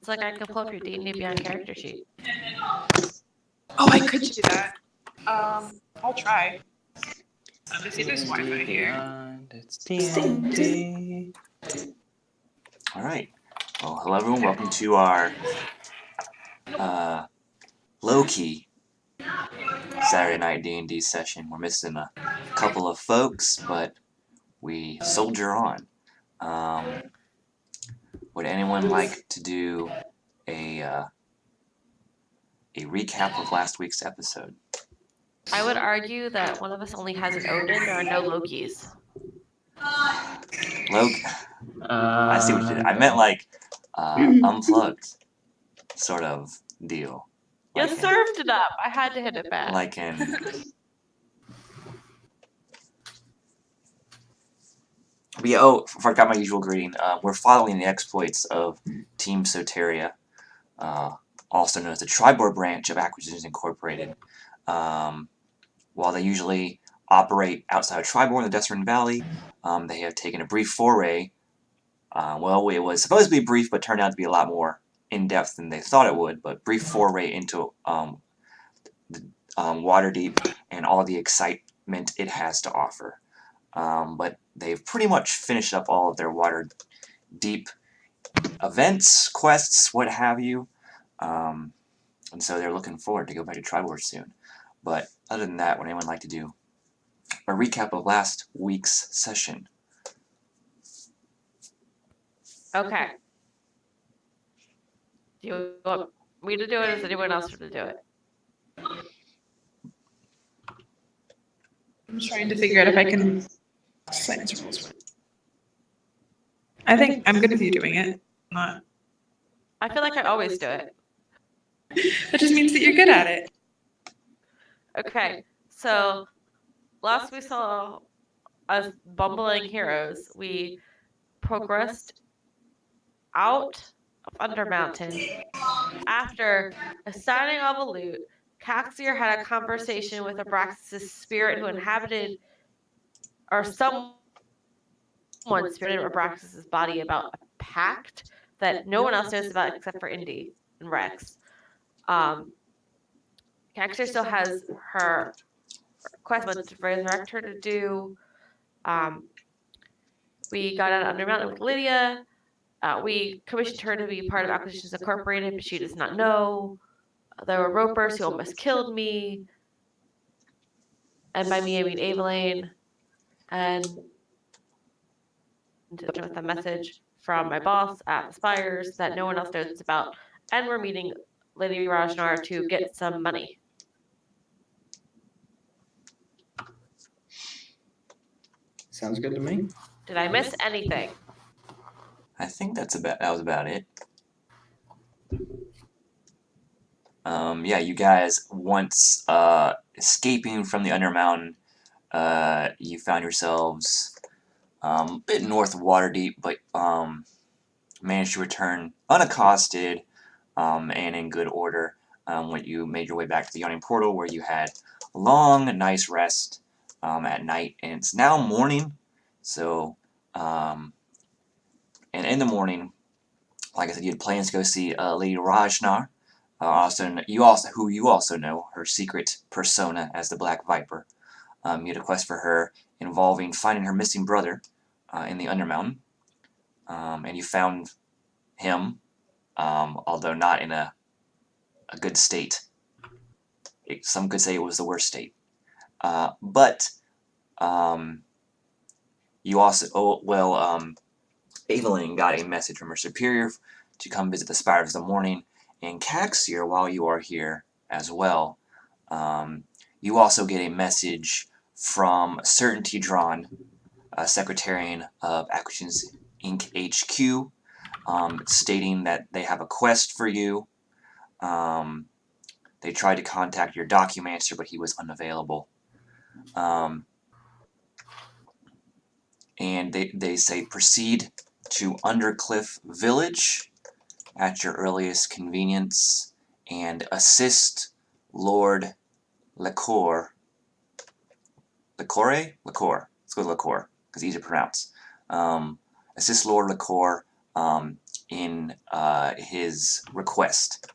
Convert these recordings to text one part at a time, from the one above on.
It's like I could pull up your D&D Beyond character sheet. Oh, I could do that. I'll try. Let me see if there's Wi-Fi here. It's D&D. All right. Well, hello everyone. Welcome to our low-key Saturday night D&D session. We're missing a couple of folks, but we soldier on. Would anyone like to do a recap of last week's episode? I would argue that one of us only has an Odin. There are no Lokis. Loki. I see what you did. I meant like unplugged sort of deal. You served it up. I had to hit it back. Like in... But yeah, forgot my usual greeting. We're following the exploits of Team Soteria, also known as the Tribord branch of Acquisitions Incorporated. While they usually operate outside of Tribord in the Desert Valley, they have taken a brief foray. Well, it was supposed to be brief, but turned out to be a lot more in-depth than they thought it would, but brief foray into Waterdeep and all the excitement it has to offer. But they've pretty much finished up all of their Waterdeep events, quests, what have you. And so they're looking forward to go back to Tribord soon. But other than that, would anyone like to do a recap of last week's session? Okay. Do you want me to do it, or is anyone else to do it? I'm trying to figure out if I can silence rules. I think I'm good with you doing it. Not. I feel like I always do it. That just means that you're good at it. Okay, so last we saw us bumbling heroes, we progressed out of Undermountain. After assigning all the loot, Caxier had a conversation with Abraxas' spirit who inhabited, or someone spirited Abraxas' body about a pact that no one else knows about except for Indy and Rex. Caxier still has her quest to resurrect her to do. We got out of Undermountain with Lydia. We commissioned her to be part of Acquisitions Incorporated, but she does not know. There were ropers who almost killed me. And by me, I mean Evelyn. And with a message from my boss at the Spires that no one else knows about. And we're meeting Lady Rajnar to get some money. Sounds good to me. Did I miss anything? I think that was about it. Yeah, you guys, once escaping from the Undermountain, you found yourselves a bit north of Waterdeep, but managed to return unaccosted and in good order when you made your way back to the Yawning Portal, where you had a long, nice rest at night. And it's now morning, so and in the morning, like I said, you had plans to go see Lady Rajnar. Who you also know, her secret persona as the Black Viper. You had a quest for her involving finding her missing brother in the Undermountain, and you found him, although not in a good state. Some could say it was the worst state. But you also, Evelyn got a message from her superior to come visit the Spires in the morning, and Caxier, while you are here as well, you also get a message from Certainty Drawn, Secretarian of Acquisitions Inc. HQ, stating that they have a quest for you. They tried to contact your Documancer, but he was unavailable. And they say proceed to Undercliff Village at your earliest convenience and assist Lord Lecour. Lecour? Lecour. Let's go with Lecour, because easy to pronounce. Assist Lord Lecour in his request.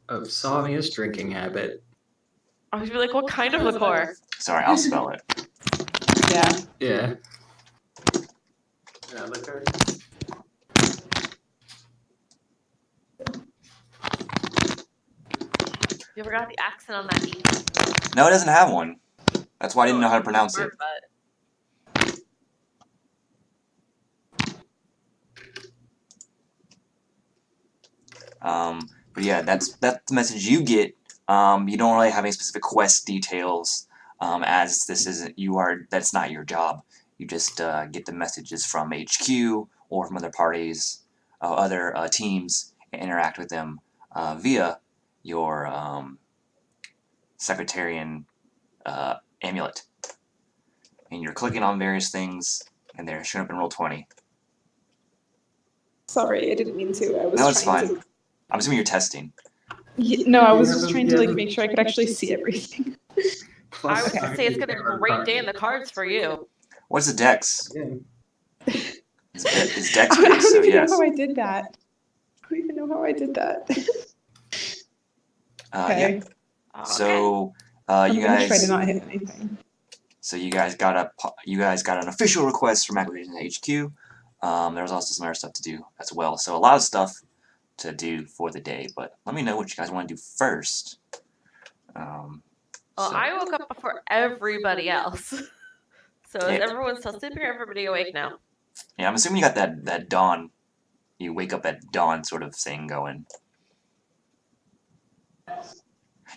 Of Sonia's drinking habit. I was like, what kind of liqueur? Sorry, I'll spell it. Yeah. Yeah. Liquor. You forgot the accent on that E. No, it doesn't have one. That's why I didn't know how to pronounce it. But yeah, that's the message you get. You don't really have any specific quest details, as this isn't that's not your job. You just get the messages from HQ or from other parties, other teams, and interact with them via your Secretarian amulet. And you're clicking on various things, and they're showing up in Roll20. Sorry, I didn't mean to. I was No, it's trying fine. I'm assuming you're testing. No, I was just trying to like make sure I could actually see everything. I was gonna say it's gonna be a great day in the cards for you. What's the dex? Yeah. It's dex I don't based, so even yes. know how I did that. I don't even know how I did that. Okay. Yeah. So I'm you gonna try to guys. not hit anything. So you guys got an official request from Acquisition HQ. There was also some other stuff to do as well. So a lot of stuff to do for the day. But let me know what you guys want to do first. Well, I woke up before everybody else. So is everyone still sleeping or everybody awake now? Yeah, I'm assuming you got that dawn. You wake up at dawn sort of thing going.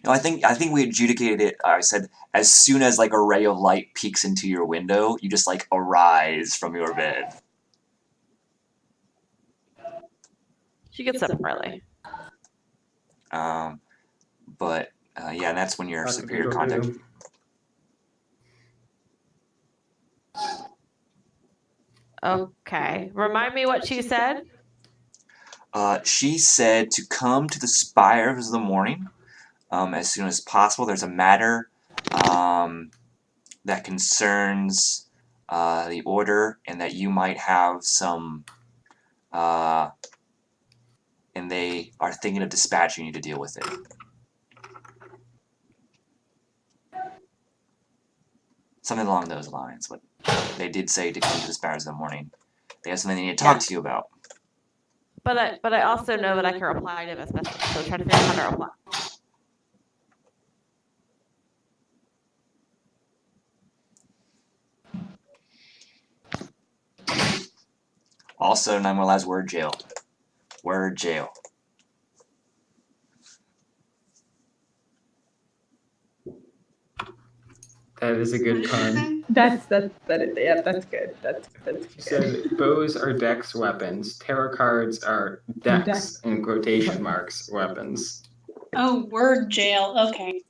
No, I think we adjudicated it. I said as soon as like a ray of light peeks into your window, you just like arise from your bed. She gets up early. But yeah, and that's when your Lots of superior people contact. do. Okay. Remind me what she said. She said to come to the spires of the morning as soon as possible. There's a matter that concerns the order, and that you might have some. And they are thinking of dispatching you to deal with it. Something along those lines, but they did say to come to the spires in the morning. They have something they need to talk to you about. But I also know that I can reply to this message, so try to figure out how to reply. Also, 911's word jail. Word jail. That is a good pun. That's good. That's She said bows are dex weapons. Tarot cards are dex in quotation marks weapons. Oh, word jail. Okay.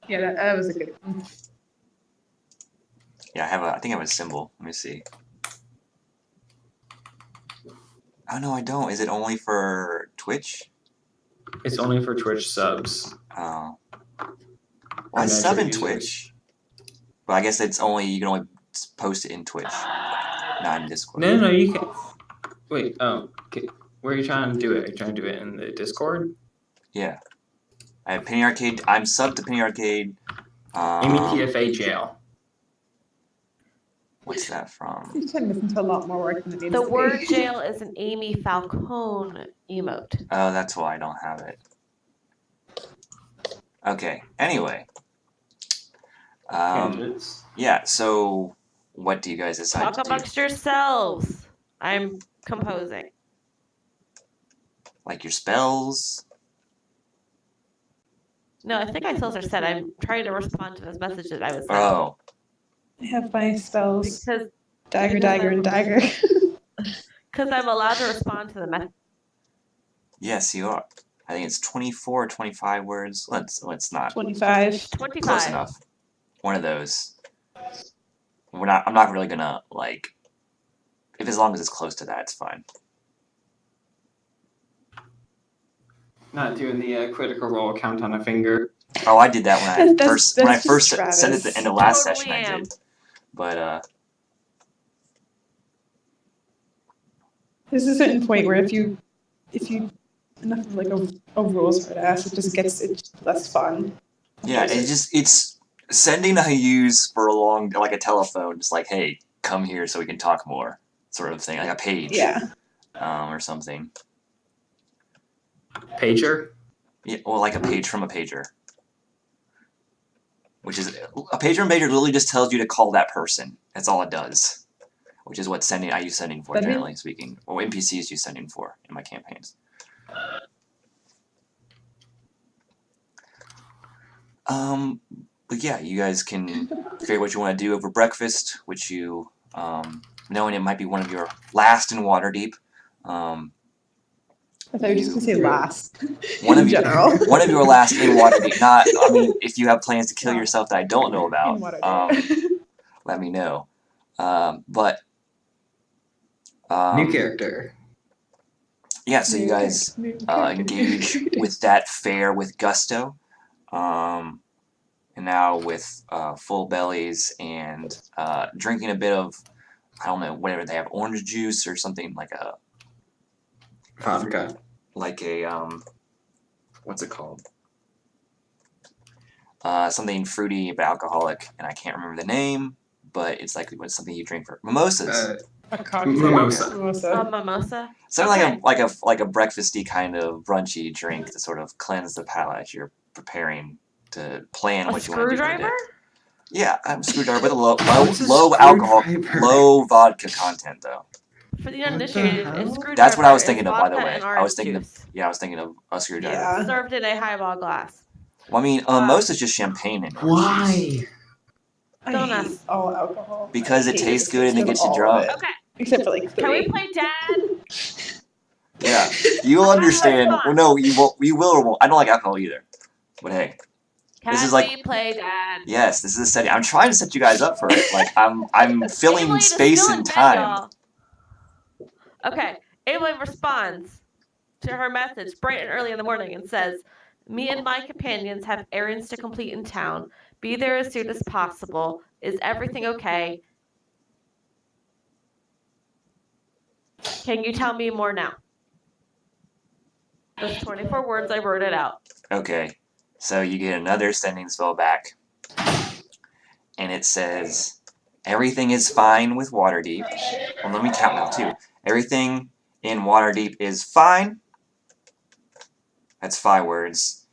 Yeah, that was a good one. Yeah, I think I have a symbol. Let me see. Oh no, I don't. Is it only for Twitch? It's only for Twitch subs. Oh. Why Or sub in users. Twitch? Well, I guess you can only post it in Twitch, not in Discord. No, you can. Wait, okay. Where are you trying to do it? Are you trying to do it in the Discord? Yeah. I have Penny Arcade. I'm subbed to Penny Arcade. METFA jail. What's that from? You turned this into a lot more work than it needs The to word be. jail is an Amy Falcone emote. Oh, that's why I don't have it. Okay. Anyway. Tangents. Yeah. So, what do you guys decide Talk to do? amongst yourselves. I'm composing. Like your spells? No, I think my spells are set. I'm trying to respond to this message that I was sent. Oh. I have my spells. Because Dagger, and dagger. Because I'm allowed to respond to the message. Yes, you are. I think it's 24 or 25 words. Let's not. 25. 25. Close enough. One of those. I'm not really gonna like. If as long as it's close to that, it's fine. Not doing the critical roll count on a finger. Oh, I did that when I That's first just said it at the end of last Totally session. I am. did, but There's a certain point where if you enough of like a rules for it to ask, it's less fun. Yeah, it's sending a use for a long, like a telephone, just like, hey, come here so we can talk more, sort of thing, like a page, Yeah. or something. Pager? Yeah, or like a page from a pager. Which is, a pager and pager literally just tells you to call that person. That's all it does. Which is what I use sending for, generally speaking. Or NPCs use sending for in my campaigns. But yeah, you guys can figure what you want to do over breakfast, which you, knowing it might be one of your last in Waterdeep. I thought you were just gonna say last. One in of you, general. one of you are last in Waterdeep. Not, I mean, if you have plans to kill yourself that I don't know in about, Waterdeep. let me know. But New character. yeah, so you guys engage with that fare with gusto, and now with full bellies and drinking a bit of, I don't know, whatever they have, orange juice or something like a Vodka. like a what's it called? Something fruity but alcoholic, and I can't remember the name, but it's like something you drink for mimosas. A cocktail. Mimosa. Mimosa. Something like a breakfasty kind of brunchy drink to sort of cleanse the palate as you're preparing to plan A what you want to do for the day. screwdriver? Yeah, I'm a screwdriver with a What's a low alcohol, screwdriver? low vodka content though. For the What the uninitiated, a hell? screwdriver That's what I was is thinking of, by the vodka way. and I was orange thinking juice, of a screwdriver. Yeah. served in a highball glass. Well, I mean, most is just champagne and orange juice. Why? Don't I hate ask. all alcohol. Because I it hate tastes the good and it taste gets of you all drunk. of it. Okay, Except for like 3. can we play dad? Yeah, you'll understand. Well, no, you won't. You will or won't. I don't like alcohol either. But hey, this is Can like, we play dad? yes, this is a setting. I'm trying to set you guys up for it. Like I'm filling Adeline is space still and in bed, time. y'all. Okay, Adeline responds to her message bright and early in the morning and says, "Me and my companions have errands to complete in town. Be there as soon as possible. Is everything okay? Can you tell me more now?" Those 24 words, I wrote it out. Okay, so you get another sending spell back, and it says, "Everything is fine with Waterdeep." Well, let me count now too. Everything in Waterdeep is fine. That's 5 words.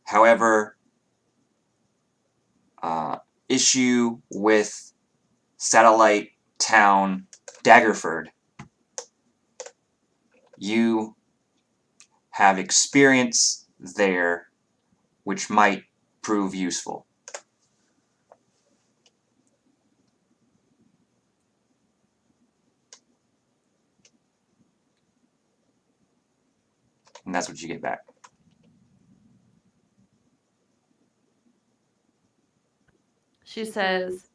However, issue with satellite town Daggerford. You have experience there which might prove useful. And that's what you get back. She says,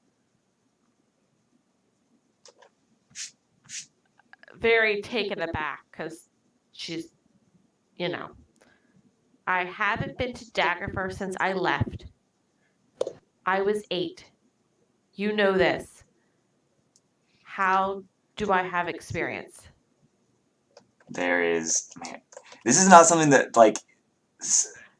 very taken aback because she's, I haven't been to Daggerford since I left. I was 8. You know this. How do I have experience? There is, man, this is not something that, like,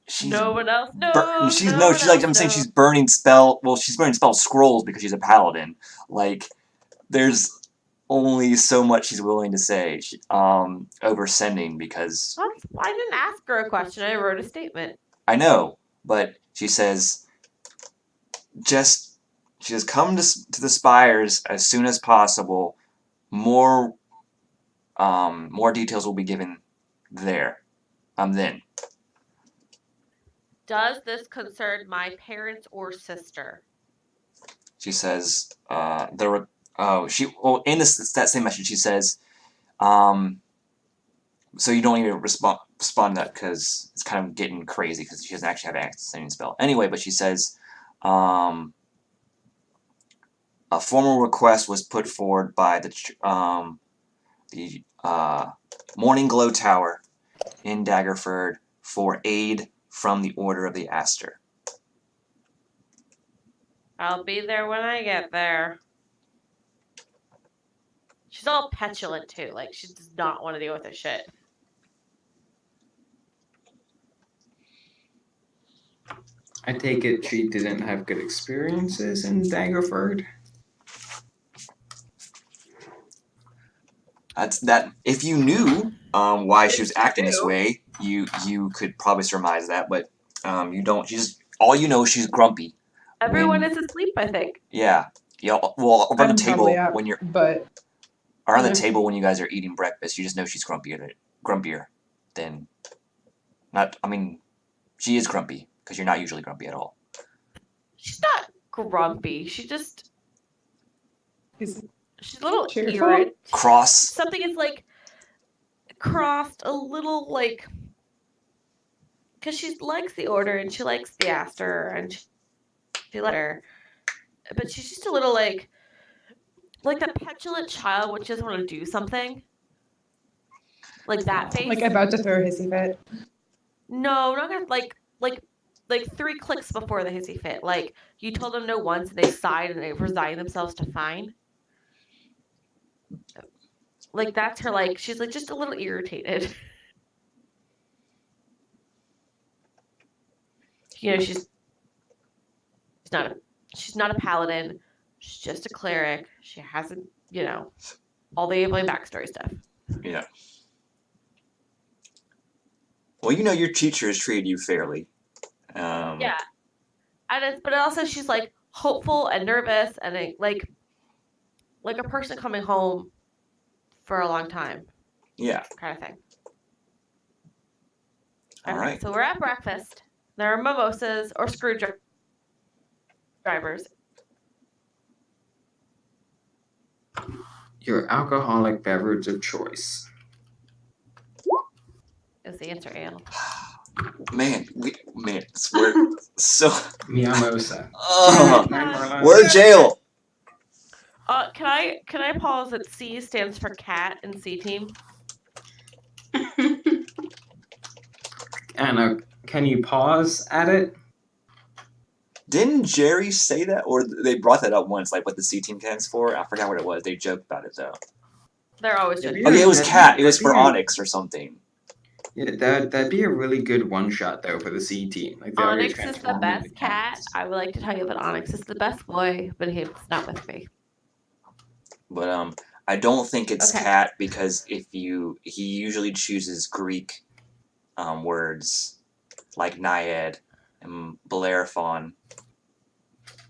she's No one else knows. she's like, I'm saying she's burning she's burning spell scrolls because she's a paladin. Like, there's only so much she's willing to say over sending, because I didn't ask her a question. I wrote a statement. I know, but she says, come to the spires as soon as possible. More details will be given there. Then. Does this concern my parents or sister? She says, in that same message she says, so you don't need to respond to that because it's kind of getting crazy because she doesn't actually have an active sending spell. Anyway, but she says, a formal request was put forward by the Morning Glow Tower in Daggerford for aid from the Order of the Aster. I'll be there when I get there. She's all petulant too. Like she does not want to deal with this shit. I take it she didn't have good experiences in Daggerford. That's that. If you knew why she was If you acting this knew. way, you could probably surmise that. But you don't. She's all you know. She's grumpy. Everyone When- is asleep, I think. Yeah. Yeah. Well, around the I'm table probably up, when you're but around the Yeah. table when you guys are eating breakfast, you just know she's grumpier than. Not. I mean, she is grumpy because you're not usually grumpy at all. She's not grumpy. She's is a little Cheerful? irritated. Cross. Something is like crossed a little like because she likes the order and she likes the Aster and she let her, but she's just a little like that petulant child which doesn't want to do something. Like that face. like about to throw a hissy fit. No, not gonna like 3 clicks before the hissy fit. Like you told them no once and they sighed and they resigned themselves to fine. Like that's her like she's like just a little irritated. You know, she's not a paladin. She's just a cleric. She hasn't, all the Evelyn backstory stuff. Yeah. Well, you know your teachers treated you fairly. Yeah. But also she's like hopeful and nervous and like a person coming home for a long time. Yeah. Kind of thing. All Okay, right. so we're at breakfast. There are mimosas or screwdrivers. Your alcoholic beverage of choice. Is the answer ale? Man, we're so. Miyamosa. Oh, God. we're jail. Can I pause that C stands for cat in C team? Anna, can you pause at it? Didn't Jerry say that, or they brought that up once, like what the C team stands for? I forgot what it was. They joked about it though. They're always Yeah, just. Oh yeah, it was that'd be- cat. It was that'd for be- Onyx or something. Yeah, that'd be a really good one shot though for the C team. Like they all get Onyx is the transformed into best cat. cats. I would like to tell you that Onyx is the best boy, but he's not with me. But I don't think it's Okay. cat because he usually chooses Greek words like Naiad and Bellerophon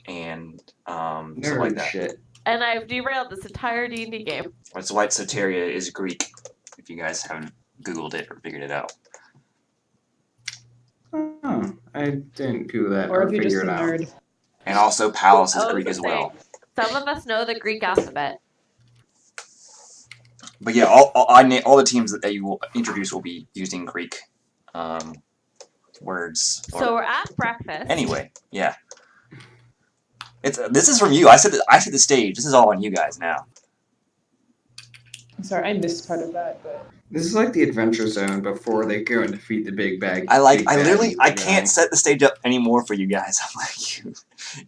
and stuff like Nerd that. shit. And I've derailed this entire D&D game. That's why Soteria is Greek. If you guys haven't Googled it or figured it out. Oh, I didn't do that Or or if you're just figure a it out. nerd. And also Palace is I was Greek gonna as well. say, some of us know the Greek alphabet. But yeah, all the teams that you will introduce will be using Greek words. So we're at breakfast. Anyway, yeah. This is from you. I set the stage. This is all on you guys now. I'm sorry, I missed part of that, but This is like the Adventure Zone before they go and defeat the big bag. I big bad literally evil I guy. can't set the stage up anymore for you guys. I'm like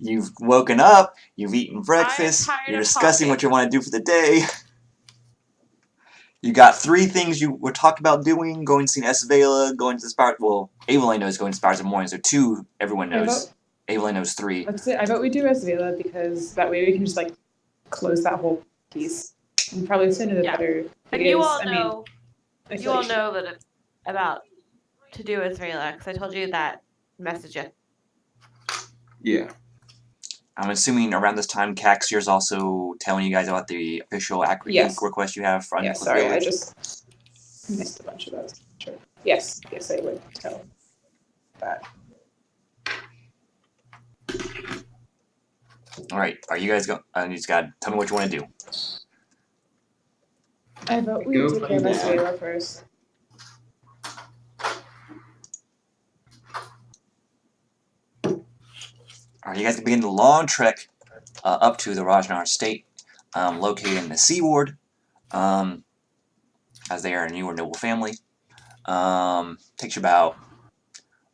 you've woken up, you've eaten breakfast, tired you're of discussing what talking. you want to do for the day. You got 3 things you were talking about doing: going to see Esvela, going to the Spires. Well, Evelyn knows going to Spires in the morning, so 2 everyone I knows. vote, Evelyn knows 3. let's say, I vote we do Esvela because that way we can just like close that whole piece. And probably sooner the Yeah. better. And you all I mean, know, I feel you all like- know that it's about to do with Israel, because I told you that message. Yeah. I'm assuming around this time, Caxier's also telling you guys about the official Acre Yes. request you have for Yeah, Uncliff sorry, I Village. just missed a bunch of those. Sure. Yes, I would tell that. All right, are you guys going? You just got tell me what you want to do. I vote we Go take care of play dad. Esvela first. All right, you guys can begin the long trek up to the Rajnar estate, located in the Sea Ward, as they are a newer noble family. Takes you about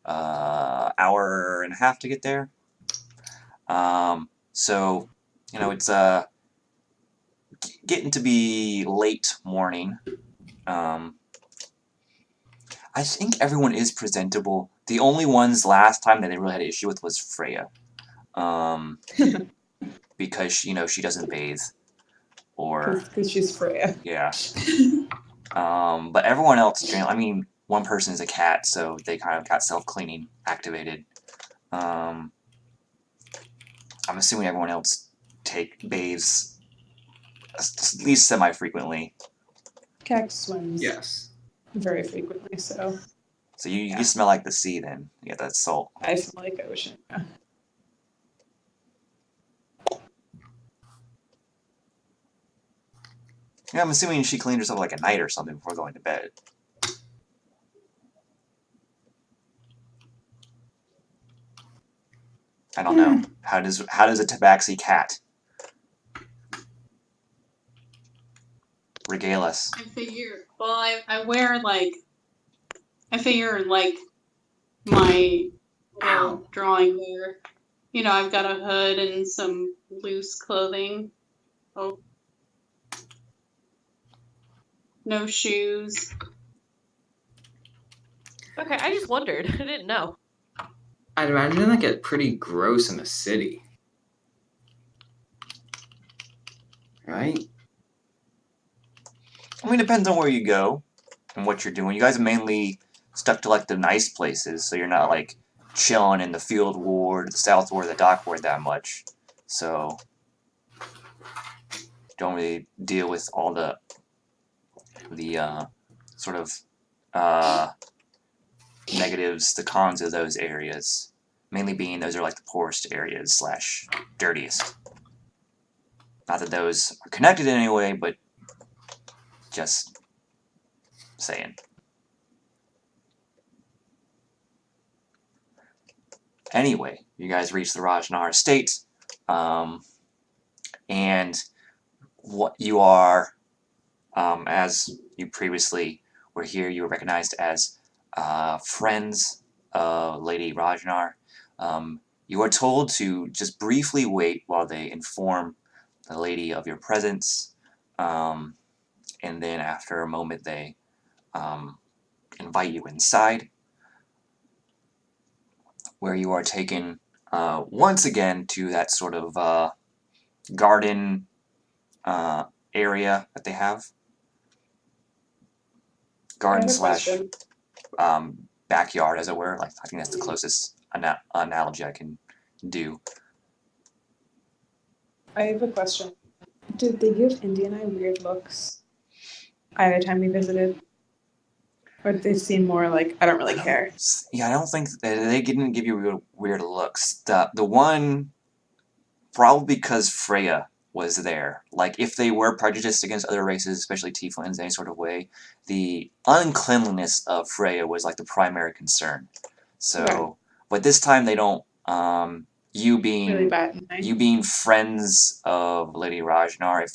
hour and a half to get there. So, you know, it's getting to be late morning. I think everyone is presentable. The only ones last time that they really had an issue with was Freya. Because she doesn't bathe. Or Because she's Freya. yeah. But everyone else, I mean, one person is a cat, so they kind of got self-cleaning activated. I'm assuming everyone else bathes at least semi-frequently. Cat swims Yes. very frequently, so So you smell like the sea then. You get that salt. I smell like ocean. Yeah. Yeah, I'm assuming she cleaned herself like at night or something before going to bed. I don't know. How does a tabaxi cat regale us? I figure, well, I wear like, I figure like my little drawing there. You know, I've got a hood and some loose clothing. Oh, no shoes. Okay, I just wondered. I didn't know. I'd imagine that get pretty gross in the city. Right? I mean, it depends on where you go and what you're doing. You guys are mainly stuck to like the nice places, so you're not like chilling in the field ward, the south ward, the dock ward that much. So don't really deal with all the sort of negatives, the cons of those areas. Mainly being those are like the poorest areas / dirtiest. Not that those are connected in any way, but just saying. Anyway, you guys reach the Rajnar estate, and what you are, as you previously were here, you were recognized as friends of Lady Rajnar. You are told to just briefly wait while they inform the lady of your presence, and then after a moment they invite you inside, where you are taken once again to that sort of garden area that they have. Garden / backyard, as it were. Like, I think that's the closest analogy I can do. I have a question. Did they give Indy and I weird looks either time we visited? Or did they seem more like, I don't really care? Yeah, I don't think they didn't give you weird looks. The one, probably because Freya was there. Like, if they were prejudiced against other races, especially tieflings in any sort of way, the uncleanliness of Freya was like the primary concern. So, Okay. but this time they don't. You being Really bad. you being friends of Lady Rajnar, if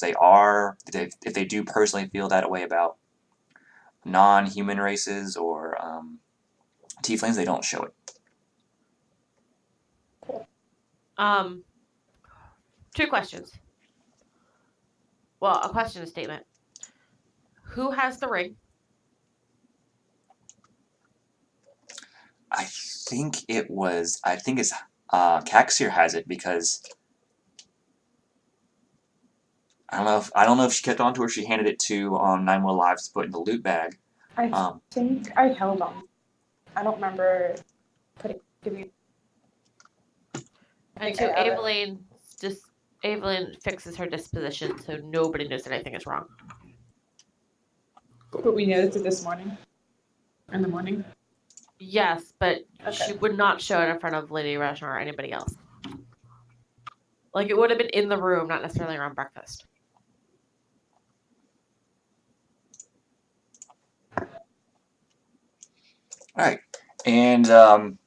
they do personally feel that way about non-human races or tieflings, they don't show it. Two questions. Well, a question and a statement. Who has the ring? I think it's Caxir has it because I don't know if she kept on to her. She handed it to Nine More Lives to put in the loot bag. I think I held on. I don't remember giving. And to Evelyn fixes her disposition so nobody knows anything is wrong. But we noticed it this morning. In the morning. Yes, but Okay. she would not show it in front of Lady Rajnar or anybody else. Like, it would have been in the room, not necessarily around breakfast. Alright. And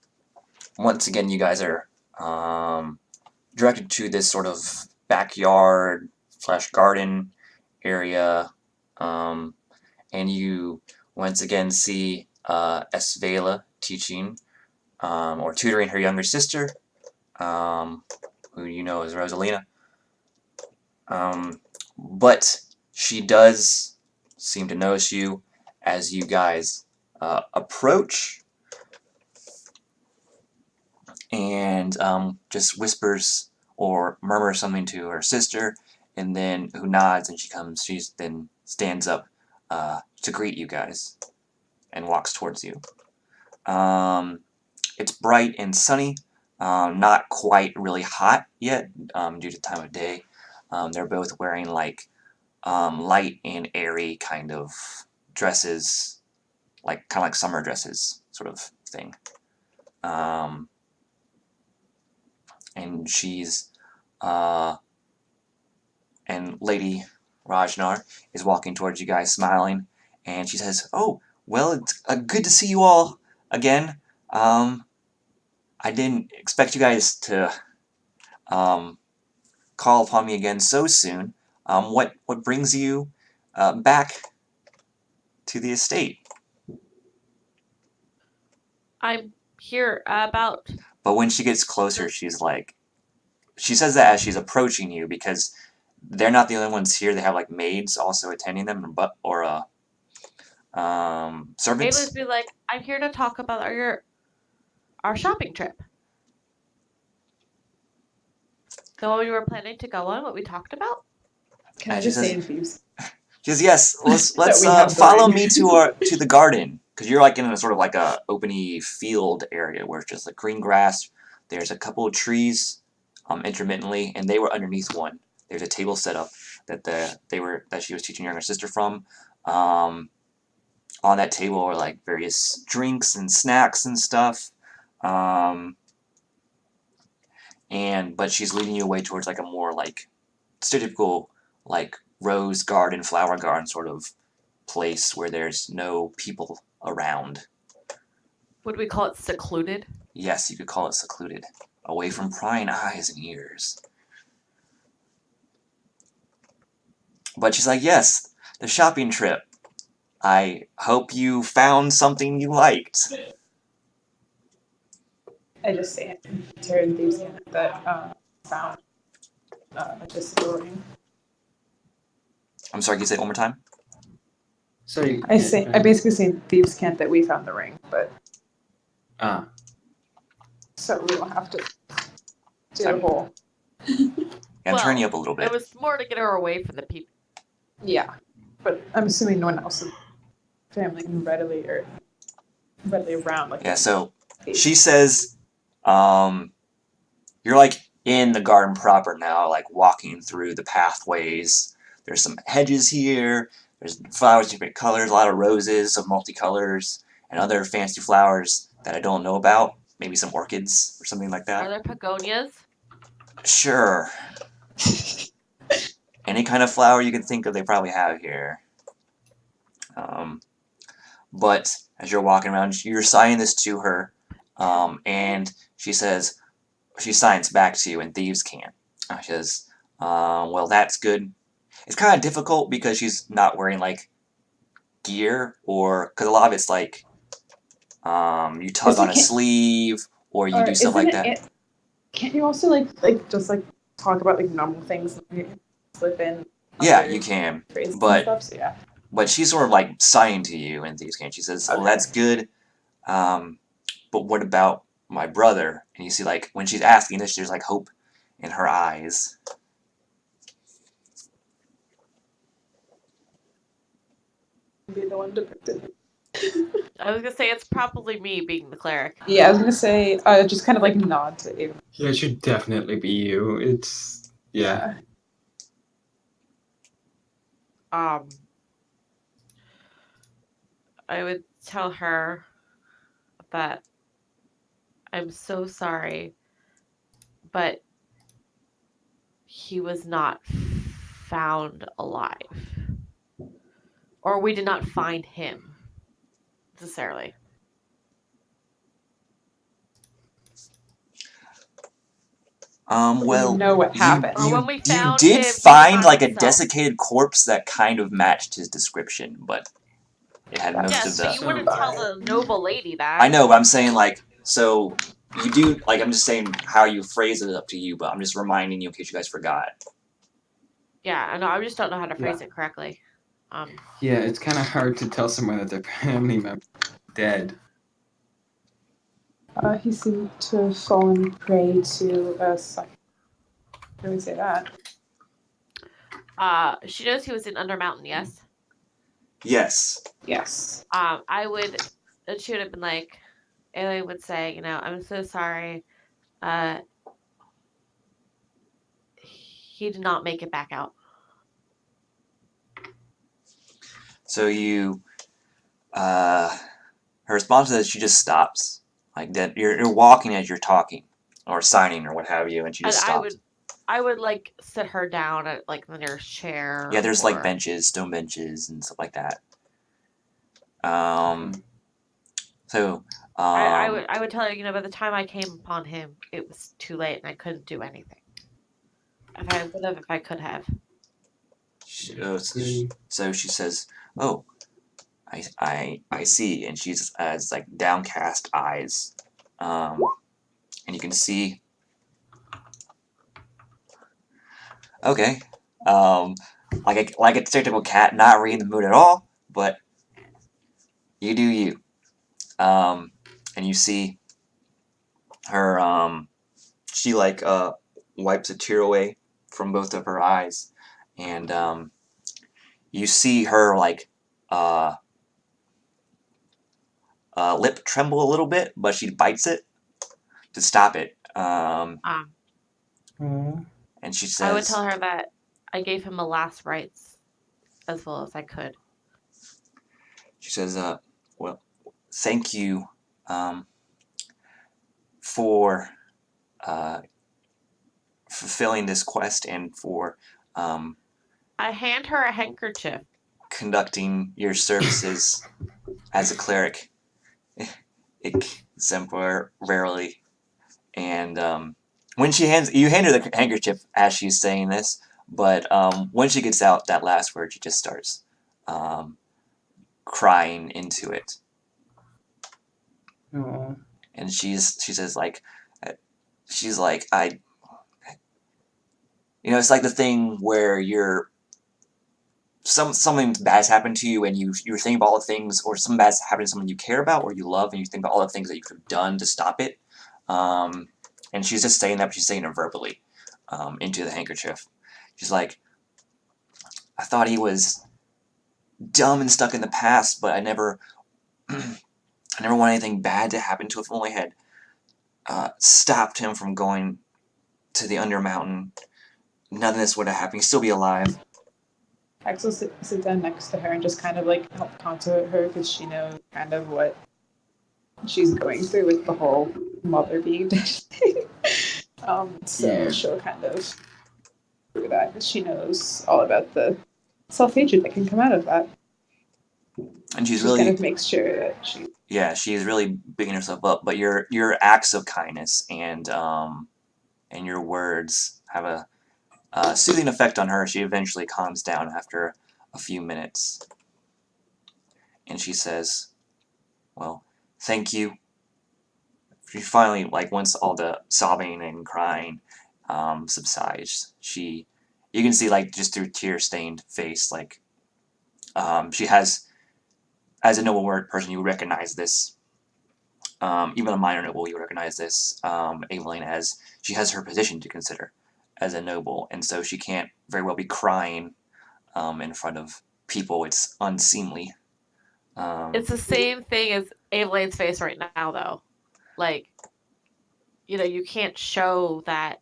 once again, you guys are directed to this sort of backyard / garden area, and you once again see Esvela teaching or tutoring her younger sister, who you know is Rosalina. But She does seem to notice you as you guys approach, and just whispers or murmurs something to her sister, and then who nods, and she then stands up to greet you guys and walks towards you. It's bright and sunny, not quite really hot yet due to time of day. They're both wearing like light and airy kind of dresses, like kind of like summer dresses sort of thing. And she's and Lady Rajnar is walking towards you guys smiling, and she says, "Oh, well, it's good to see you all again. I didn't expect you guys to call upon me again so soon. What brings you back to the estate?" I'm here about. But when she gets closer, she's like, she says that as she's approaching you, because they're not the only ones here. They have like maids also attending them, or servants. Ayla's be like, I'm here to talk about our shopping trip. The one we were planning to go on, what we talked about. Can I And just she say says- in Thieves? She says, "Yes, let's That we have the follow ring." me to the garden, because you're like in a sort of like a openy field area where it's just like green grass. There's a couple of trees, intermittently, and they were underneath one. There's a table set up that she was teaching your younger sister from. On that table are like various drinks and snacks and stuff. But she's leading you away towards like a more like stereotypical like rose garden, flower garden sort of place where there's no people around. Would we call it secluded? Yes, you could call it secluded, away from prying eyes and ears. But she's like, "Yes, the shopping trip. I hope you found something you liked." I just say to her in Thieves Camp that found this ring. I'm sorry, can you say it one more time? Sorry. I basically say in Thieves Camp that we found the ring, but so we don't have to do the whole. I'm turning you up a little bit. It was more to get her away from the people. Yeah, but I'm assuming no one else in the family can readily around. Like Yeah, so she says, you're like in the garden proper now, like walking through the pathways. There's some hedges here. There's flowers, different colors, a lot of roses of multicolors, and other fancy flowers that I don't know about. Maybe some orchids or something like Are that. there begonias? Sure. Any kind of flower you can think of, they probably have here. But as you're walking around, you're signing this to her, and she says, she signs back to you in Thieves' Camp. She says, "Well, that's good." It's kind of difficult because she's not wearing like gear, or because a lot of it's like you tug on a sleeve, or you do stuff like that. Can't you also just talk about like normal things? Slip in. Yeah, you can, phrases but and stuff, so yeah. but she's sort of like sighing to you in Thieves' Camp. She says, "Well, Okay. that's good, but what about my brother?" And you see, like, when she's asking this, there's like hope in her eyes. Be the one depicted. I was gonna say it's probably me being the cleric. Yeah, I was gonna say just kind of like nod to Ava. Yeah, it should definitely be you. It's yeah. I would tell her that I'm so sorry, but he was not found alive. Or we did not find him necessarily. Well, You know what happened. Or when we you found did him, he find found like a himself. desiccated corpse that kind of matched his description, but it had most Yes, of but the. you wouldn't tell the noble lady that. I know, but I'm saying like, so you do like, I'm just saying how you phrase it is up to you, but I'm just reminding you in case you guys forgot. Yeah, I know. I just don't know how to Yeah. phrase it correctly. Yeah, it's kind of hard to tell someone that their family member is dead. He seemed to have fallen prey to a psych. How do we say that? She knows he was in Undermountain, yes. Yes. Yes. I would. She would have been like, Alien would say, you know, I'm so sorry. He did not make it back out. So you, her response is she just stops. Like that, you're walking as you're talking, or signing, or what have you, and she And just stops. I would like sit her down at like the nearest chair. Yeah, there's like or- benches, stone benches, and stuff like that. Okay. So, I would tell her, you know, by the time I came upon him, it was too late and I couldn't do anything. If I would have, if I could have. so she says, "Oh, I see," and she's has like downcast eyes, and you can see. Okay, like a typical cat, not reading the mood at all, but you do you. And you see her. She like wipes a tear away from both of her eyes, and you see her like lip tremble a little bit, but she bites it to stop it. And she I would says, tell her that I gave him a last rites as well as I could. she says, well, thank you for fulfilling this quest and for I hand her a handkerchief. conducting your services as a cleric exemplarily. And when she you hand her the handkerchief as she's saying this, but when she gets out that last word, she just starts crying into it. Aw. And she says like, she's like, I, you know, it's like the thing where you're something bad's happened to you and you're thinking about all the things, or something bad's happened to someone you care about or you love, and you think about all the things that you could have done to stop it. And she's just saying that, but she's saying it verbally into the handkerchief. She's like, I thought he was dumb and stuck in the past, but I never I never want anything bad to happen to him. If only I had stopped him from going to the Undermountain, none of this would have happened. He'd still be alive. Axel sit down next to her and just kind of like help console her because she knows kind of what she's going through with the whole mother being dead thing. So Yeah. she'll kind of do that because she knows all about the self-hatred that can come out of that. And she's She really kind of makes sure that she. yeah, she's really bigging herself up. But your acts of kindness and your words have a soothing effect on her. She eventually calms down after a few minutes, and she says, "Well, thank you." She finally, like, once all the sobbing and crying subsides, you can see, like, just through tear-stained face, like, she has, as a noble person, you recognize this. Even a minor noble, you recognize this, Evelyn, as she has her position to consider as a noble, and so she can't very well be crying in front of people. It's unseemly. It's the same thing as Aveline's face right now, though. Like, you know, you can't show that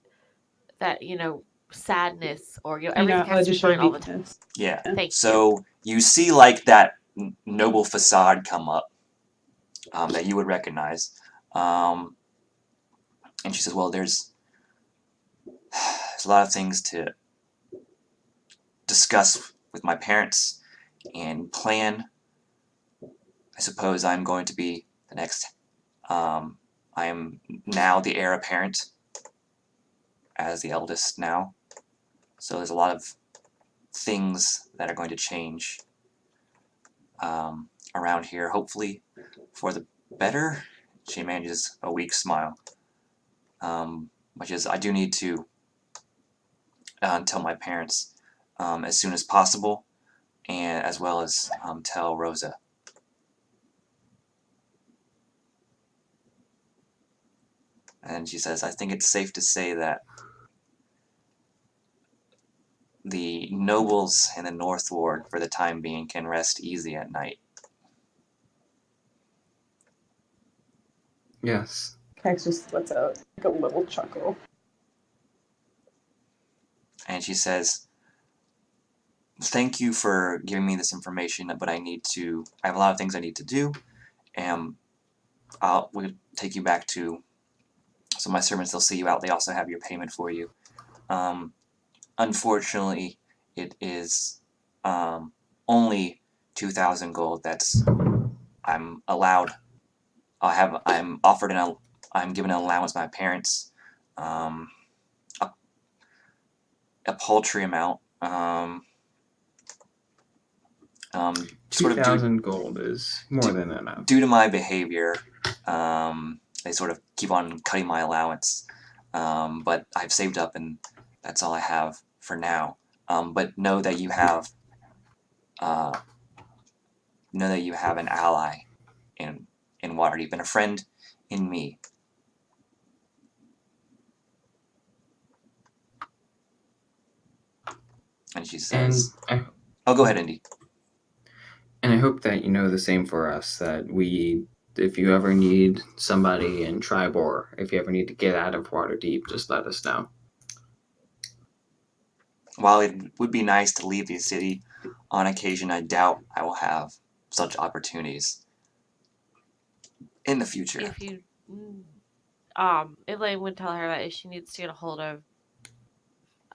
you know, sadness or you know everything has to just shine show all the time. weakness. Yeah. Thank you. So you see, like, that noble facade come up that you would recognize. And she says, well, there's a lot of things to discuss with my parents and plan. I suppose I'm going to be the next. I am now the heir apparent as the eldest now. So there's a lot of things that are going to change around here, hopefully for the better. She manages a weak smile, which is I do need to tell my parents as soon as possible, and as well as tell Rosa. And she says, I think it's safe to say that the nobles in the North Ward, for the time being, can rest easy at night. Yes. Kex just lets out like a little chuckle. And she says, thank you for giving me this information, but I have a lot of things I need to do, and we'll take you back to, so my servants, they'll see you out, they also have your payment for you. Unfortunately, it is only 2,000 gold. I'm allowed. I'm given an allowance by my parents, a paltry amount. Sort of 2,000 gold is more than enough. due to my behavior. They sort of keep on cutting my allowance, but I've saved up, and that's all I have for now. But know that you have an ally in Waterdeep and a friend in me. And she says, "Oh, go ahead, Indy." And I hope that you know the same for us, that if you ever need somebody in Tribor, if you ever need to get out of Waterdeep, just let us know. While it would be nice to leave the city on occasion, I doubt I will have such opportunities in the future. If you, Elaine would tell her that if she needs to get a hold of,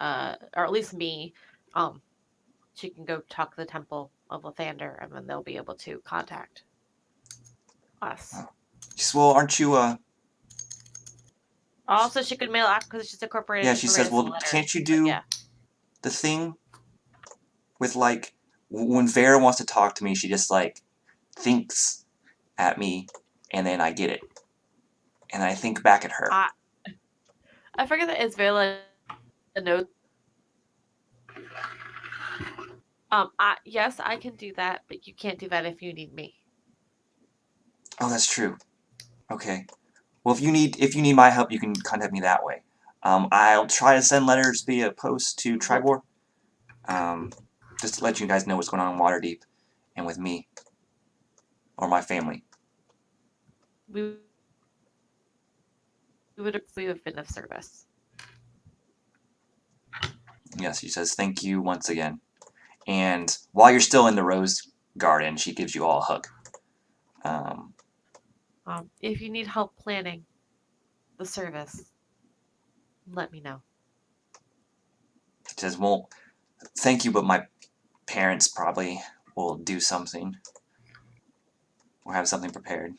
or at least me, she can go talk to the Temple of Lathander, and then they'll be able to contact us. She says, well, aren't you, Also, she could mail out because she's incorporated. Yeah, she says, well, can't you do the thing with, like, when Vera wants to talk to me, she just, like, thinks at me, and then I get it. And I think back at her. I forget that Isabella knows. Yes, I can do that, but you can't do that if you need me. Oh, that's true. Okay. Well, if you need my help, you can contact me that way. I'll try to send letters via post to Tribor. Just to let you guys know what's going on in Waterdeep and with me or my family. We would have been of service. Yes, she says thank you once again. And while you're still in the Rose Garden, she gives you all a hug. If you need help planning the service, let me know. She says, well, thank you, but my parents probably will do something. Or have something prepared.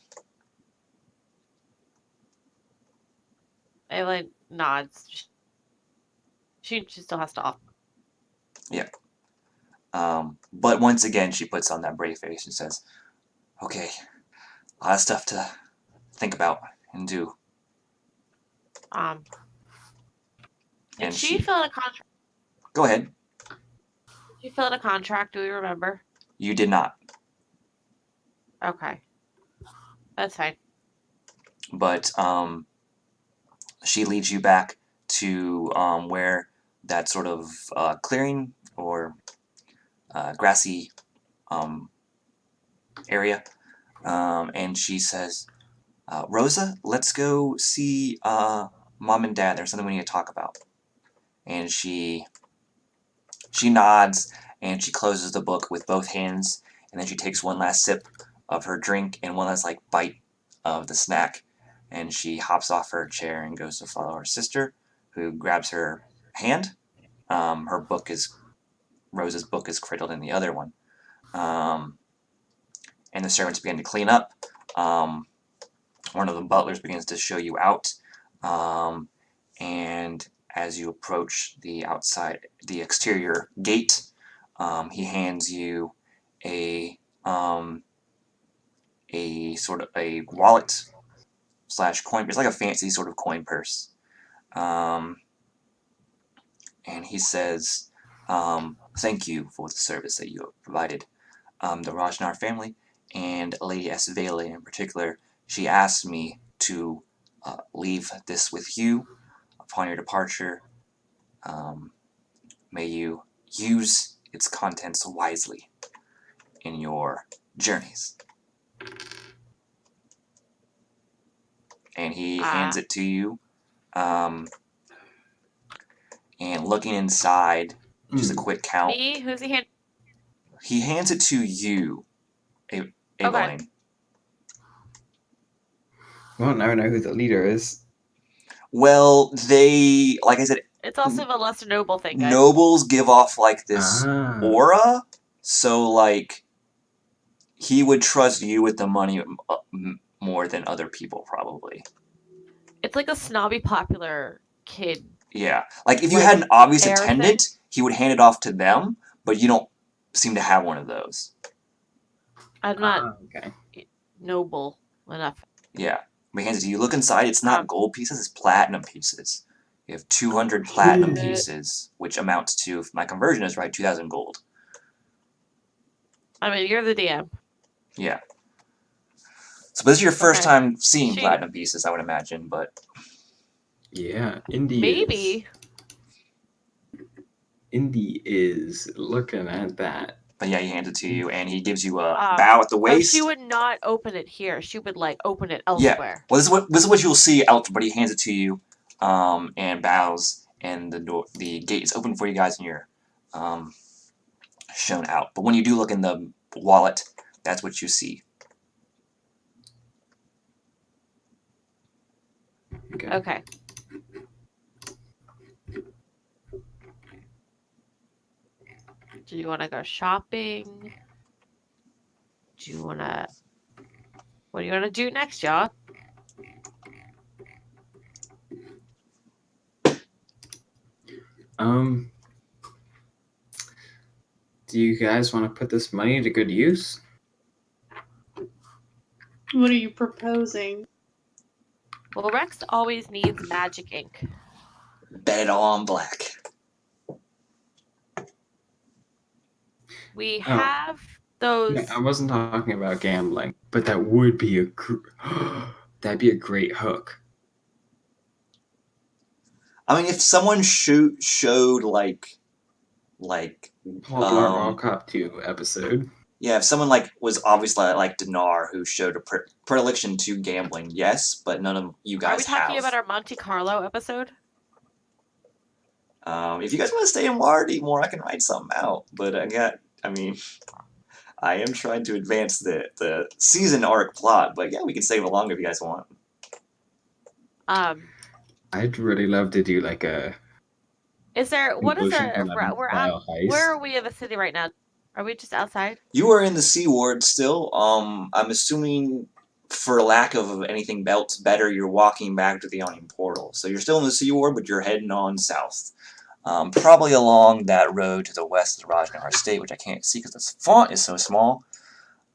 Elaine nods. She still has to offer. Yeah. But once again, she puts on that brave face and says, okay, a lot of stuff to think about and do. Did she fill out a contract? Go ahead. Did she fill out a contract? Do we remember? You did not. Okay. That's fine. But she leads you back to where that sort of clearing or grassy area, and she says, Rosa, let's go see Mom and Dad. There's something we need to talk about. And she nods, and she closes the book with both hands, and then she takes one last sip of her drink and one last bite of the snack, and she hops off her chair and goes to follow her sister, who grabs her hand. Rosa's book is cradled in the other one. And the servants begin to clean up. One of the butlers begins to show you out. And as you approach the exterior gate, he hands you a sort of a wallet / coin. It's like a fancy sort of coin purse. And he says, thank you for the service that you have provided. The Rajnar family and Lady Esvela in particular, she asked me to leave this with you upon your departure. May you use its contents wisely in your journeys. And he hands it to you. And looking inside, just a quick count. Me? Who's he hand? He hands it to you, Evelyn. Well, now I know who the leader is. Well, they, like I said, It's also a lesser noble thing, guys. nobles give off like this aura, so like he would trust you with the money more than other people probably. It's like a snobby popular kid. Yeah, like if you Like, had an obvious heir attendant, he would hand it off to them, but you don't seem to have one of those. I'm not okay. noble enough. Yeah, he hands it to you. Look inside. It's not gold pieces; it's platinum pieces. You have 200 platinum pieces, which amounts to, if my conversion is right, 2,000 gold. I mean, you're the DM. Yeah. So this is your first time seeing platinum pieces, I would imagine, but... Yeah, Indy Maybe. Indy is looking at that. But yeah, he hands it to you, and he gives you a bow at the waist. She would not open it here. She would, like, open it elsewhere. Yeah. Well, this is what you'll see out, but he hands it to you, and bows, and the gate is open for you guys, and you're shown out. But when you do look in the wallet, that's what you see. Okay. Do you want to go shopping? Do you want to... What do you want to do next, y'all? Do you guys want to put this money to good use? What are you proposing? Well, Rex always needs magic ink. Bet it all on black. We have those... No, I wasn't talking about gambling, but that would be a that'd be a great hook. I mean, if someone showed like Popular All Cop 2 episode. Yeah, if someone like was obviously like Dinar who showed a predilection to gambling, yes, but none of you guys have. Are we talking about our Monte Carlo episode? If you guys want to stay in Waterdeep more, I can write something out. But I am trying to advance the season arc plot. But yeah, we can stay longer if you guys want. I'd really love to do like a... Where are we in the city right now? Are we just outside? You are in the Sea Ward still. I'm assuming, for lack of anything else better, you're walking back to the Onion Portal. So you're still in the Sea Ward, but you're heading on south. Probably along that road to the west of the Rajnar Estate, which I can't see because the font is so small.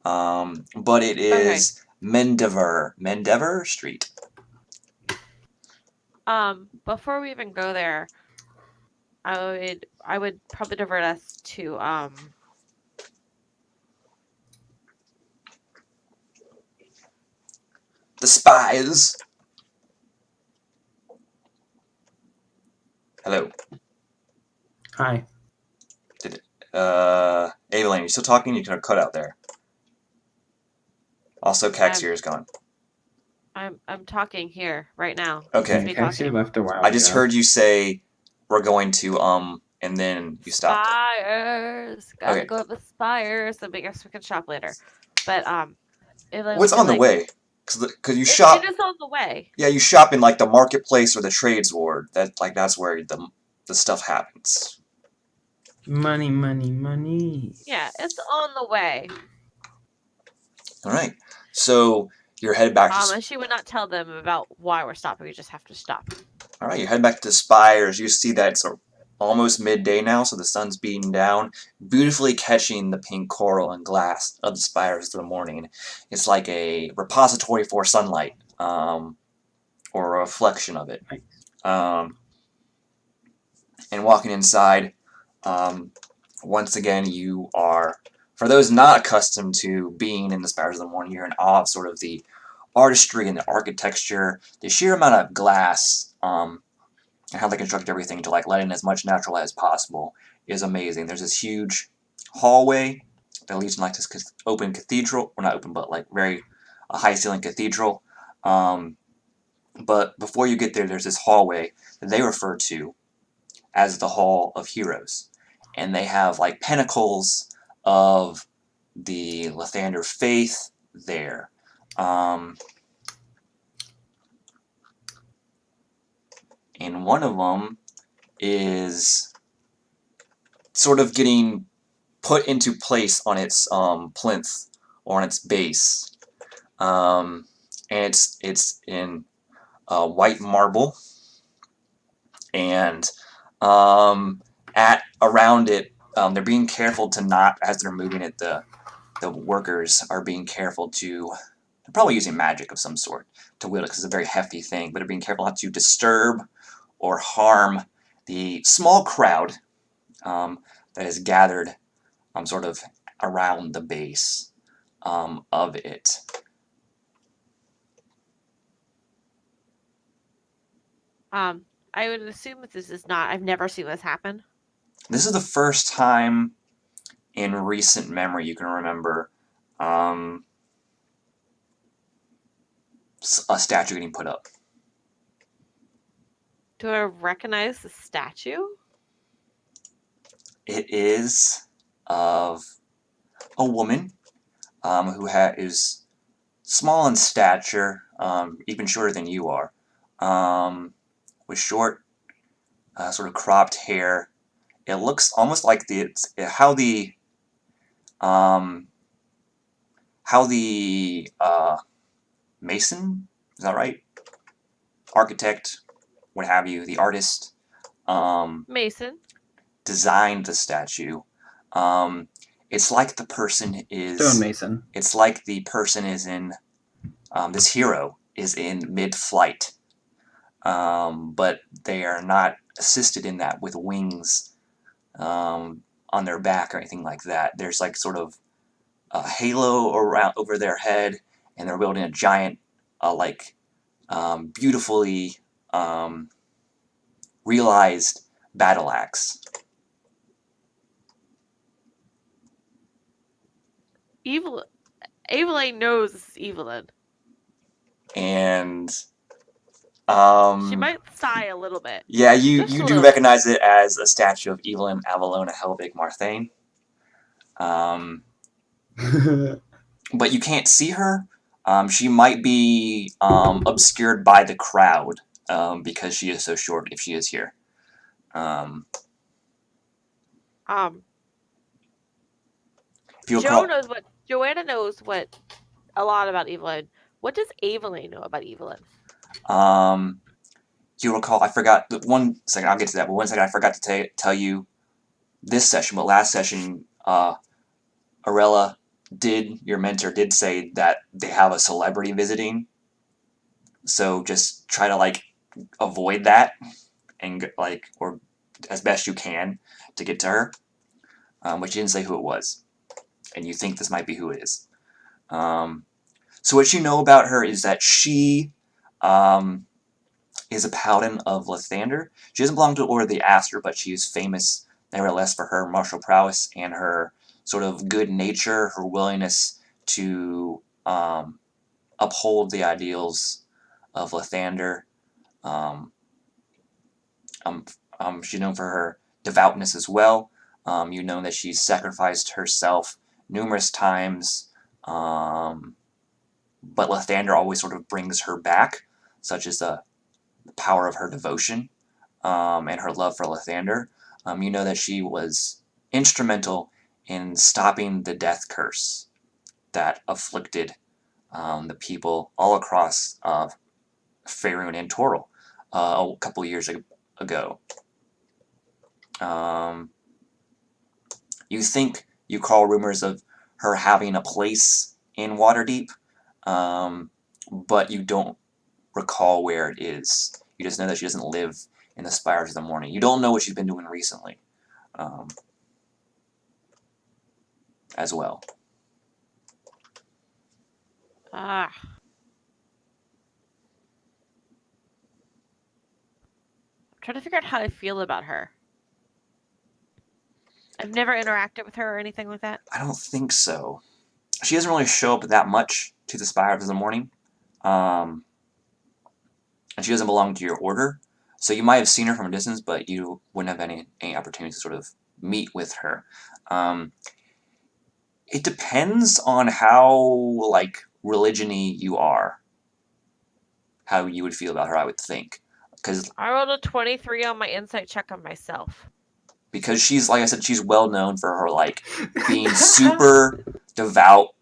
But it is Mendever Street. Before we even go there, I would probably divert us to the spies. Hello. Hi. Evelyn, you still talking? You can cut out there. Also, Caxier is gone. I'm talking here right now. Okay. Caxier left a while I just heard you say we're going to and then you stopped. Spires. Gotta go to the Spires. I guess we can shop later. But what's on the way? Because you shop. It is on the way. Yeah, you shop in like the marketplace or the trades ward. That's where the stuff happens. Money, money, money. Yeah, it's on the way. All right. So you're headed back to... And she would not tell them about why we're stopping. We just have to stop. All right, you head back to the Spires. You see that it's almost midday now, so the sun's beating down, beautifully catching the pink coral and glass of the Spires in the morning. It's like a repository for sunlight, or a reflection of it. And walking inside, once again, you are, for those not accustomed to being in the Spires of the Morning, you're in awe of sort of the artistry and the architecture, the sheer amount of glass, and how they construct everything to like let in as much natural light as possible is amazing. There's this huge hallway that leads to like this open cathedral, or not open, but like very high ceiling cathedral. But before you get there, there's this hallway that they refer to as the Hall of Heroes, and they have like pinnacles of the Lathander faith there. And one of them is sort of getting put into place on its plinth or on its base, and it's in white marble, and at around it, they're being careful to not, as they're moving it, the workers are being careful to, they're probably using magic of some sort to wield it because it's a very hefty thing, but they're being careful not to disturb or harm the small crowd that is gathered sort of around the base of it. I would assume that this is not. I've never seen this happen. This is the first time in recent memory you can remember a statue getting put up. Do I recognize the statue? It is of a woman who is small in stature, even shorter than you are, with short, sort of cropped hair. It looks almost like how the mason, is that right? Architect, what have you, the artist, Mason. designed the statue. It's like the person is Stonemason. It's like the person is in this hero is in mid-flight, but they are not assisted in that with wings on their back or anything like that. There's like sort of a halo around over their head, and they're wielding a giant, beautifully realized battle axe. Evelyn knows this is Evelyn. And She might sigh a little bit. yeah, you Just a do little recognize it as a statue of Evelyn Avalona Helvig Marthane. But you can't see her. She might be obscured by the crowd because she is so short if she is here. If you Joanna knows a lot about Evelyn. What does Evelyn know about Evelyn? you recall, I forgot, 1 second, I'll get to that, but 1 second, I forgot to tell you this session, but last session, Arella your mentor did say that they have a celebrity visiting, so just try to, avoid that, and, or as best you can to get to her, but she didn't say who it was, and you think this might be who it is. So what you know about her is that she, is a paladin of Lathander. She doesn't belong to the Order of the Aster, but she is famous nevertheless for her martial prowess and her sort of good nature, her willingness to uphold the ideals of Lathander. She's known for her devoutness as well. You know that she's sacrificed herself numerous times, but Lathander always sort of brings her back, such as the power of her devotion and her love for Lathander. You know that she was instrumental in stopping the death curse that afflicted the people all across Faerun and Toril a couple years ago. You think you call rumors of her having a place in Waterdeep, but you don't recall where it is. You just know that she doesn't live in the Spires of the Morning. You don't know what she's been doing recently. as well. Ah. I'm trying to figure out how I feel about her. I've never interacted with her or anything like that. I don't think so. She doesn't really show up that much to the Spire of the Morning. And she doesn't belong to your order. So you might have seen her from a distance, but you wouldn't have any opportunity to sort of meet with her. It depends on how, like, religion-y you are. How you would feel about her, I would think. I rolled a 23 on my insight check on myself. Because she's, like I said, she's well known for her, like, being super devout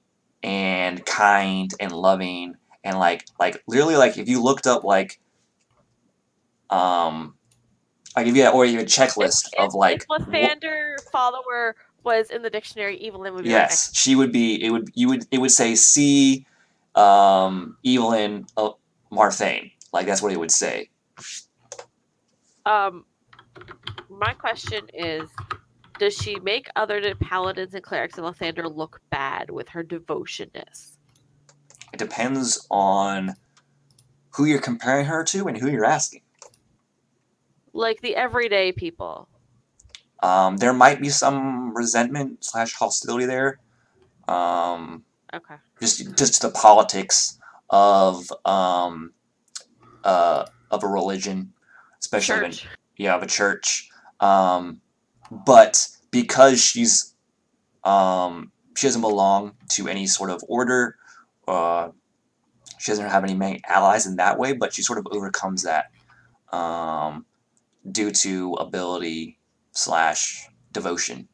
and kind and loving. And, like literally, like, if you looked up, like if you had, or you had a checklist of, like... If Lathander follower was in the dictionary, Evelyn would be right Yes, she would be. It would say see, Evelyn Marthane. Like that's what it would say. My question is, does she make other paladins and clerics in Lathander look bad with her devotiousness? It depends on who you're comparing her to and who you're asking. Like the everyday people. There might be some resentment / hostility there. Okay. Just the politics of a religion, especially Church. of a church. But because she doesn't belong to any sort of order. She doesn't have any main allies in that way, but she sort of overcomes that due to ability / devotion.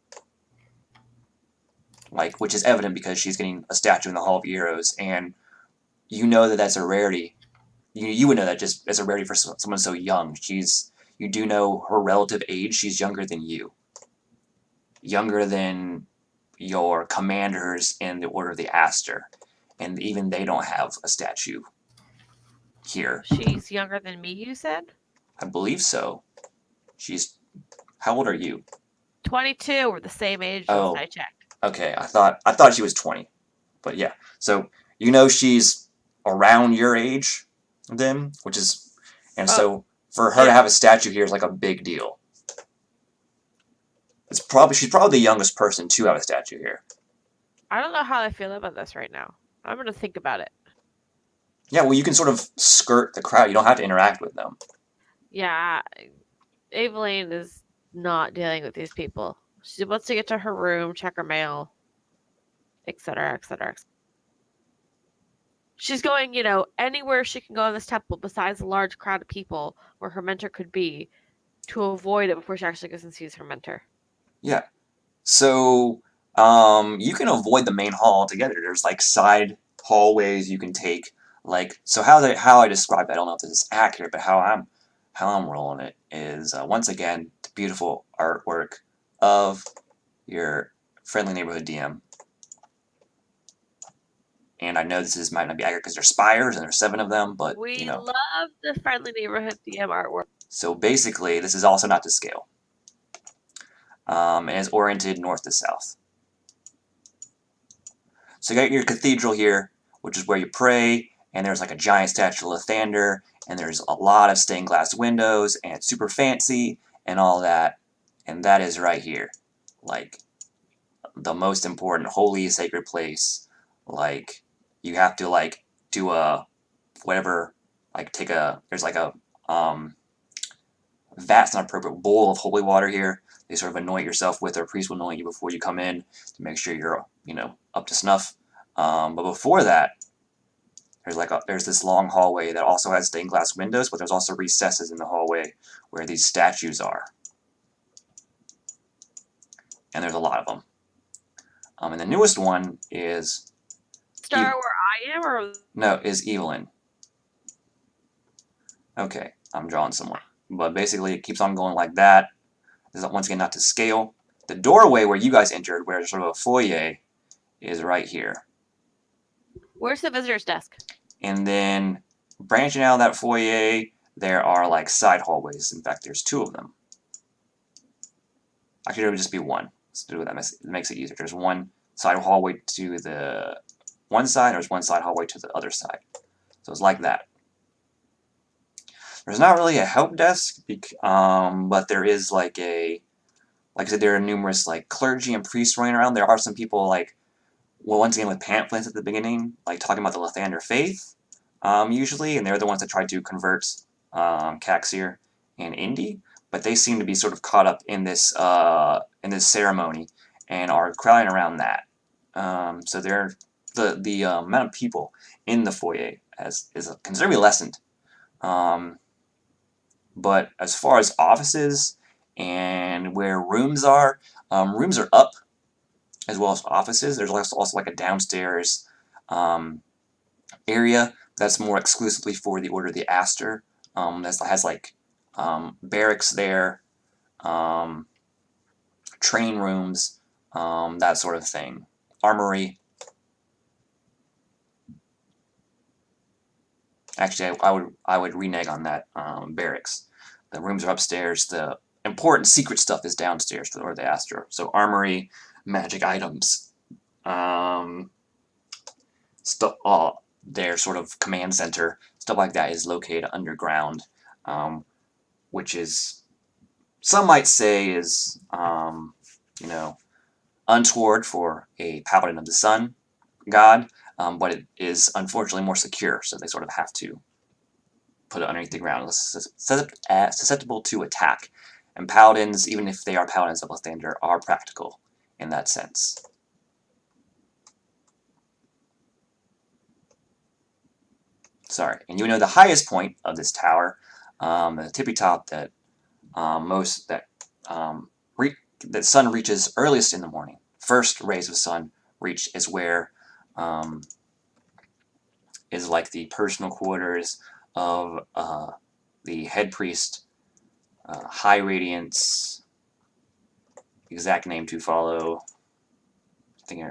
Like, which is evident because she's getting a statue in the Hall of Heroes, and you know that that's a rarity. You would know that just as a rarity for someone so young. You do know her relative age. She's younger than you. Younger than your commanders in the Order of the Aster. And even they don't have a statue here. She's younger than me, you said? I believe so. How old are you? 22. We're the same age Oh. I checked. Okay, I thought she was 20. But yeah. So you know she's around your age then, so for her to have a statue here is like a big deal. She's probably the youngest person to have a statue here. I don't know how I feel about this right now. I'm gonna think about it. Yeah, well, you can sort of skirt the crowd. You don't have to interact with them. Yeah, Evelyn is not dealing with these people. She wants to get to her room, check her mail, etc., etc. She's going, anywhere she can go in this temple besides a large crowd of people where her mentor could be to avoid it before she actually goes and sees her mentor. Yeah. So, you can avoid the main hall altogether. There's, like, side hallways you can take. Like, so how I describe it, I don't know if this is accurate, but how I'm rolling it is, once again, the beautiful artwork of your friendly neighborhood DM. And I know this might not be accurate because there's spires and there's 7 of them, but, We love the friendly neighborhood DM artwork. So basically, this is also not to scale. And is oriented north to south. So you got your cathedral here, which is where you pray, and there's like a giant statue of Lathander, and there's a lot of stained glass windows, and it's super fancy, and all that. And that is right here. Like, the most important holy sacred place. Like, you have to, like, do a, whatever, like, there's like a, that's not appropriate, bowl of holy water here. They sort of anoint yourself with, or a priest will anoint you before you come in to make sure you're, up to snuff. But before that, there's this long hallway that also has stained glass windows, but there's also recesses in the hallway where these statues are. And there's a lot of them. And the newest one is... Star where I am, or... No, is Evelyn. Okay, I'm drawing some more. But basically, it keeps on going like that. This is, once again, not to scale. The doorway where you guys entered, where there's sort of a foyer, is right here. Where's the visitor's desk? And then, branching out of that foyer, there are, like, side hallways. In fact, there's 2 of them. Actually, there would just be one. Let's do that. It makes it easier. There's one side hallway to the one side, or is one side hallway to the other side. So it's like that. There's not really a help desk, but there is like I said, there are numerous like clergy and priests running around. There are some people like, well, once again with pamphlets at the beginning, like talking about the Lathander faith, usually, and they're the ones that tried to convert Caxir and Indy, but they seem to be sort of caught up in this ceremony and are crowding around that. So they're the amount of people in the foyer is considerably lessened. But as far as offices and where rooms are up as well as offices. There's also like a downstairs area that's more exclusively for the Order of the Aster. That has like barracks there, train rooms, that sort of thing. Armory. Actually, I would renege on that. Barracks. The rooms are upstairs. The important secret stuff is downstairs for the Order of the Aster. So armory, magic items, stuff. Their sort of command center, stuff like that, is located underground, which is, some might say, is untoward for a paladin of the sun god, but it is unfortunately more secure, so they sort of have to put it underneath the ground. It's susceptible to attack, and paladins, even if they are paladins of Lathander, are practical in that sense. Sorry, and you know the highest point of this tower, the tippy top that that sun reaches earliest in the morning. First rays of sun reach is where is like the personal quarters of the head priest, High Radiance. Exact name to follow. I think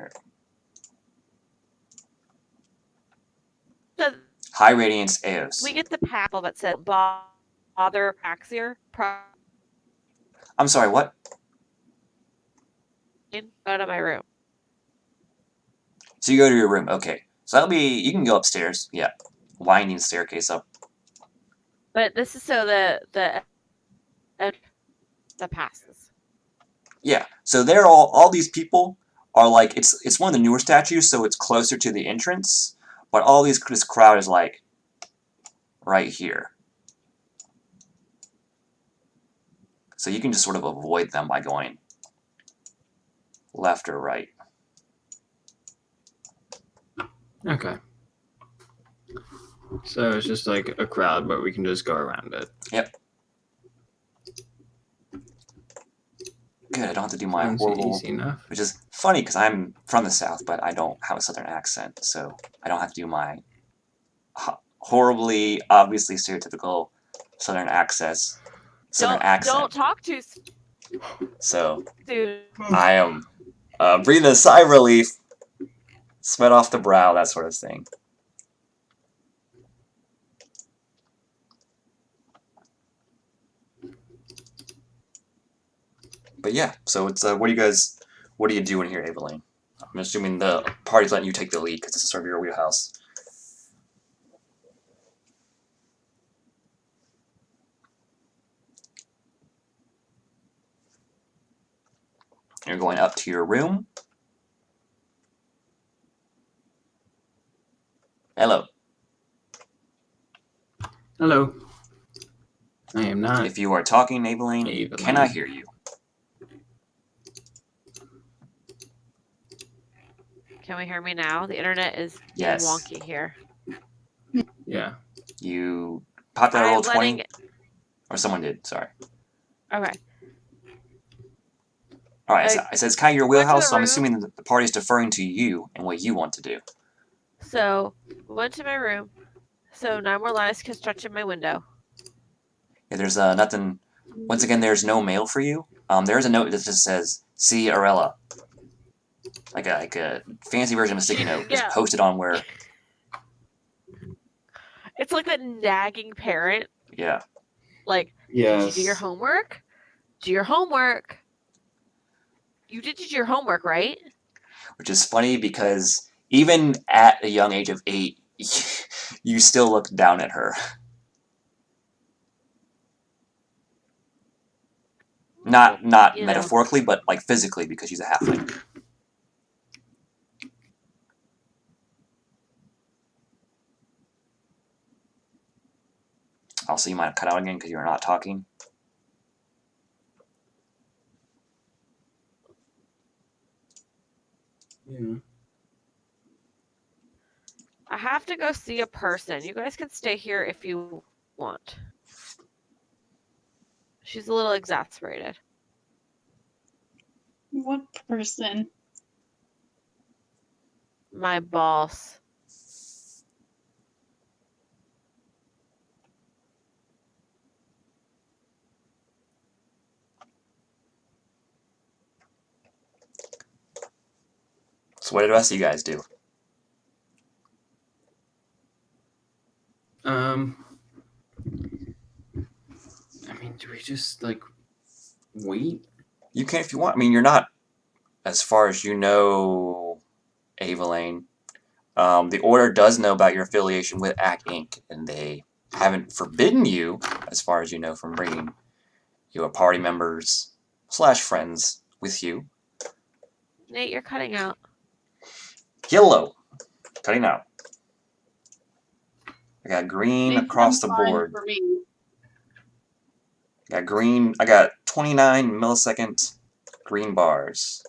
High Radiance Eos. We get the panel that said bother Caxir. I'm sorry, what? Out of my room. So you go to your room, okay. So that'll be, you can go upstairs, yeah. Winding staircase up. But this is so the passes. Yeah, so they're all these people are like, it's one of the newer statues, so it's closer to the entrance, but this crowd is like right here. So you can just sort of avoid them by going left or right. Okay. So it's just like a crowd, but we can just go around it. Yep. Good, I don't have to do my Sounds horrible, easy enough. which is funny because I'm from the South, but I don't have a Southern accent, so I don't have to do my horribly, obviously stereotypical Southern accent. Don't talk too So soon. I am breathing a sigh of relief, sweat off the brow, that sort of thing. But yeah, so it's what are you doing here, Aveline? I'm assuming the party's letting you take the lead because this is sort of your wheelhouse. You're going up to your room. Hello. Hello. I am not. If you are talking, Aveline, can I hear you? Can we hear me now? The internet is Yes. wonky here. Yeah. You popped out a roll 20? Or someone did, sorry. Okay. Alright, I said it's kind of your wheelhouse, so I'm room. assuming that the party's deferring to you and what you want to do. So, went to my room. So, 9 more lives can stretch in my window. Yeah, there's nothing. Once again, there's no mail for you. There's a note that just says, "See Arella." Like a fancy version of a sticky note, just posted on where. It's like that nagging parent. Yeah. Like, yes. Did you do your homework? Do your homework. You did your homework, right? which is funny because even at a young age of 8, you still look down at her. Not You know. metaphorically, but like physically, because she's a halfling. Also, you might have cut out again because you're not talking. Yeah. I have to go see a person. You guys can stay here if you want. She's a little exasperated. What person? My boss. So what did the rest of you guys do? I mean, do we just like wait? You can if you want. I mean, you're not, as far as you know, Evelyn. The Order does know about your affiliation with AC Inc., and they haven't forbidden you, as far as you know, from bringing your party members / friends with you. Nate, you're cutting out. Yellow. Cutting out. I got green They across the sound fine board. for me. I got green. I got 29 millisecond green bars.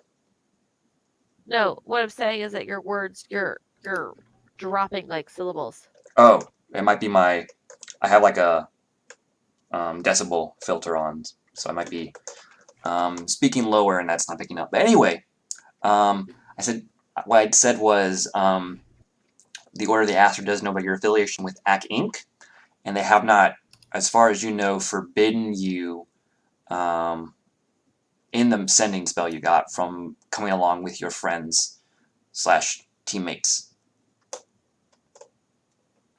No, what I'm saying is that your words, you're dropping like syllables. Oh, it might be my. I have like a decibel filter on, so I might be speaking lower, and that's not picking up. But anyway, I said what I said was the Order of the Aster does know about your affiliation with AC Inc., and they have not, as far as you know, forbidden you in the sending spell you got from coming along with your friends / teammates.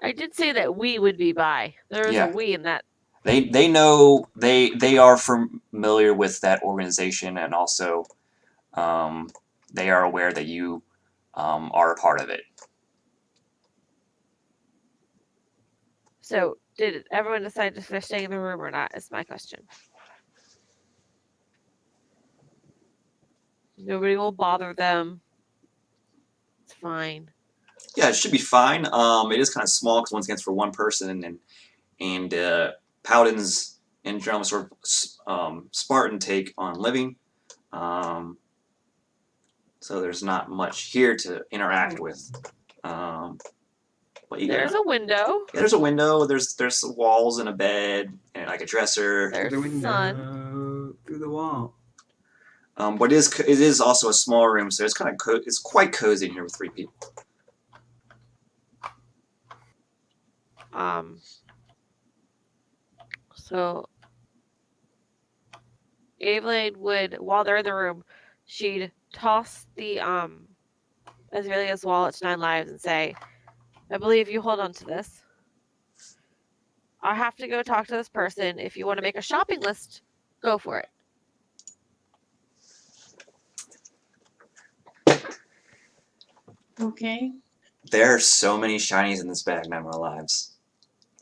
I did say that we would be by. There is Yeah. a we in that. They know they are familiar with that organization, and also they are aware that you are a part of it. So, did everyone decide if they're staying in the room or not? Is my question. Nobody will bother them. It's fine. Yeah, it should be fine. It is kind of small because once again it's for one person, and paladins in general sort of Spartan take on living. So there's not much here to interact with. But you There's a window. Yeah, there's a window. There's walls and a bed and like a dresser. There's Through the window, sun. through the wall. But it is also a small room, so it's kind of it's quite cozy in here with 3 people. So Evelyn would, while they're in the room, she'd toss the Azalea's wallet to 9 lives and say, I believe you hold on to this. I have to go talk to this person. If you want to make a shopping list, go for it. Okay. There are so many shinies in this bag, 9 more lives.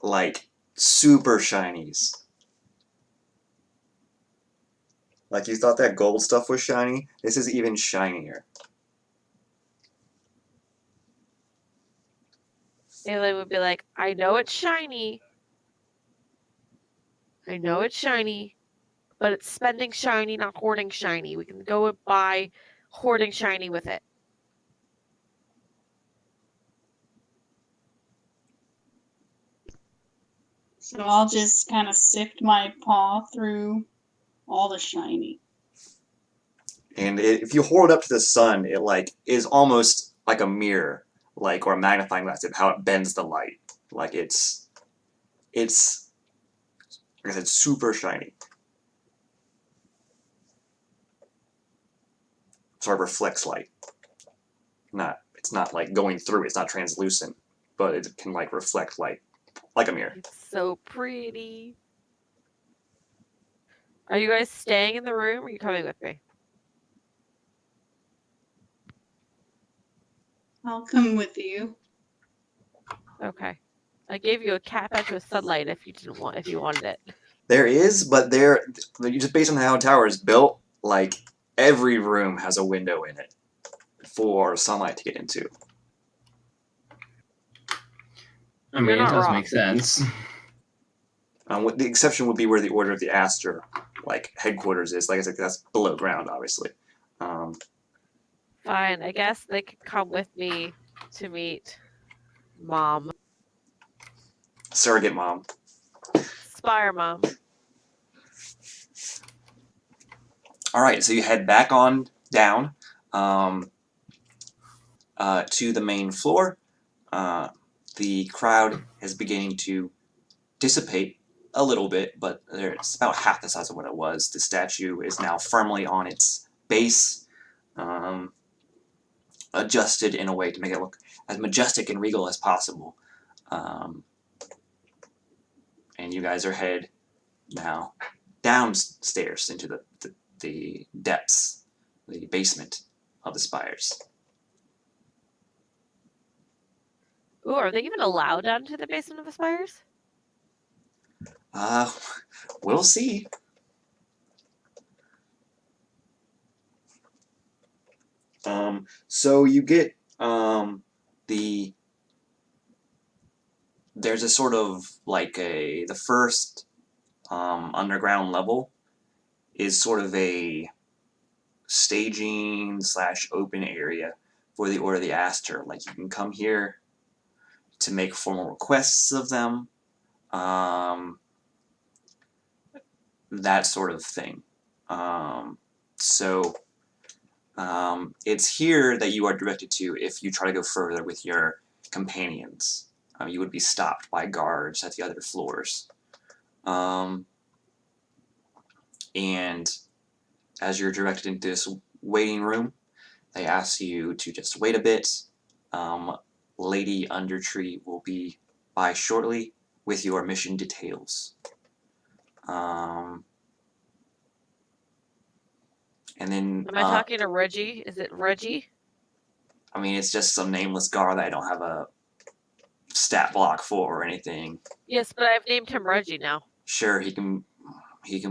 Like, super shinies. Like, you thought that gold stuff was shiny? This is even shinier. Evelyn would be like, I know it's shiny. I know it's shiny, but it's spending shiny, not hoarding shiny. We can go and buy hoarding shiny with it. So I'll just kind of sift my paw through all the shiny. And if you hold it up to the sun, it like is almost like a mirror, like, or a magnifying glass of how it bends the light. Like it's like I said, super shiny. Sort of reflects light. It's not like going through. It's not translucent, but it can like reflect light, like a mirror. It's so pretty. Are you guys staying in the room or are you coming with me? I'll come with you. Okay. I gave you a cat bench with sunlight if you wanted it. There is, but just based on how the tower is built, like every room has a window in it for sunlight to get into. I mean, You're it not does wrong. make sense. The exception would be where the Order of the Aster, like headquarters, is. Like I said, that's below ground, obviously. Fine, I guess they could come with me to meet Mom. Surrogate mom. Spire Mom. All right, so you head back on down to the main floor. The crowd is beginning to dissipate a little bit, but it's about half the size of what it was. The statue is now firmly on its base, adjusted in a way to make it look as majestic and regal as possible. And you guys are headed now downstairs into the depths, the basement of the spires. Ooh, are they even allowed down to the basement of the spires? We'll see. So you get there's a sort of like the first underground level is sort of a staging / open area for the Order of the Aster. Like you can come here to make formal requests of them, that sort of thing. So it's here that you are directed to if you try to go further with your companions. You would be stopped by guards at the other floors. And as you're directed into this waiting room, they ask you to just wait a bit. Lady Undertree will be by shortly with your mission details. And then Am I talking to Reggie? Is it Reggie? I mean, it's just some nameless guard that I don't have a stat block for or anything. Yes, but I've named him Reggie now. Sure, he can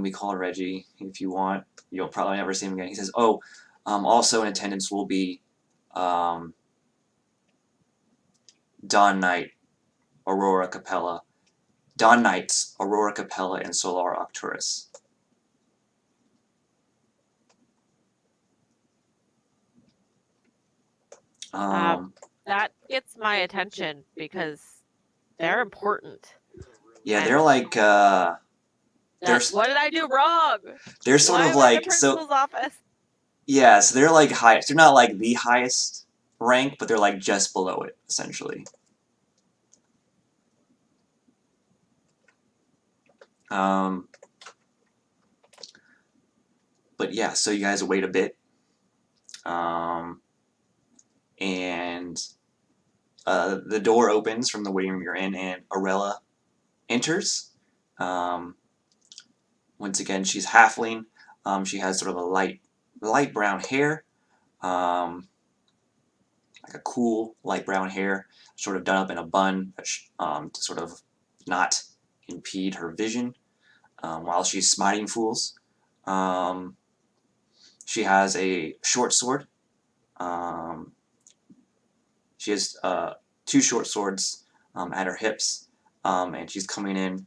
be called Reggie if you want. You'll probably never see him again. He says, "Oh, also in attendance will be Dawn Knight, Aurora Capella, Dawn Knights, Aurora Capella, and Solar Octurus." That gets my attention because they're important. Yeah, And they're like what did I do wrong? They're sort Why of am I in like the principal's office? Yeah, so they're like highest. They're not like the highest rank, but they're like just below it, essentially. But yeah, so you guys wait a bit, and the door opens from the waiting room you're in, and Arella enters. Once again, she's halfling. She has sort of a light brown hair, like a cool light brown hair, sort of done up in a bun, to sort of not impede her vision while she's smiting fools. She has a short sword. She has 2 short swords at her hips, and she's coming in,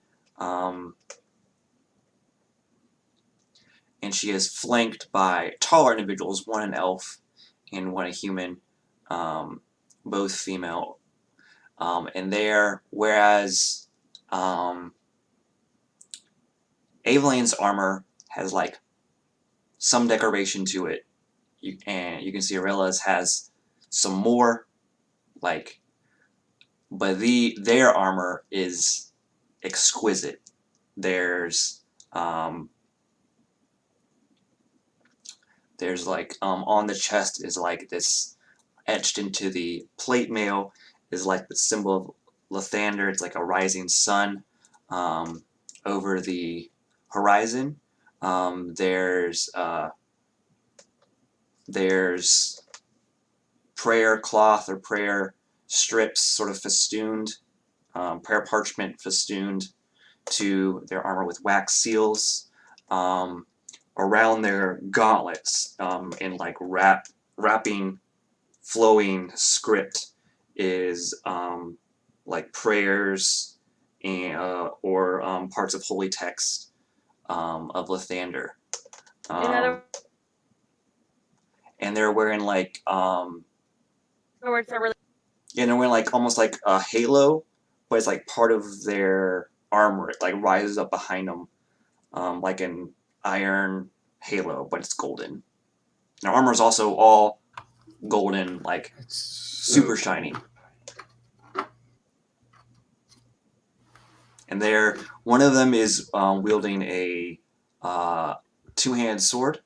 and she is flanked by taller individuals, one an elf and one a human, both female. And whereas Evelyn's armor has like some decoration to it, and you can see Arella's has some more, like, but their armor is exquisite. There's like on the chest is like this etched into the plate mail is like the symbol of Lathander. It's like a rising sun over the horizon. There's prayer cloth or prayer strips sort of festooned, prayer parchment festooned to their armor with wax seals. Around their gauntlets, in like wrapping, flowing script is like prayers and or parts of holy text of Lathander. And they're wearing like words are really yeah, they're wearing like almost like a halo, but it's like part of their armor. It like rises up behind them, like an iron halo, but it's golden. Their armor is also all golden, like It's super shiny. And one of them is wielding a two-handed sword,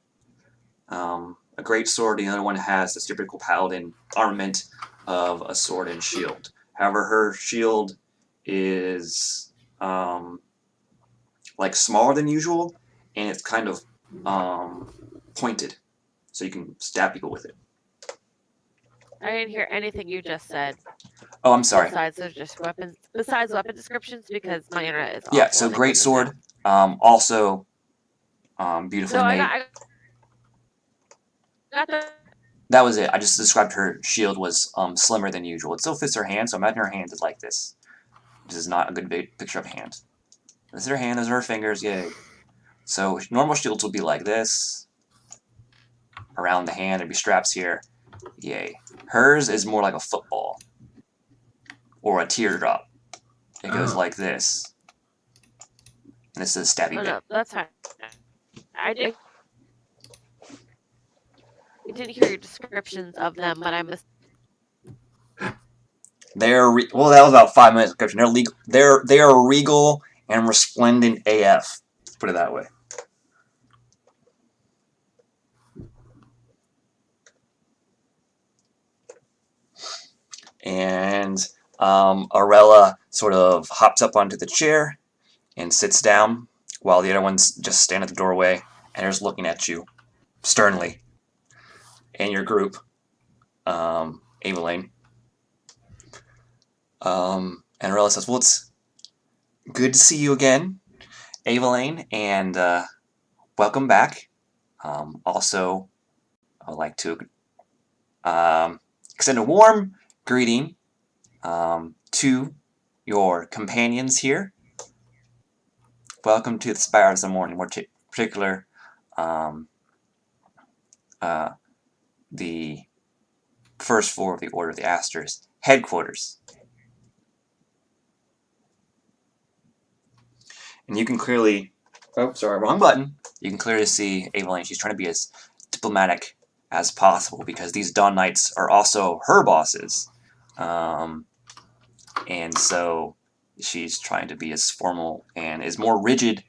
a great sword. The other one has the typical paladin armament of a sword and shield. However, her shield is like smaller than usual, and it's kind of pointed, so you can stab people with it. I didn't hear anything you just said. Oh, I'm sorry. Besides weapon descriptions, because my internet is awful. Yeah, so and I great go in and sword, also beautifully out. No, made. I got the. That was it. I just described her shield was slimmer than usual. It still fits her hand, so imagine her hand is like this. This is not a good picture of a hand. This is her hand, those are her fingers, yay. So normal shields will be like this. Around the hand, there'd be straps here. Yay. Hers is more like a football. Or a teardrop. It goes like this. And this is a stabby Oh bit. no, that's fine. I didn't hear your descriptions of them, but I'm. Well, that was about 5 minutes of description. They are regal and resplendent AF. Let's put it that way. And Arella sort of hops up onto the chair and sits down while the other ones just stand at the doorway and are just looking at you sternly. And your group, Evelyn. And Arella says, well, it's good to see you again, Evelyn, and welcome back. Also, I'd like to extend a warm greeting to your companions here. Welcome to the Spires of the Morning, more particular the first floor of the Order of the Asters headquarters. And you can clearly, oh, sorry, wrong button. You can clearly see Evelyn. She's trying to be as diplomatic as possible because these Dawn Knights are also her bosses. And so she's trying to be as formal and is more rigid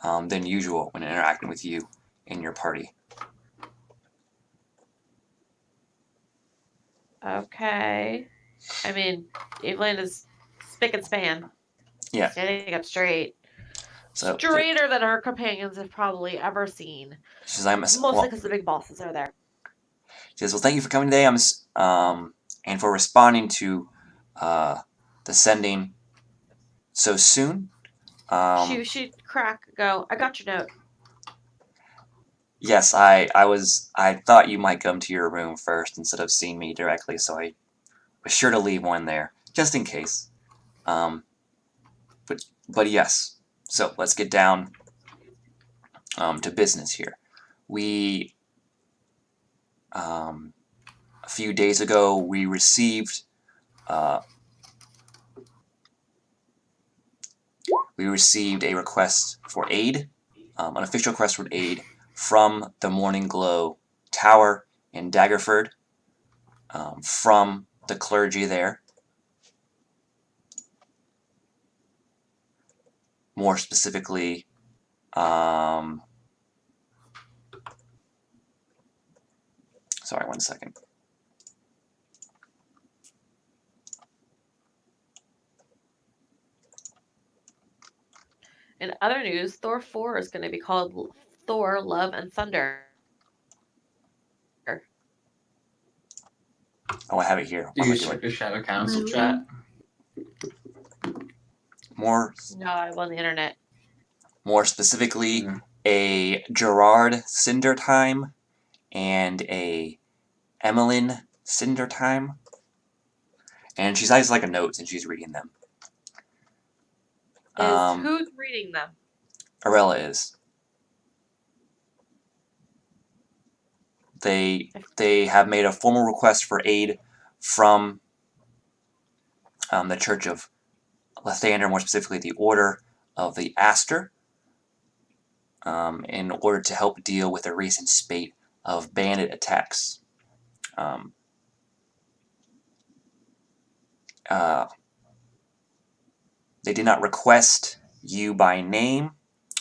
than usual when interacting with you and your party. Okay. I mean, Evelyn is spick and span. Yeah. Standing up straight. So Straighter than her companions have probably ever seen. She's Mostly because the big bosses are there. She says, well, thank you for coming today, and for responding to the sending so soon. She'd go, I got your note. Yes, I thought you might come to your room first instead of seeing me directly, so I was sure to leave one there, just in case. But yes, so let's get down to business here. We, a few days ago, we received a request for aid, an official request for aid from the Morning Glow Tower in Daggerford, from the clergy there. More specifically, sorry, 1 second. In other news, Thor 4 is going to be called Thor, Love, and Thunder. Oh, I have it here. Do What am you I doing? check the Shadow Council Really? chat? More No, I'm on the internet. specifically, Mm. a Gerard Cinder Time and a Emmeline Cinder Time. And she's has like a notes and she's reading them. Who's reading them? Arella is. They have made a formal request for aid from the Church of Lathander, more specifically the Order of the Aster, in order to help deal with a recent spate of bandit attacks. Um, they did not request you by name,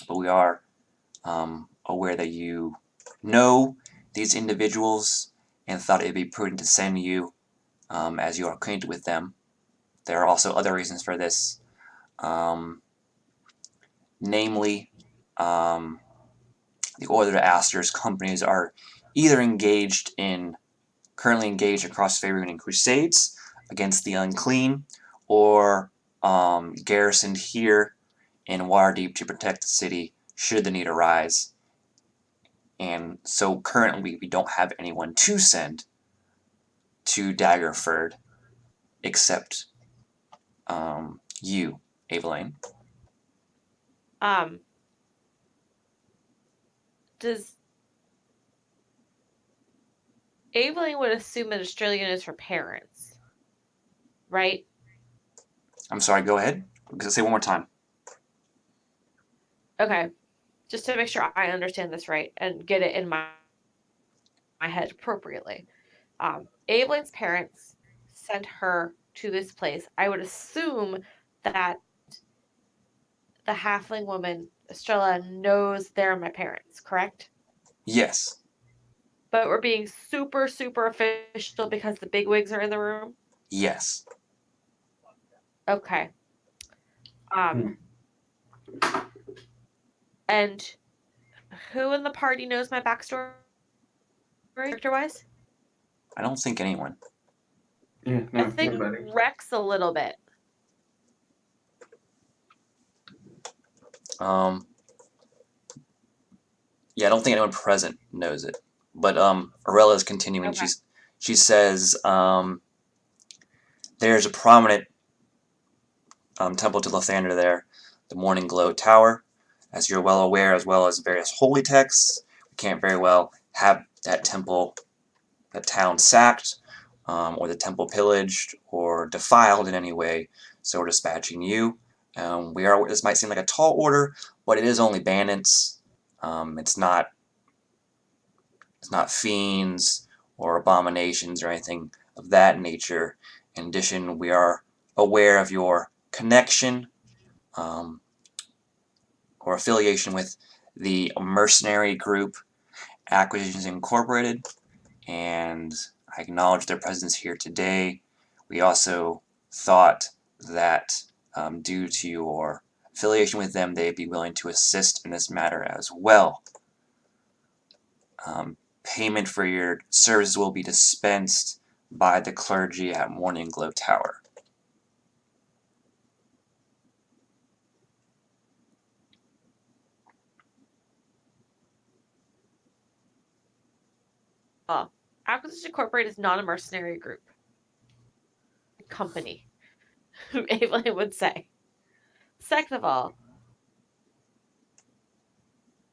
but we are aware that you know these individuals and thought it would be prudent to send you as you are acquainted with them. There are also other reasons for this, namely, the Order of Aster's companies are either currently engaged across Faerun in crusades against the unclean, or garrisoned here in Waterdeep to protect the city should the need arise. And so currently we don't have anyone to send to Daggerford except you, Evelyn. Does Evelyn would assume that Australian is her parents, right? I'm sorry, go ahead. Say one more time. Okay, just to make sure I understand this right and get it in my head appropriately. Evelyn's parents sent her to this place. I would assume that the halfling woman, Estrella, knows they're my parents, correct? Yes. But we're being super, super official because the bigwigs are in the room? Yes. Okay. And who in the party knows my backstory, character-wise? I don't think anyone. Yeah, I no, think nobody. Rex a little bit. Yeah, I don't think anyone present knows it. But Arella is continuing. Okay. She says there's a prominent temple to Lathander there, the Morning Glow Tower, as you're well aware, as well as various holy texts. We can't very well have that temple, that town sacked, or the temple pillaged or defiled in any way. So we're dispatching you. This might seem like a tall order, but it is only bandits. It's not fiends or abominations or anything of that nature. In addition, we are aware of your connection or affiliation with the mercenary group Acquisitions Incorporated, and I acknowledge their presence here today. We also thought that due to your affiliation with them, they'd be willing to assist in this matter as well. Payment for your services will be dispensed by the clergy at Morning Glow Tower. Acquisition Incorporated is not a mercenary group. Company, Evelyn would say. Second of all,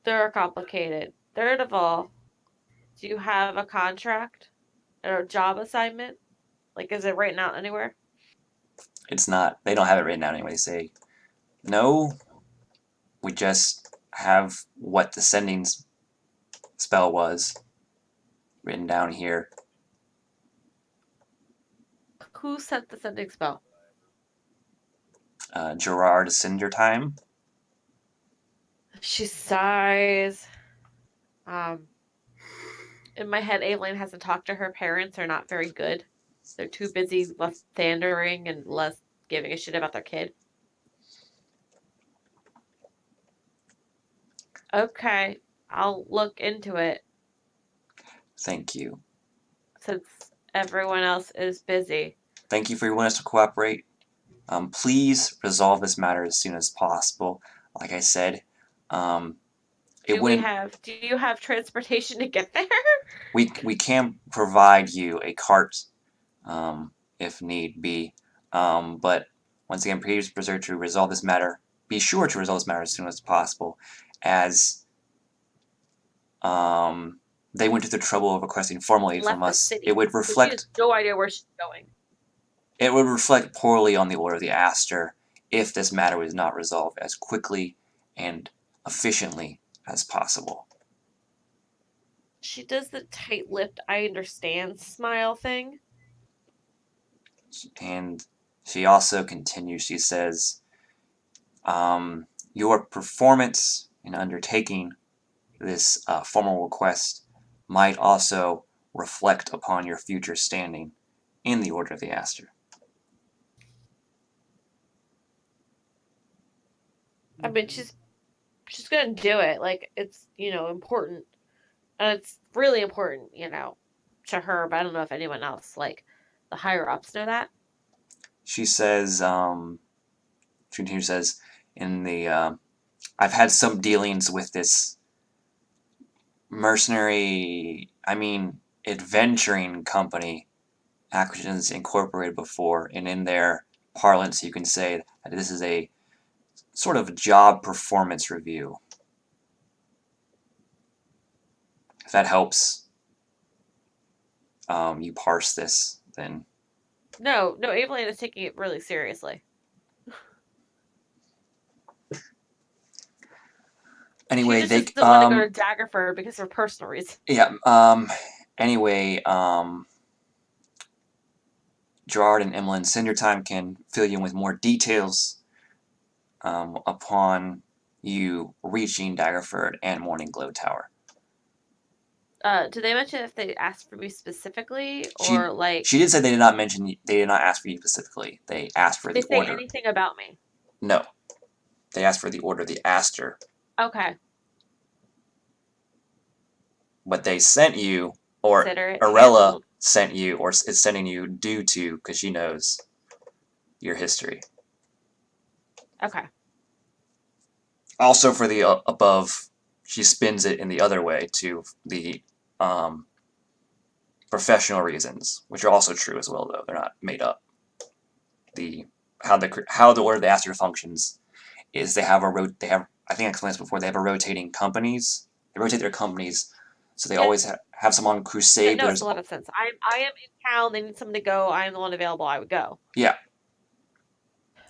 they're complicated. Third of all, do you have a contract or a job assignment? Like, is it written out anywhere? It's not. They don't have it written down anyway. They say, no, we just have what the sending spell was written down here. Who sent the sending spell? Gerard Cindertime. She sighs. In my head, Evelyn hasn't talked to her parents. Are not very good. They're too busy less thundering and less giving a shit about their kid. Okay, I'll look into it. Thank you. Since Everyone else is busy. Thank you for your willingness to cooperate. Please resolve this matter as soon as possible. Like I said, it wouldn't. Do you have transportation to get there? We can provide you a cart, if need be. But once again, please preserve to resolve this matter. Be sure to resolve this matter as soon as possible, as they went to the trouble of requesting formal aid from Left the us. city. It would So she reflect. has no idea where she's going. It would reflect poorly on the Order of the Aster if this matter was not resolved as quickly and efficiently as possible. She does the tight-lipped, I understand smile thing. And she also continues, she says, your performance in undertaking this formal request might also reflect upon your future standing in the Order of the Aster. I mean, she's gonna do it. Like, it's, important. And it's really important, to her, but I don't know if anyone else, like, the higher-ups know that. She says, in the, I've had some dealings with this adventuring company, Acquisitions Incorporated, before, and in their parlance you can say that this is a sort of job performance review. If that helps you parse this, then... No, Evelyn is taking it really seriously. Anyway, she just doesn't want to go to Daggerford because of personal reasons. Yeah, anyway, Gerard and Emmeline Cindertime can fill you in with more details upon you reaching Daggerford and Morning Glow Tower. Did they mention if they asked for me specifically, or She did say they did not ask for you specifically. They asked for the order. order. They say anything about me? No. They asked for the Order of the Aster. Okay. But they sent you, or Arella sent you, or is sending you due to, because she knows your history. Okay. Also for the above, she spins it in the other way to the professional reasons, which are also true as well, though they're not made up. How the Order of the Aster functions is they have I think I explained this before. They have a rotating companies. They rotate their companies, so they always have some on crusade. Yeah, no, it's a lot of sense. I am in town. They need someone to go. I am the one available. I would go. Yeah.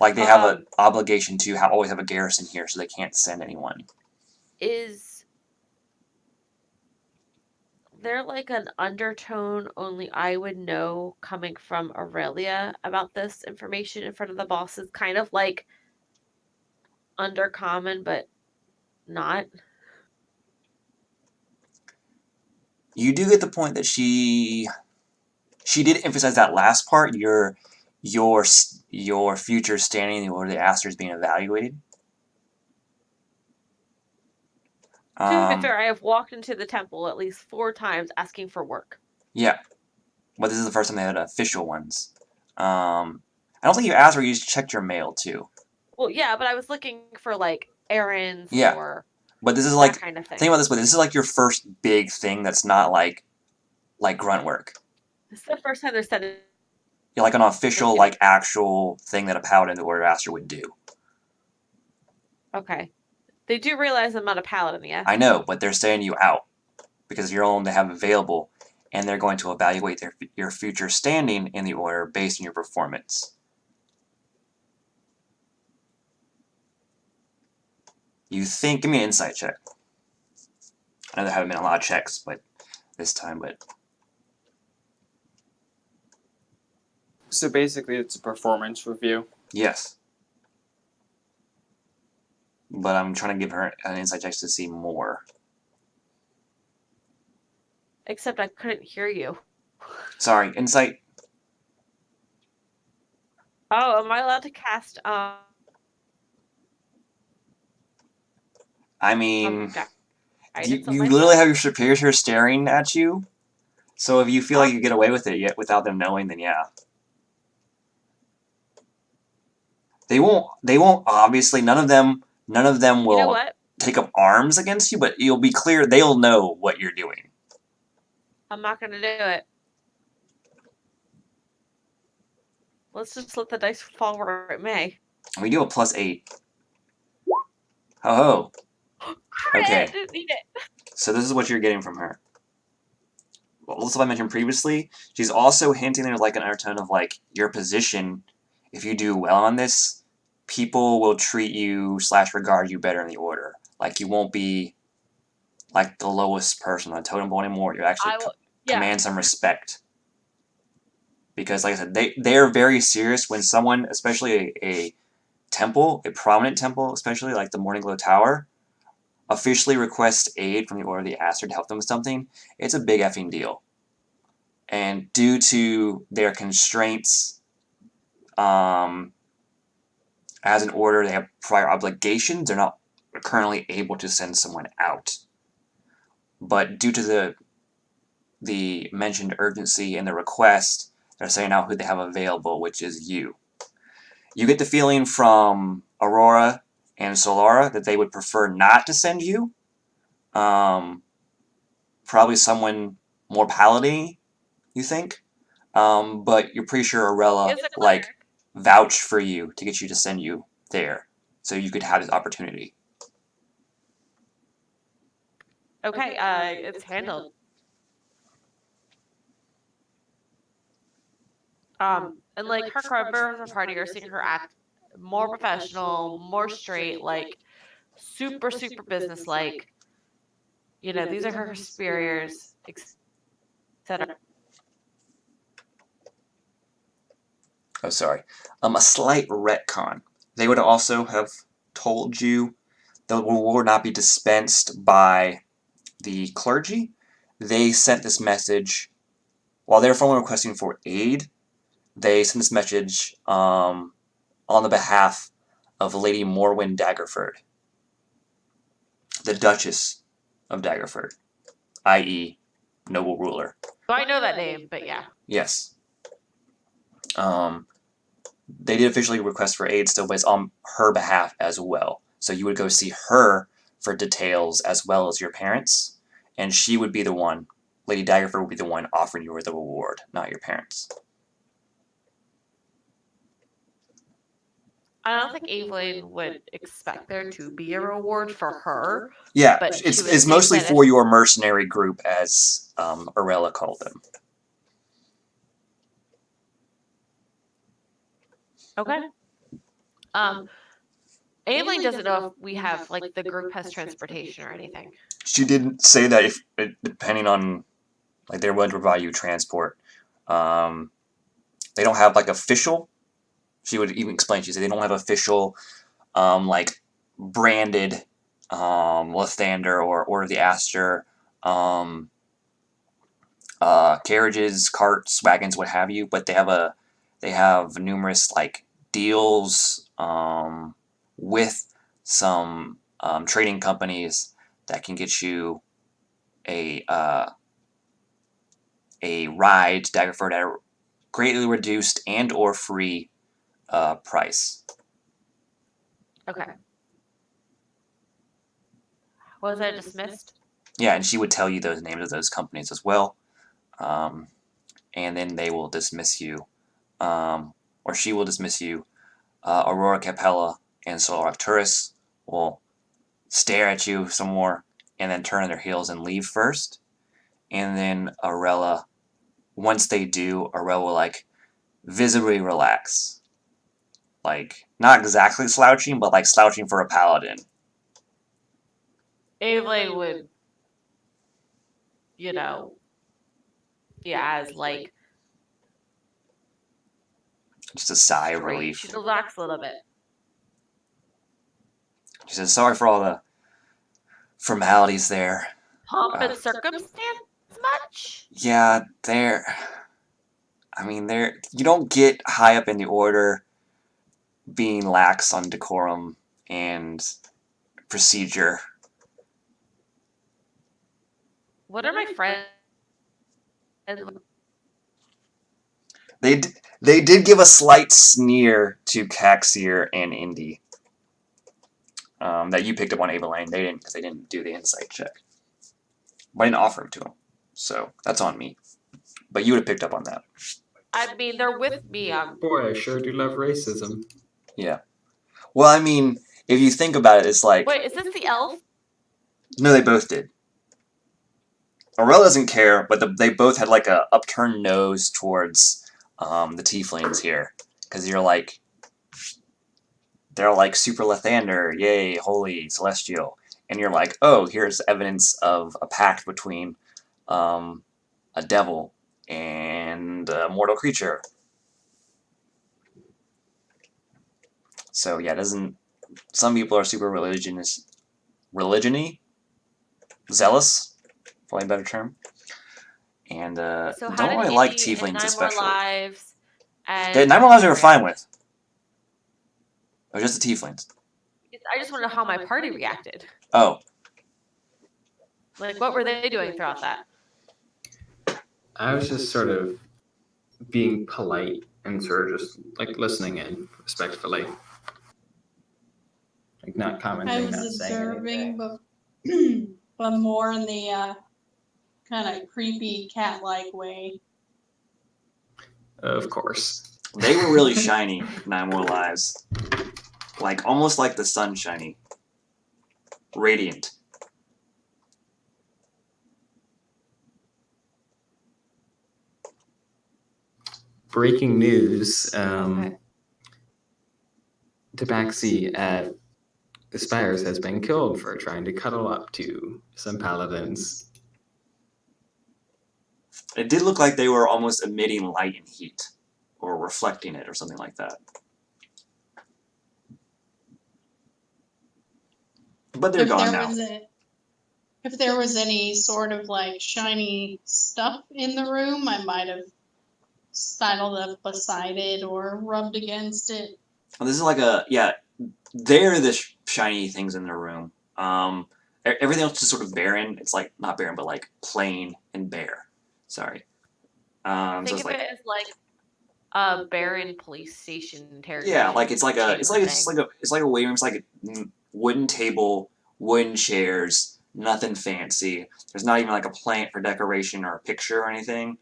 Like, they have an obligation to always have a garrison here, so they can't send anyone. Is there, like, an undertone only I would know coming from Aurelia about this information in front of the bosses? Kind of like undercommon, but not? You do get the point that she did emphasize that last part, your future standing in the Order of the Aster is being evaluated. To be fair, I have walked into the temple at least 4 times asking for work. Yeah. But this is the first time they had official ones. I don't think you asked, or you just checked your mail, too. Well, yeah, but I was looking for, like, errands or but this is like, that kind of thing. Think about this, but this is like your first big thing that's not like grunt work. This is the first time they're sending... Yeah, like an official, like, actual thing that a paladin in the Order of Aster would do. Okay. They do realize I'm not a paladin yet. I know, but they're sending you out because you're all they have available, and they're going to evaluate your future standing in the Order based on your performance. You think... Give me an insight check. I know there haven't been a lot of checks, but this time, So basically, it's a performance review. Yes. But I'm trying to give her an insight check to see more. Except I couldn't hear you. Sorry, insight. Oh, am I allowed to cast, I mean, I you literally have your superiors here staring at you. So if you feel like you get away with it yet without them knowing, then yeah. They won't obviously none of them will You know what? take up arms against you, but you'll be clear they'll know what you're doing. I'm not gonna do it. Let's just let the dice fall where it may. We do a +8. Ho ho. Okay. Didn't need it. So this is what you're getting from her. Well, also I mentioned previously, she's also hinting there's like an undertone of like your position. If you do well on this, people will treat you / regard you better in the order. Like you won't be like the lowest person on the totem pole anymore. You actually command some respect. Because like I said, they're very serious when someone, especially a temple, a prominent temple, especially like the Morning Glow Tower, officially requests aid from the Order of the Aster to help them with something. It's a big effing deal. And due to their constraints, as an order, they have prior obligations. They're not currently able to send someone out. But due to the mentioned urgency in the request, they're saying out who they have available, which is you. You get the feeling from Aurora and Solara that they would prefer not to send you. Probably someone more paladin, you think. But you're pretty sure Arella like vouched for you to get you to send you there, so you could have this opportunity. Okay, it's handled. And like her members of the party are seeing her act more professional, more straight, like super business-like. You know, these are her superiors, etc. Oh, sorry. A slight retcon. They would also have told you the reward would not be dispensed by the clergy. They sent this message while they were formally requesting for aid. They sent this message on the behalf of Lady Morwen Daggerford, the Duchess of Daggerford, i.e., noble ruler. So I know that name, but yeah. Yes. They did officially request for aid still, but it's on her behalf as well. So you would go see her for details as well as your parents, and she would be the one, Lady Daggerford would be the one offering you the reward, not your parents. I don't think Evelyn would expect there to be a reward for her. Yeah, but it's mostly for your mercenary group, as Arella called them. Okay. Aileen doesn't know if we have like the group has transportation or anything. She didn't say that if depending on like they're willing to provide you transport. They don't have like official. She would even explain. She said they don't have official like branded Lathander or Order of the Aster carriages, carts, wagons, what have you. But they have numerous like deals with some trading companies that can get you a ride to Daggerford at a greatly reduced and or free price. Okay. Was I dismissed? Yeah, and she would tell you those names of those companies as well. And then they will dismiss you. Or she will dismiss you. Aurora Capella and Solar Arcturus will stare at you some more and then turn on their heels and leave first. And then Arella, once they do, Arella will like visibly relax. Like, not exactly slouching, but like slouching for a paladin. Evelyn would, as like Just a sigh of relief. She'd relax a little bit. She says, sorry for all the formalities there. Pomp and circumstance much? Yeah, you don't get high up in the order being lax on decorum and procedure. What are my friends And They did give a slight sneer to Caxier and Indy. That you picked up on Evelyn. They didn't, because they didn't do the insight check. But I didn't offer it to them, so that's on me. But you would have picked up on that. I mean, they're with me on. Boy, I sure do love racism. Yeah. Well, I mean, if you think about it, it's like... Wait, is this the elf? No, they both did. Aurel doesn't care, but they both had like a upturned nose towards the tieflings here. Because you're like... They're like super Lathander, yay, holy, celestial. And you're like, oh, here's evidence of a pact between a devil and a mortal creature. So yeah, it doesn't... Some people are super religion-y, zealous, probably a better term. And So how don't did really like Indy and tieflings 9 More especially. Lives and Yeah, 9 More Lives they were Soteria- fine with. It was just the tieflings. I just want to know how my party reacted. Oh. Like, what were they doing throughout that? I was just sort of being polite and sort of just like listening in respectfully. Like not I commenting, was not saying observing, anything. but more in the kind of creepy cat-like way. Of course. They were really shiny, 9 More Lives. Like, almost like the sun shiny. Radiant. Breaking news. Okay. Tabaxi at the Spires has been killed for trying to cuddle up to some paladins. It did look like they were almost emitting light and heat. Or reflecting it, or something like that. But they're gone now. If there was any sort of like shiny stuff in the room, I might have sidled up beside it or rubbed against it. This is like a... Yeah, they're the shiny things in the room. Everything else is sort of barren. It's like, not barren, but like plain and bare. Sorry. Think so of it's like... it as like a barren police station interrogation. Yeah, like it's like a... It's like a waiting room. It's like a wooden table, wooden chairs, nothing fancy. There's not even like a plant for decoration or a picture or anything,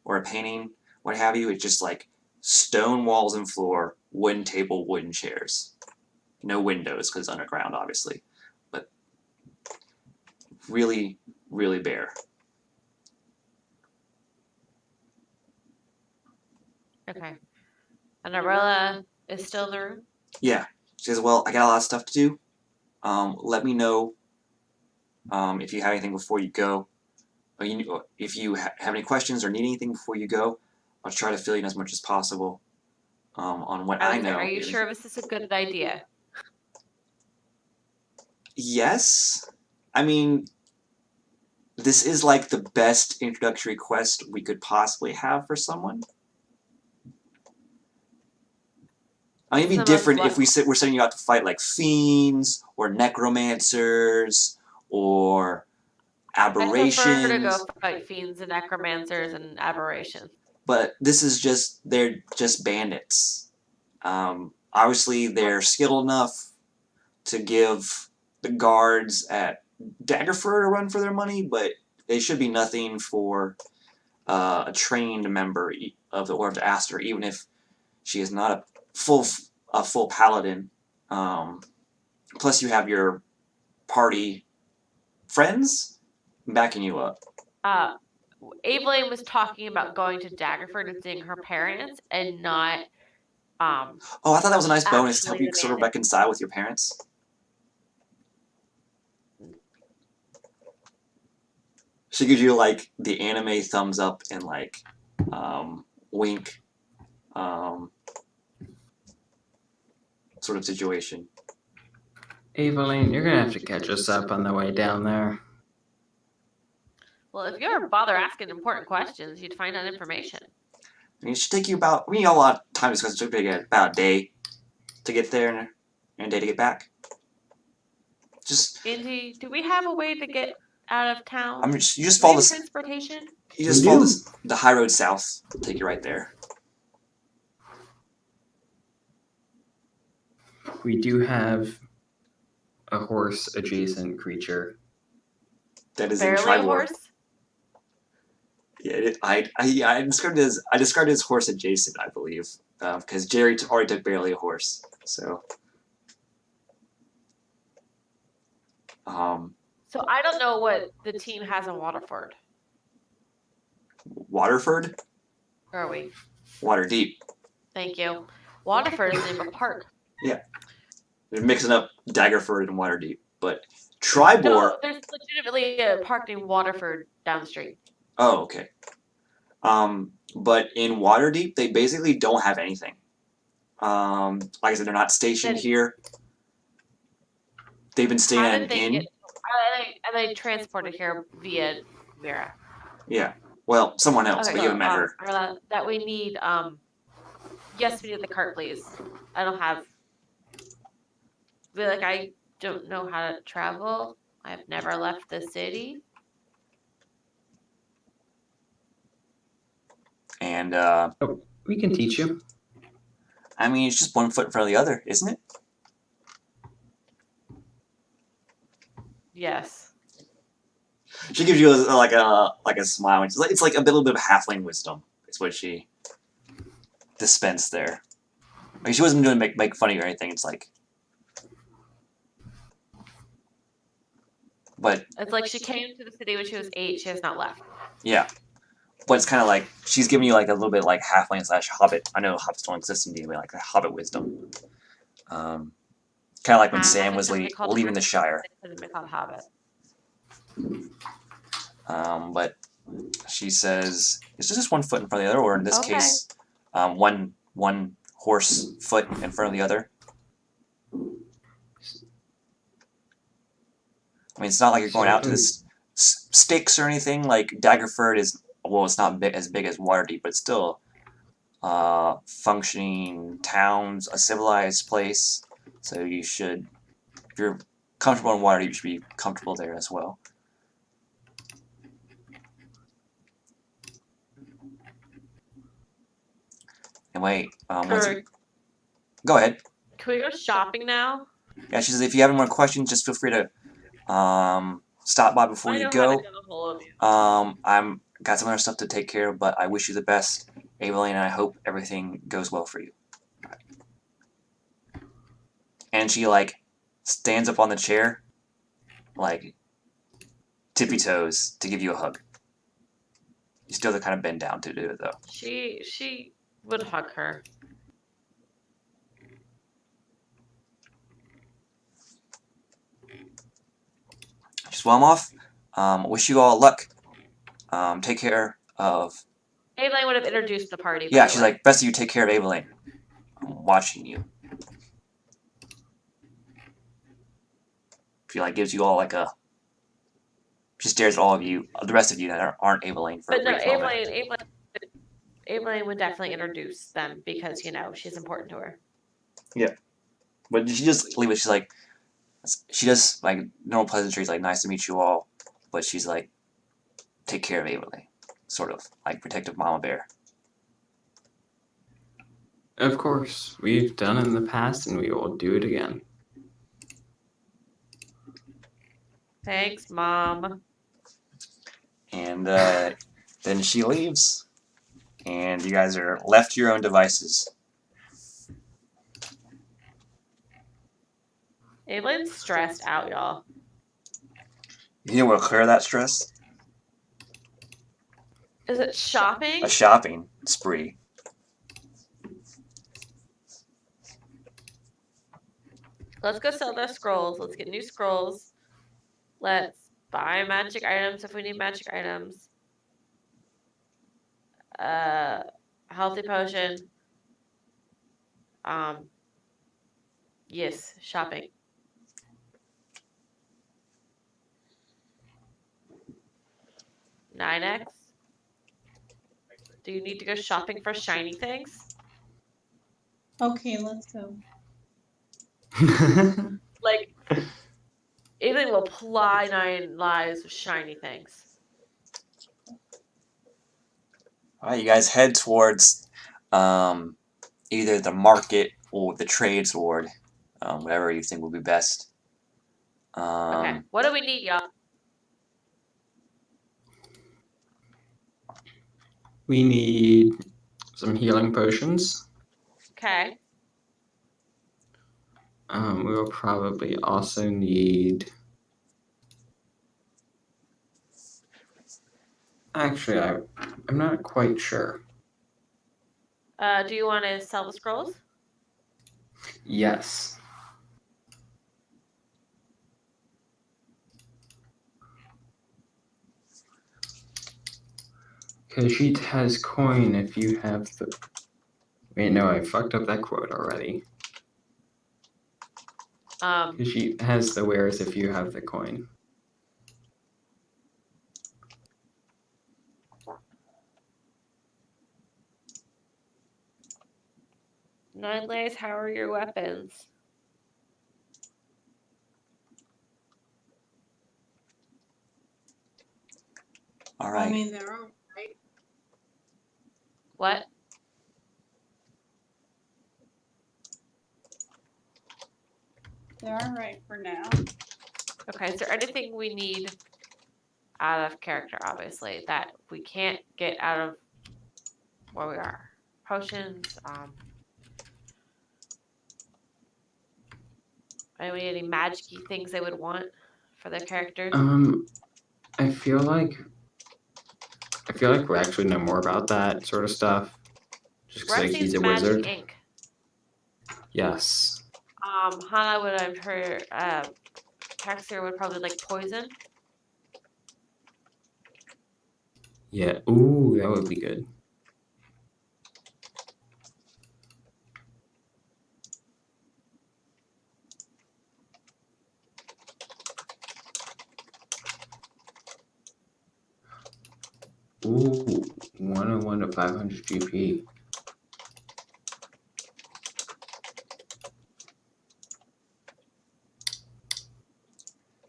or a painting, what have you. It's just like stone walls and floor, wooden table, wooden chairs. No windows because it's underground, obviously, but really, really bare. Okay. And Arella is still in the room? Yeah. She says, well, I got a lot of stuff to do. Let me know if you have anything before you go. Or if you have any questions or need anything before you go, I'll try to fill you in as much as possible on what I know. Are you sure this is a good idea? Yes. I mean, this is like the best introductory quest we could possibly have for someone. I mean, it'd be different if we're sending you out to fight like fiends or necromancers or aberrations. I prefer to go fight fiends and necromancers and aberrations. But this is just, they're just bandits. Obviously, they're skilled enough to give the guards at Daggerford a run for their money, but they should be nothing for a trained member of the Order of Aster, even if she is not a full paladin. Plus, you have your party friends backing you up. Evelyn was talking about going to Daggerford and seeing her parents and not. Oh, I thought that was a nice bonus to help you sort of reconcile with your parents. She gives you like the anime thumbs up and like wink sort of situation. Evelyn, you're gonna have to catch us up on the way down there. Well, if you ever bother asking important questions, you'd find out information. I mean, it should take you about... I mean, you got a lot of time to discuss. It took about a day to get there and a day to get back. Just... Indy, do we have a way to get out of town? You just Do we follow have this. transportation? You just We follow do. this. The high road south will take you right there. We do have a horse adjacent creature. That is in Barely a Tribor. horse? Yeah, I described it as horse adjacent, I believe, because Jerry already took barely a horse. So, So I don't know what the team has in Waterford. Waterford, Where are we? Waterdeep. Thank you. Waterford is the name of a park. They're mixing up Daggerford and Waterdeep, but Tribor. No, there's legitimately a park named Waterford down the street. Oh, okay. But in Waterdeep, they basically don't have anything. Like I said, they're not stationed Then- here. They've been staying How at did an they inn. get? Are they transported here via Mira? Yeah. Well, someone else, but you haven't met her. Arla, that we need. Yes, we need the cart, please. I don't have. Feel like I don't know how to travel. I've never left the city. And We can teach you. I mean, it's just one foot in front of the other, isn't it? Yes. She gives you like a smile. It's like a little bit of halfling wisdom. It's what she dispensed there. Like she wasn't doing make fun of you or anything. It's like, but It's like she came to the city when she was 8. She has not left. yeah, but it's kind of like she's giving you like a little bit like halfling / hobbit. I know hobbits don't exist in D&D, but like a hobbit wisdom. Kind of like when Sam was leaving the Shire. They call it Hobbit. But she says it's just 1 foot in front of the other, or in this Okay. case, one horse foot in front of the other. I mean, it's not like you're going out to the stakes or anything. Like Daggerford is, well, it's not as big as Waterdeep, but it's still functioning towns, a civilized place. So you should, if you're comfortable in Waterdeep, you should be comfortable there as well. And wait, go ahead. Can we go shopping now? Yeah, she says if you have any more questions, just feel free to stop by before I you know go. how to get a hold of you. I'm got some other stuff to take care of, but I wish you the best, Evelyn, and I hope everything goes well for you. And she like stands up on the chair, like tippy toes, to give you a hug. You still have to kind of bend down to do it though. She would hug her. Just while I'm off, wish you all luck. Take care of. Evelyn would have introduced the party. Yeah, by the she's way. like, best of you, take care of Evelyn. I'm watching you. She like gives you all like a. She stares at all of you, the rest of you that aren't Evelyn for But a no, brief moment. Evelyn would definitely introduce them because she's important to her. But she just leave it. She's like, she does like normal pleasantries, like nice to meet you all, but she's like, take care of Evelyn, sort of like protective mama bear. Of course, we've done it in the past and we will do it again. Thanks, Mom. And then she leaves, and you guys are left to your own devices. Evelyn's stressed out, y'all. You know what will clear that stress? Is it shopping? A shopping spree. Let's go sell those scrolls. Let's get new scrolls. Let's buy magic items if we need magic items. Healthy potion. Yes, shopping. Nine X. Do you need to go shopping for shiny things? Okay, let's go. Like, Evelyn will apply 9 lives with shiny things. Alright, you guys head towards either the market or the trade sword, whatever you think would be best. Okay, what do we need, y'all? We need some healing potions. Okay. We will probably also need. Actually, I'm not quite sure. Do you want to sell the scrolls? Yes. Khajiit has coin if you have the. Wait, no, I fucked up that quote already. Khajiit has the wares if you have the coin. Nine lays, how are your weapons? Alright. I mean, they're all right. What? They're all right for now. Okay, is there anything we need out of character, obviously, that we can't get out of where we are? Potions, any magic-y things they would want for their characters? I feel like we actually know more about that sort of stuff. Just because Rex like, he's needs a magic wizard. ink. Yes. Hana would have heard, Texter would probably like poison. Yeah. Ooh, that would be good. Ooh, 101 to 500 GP.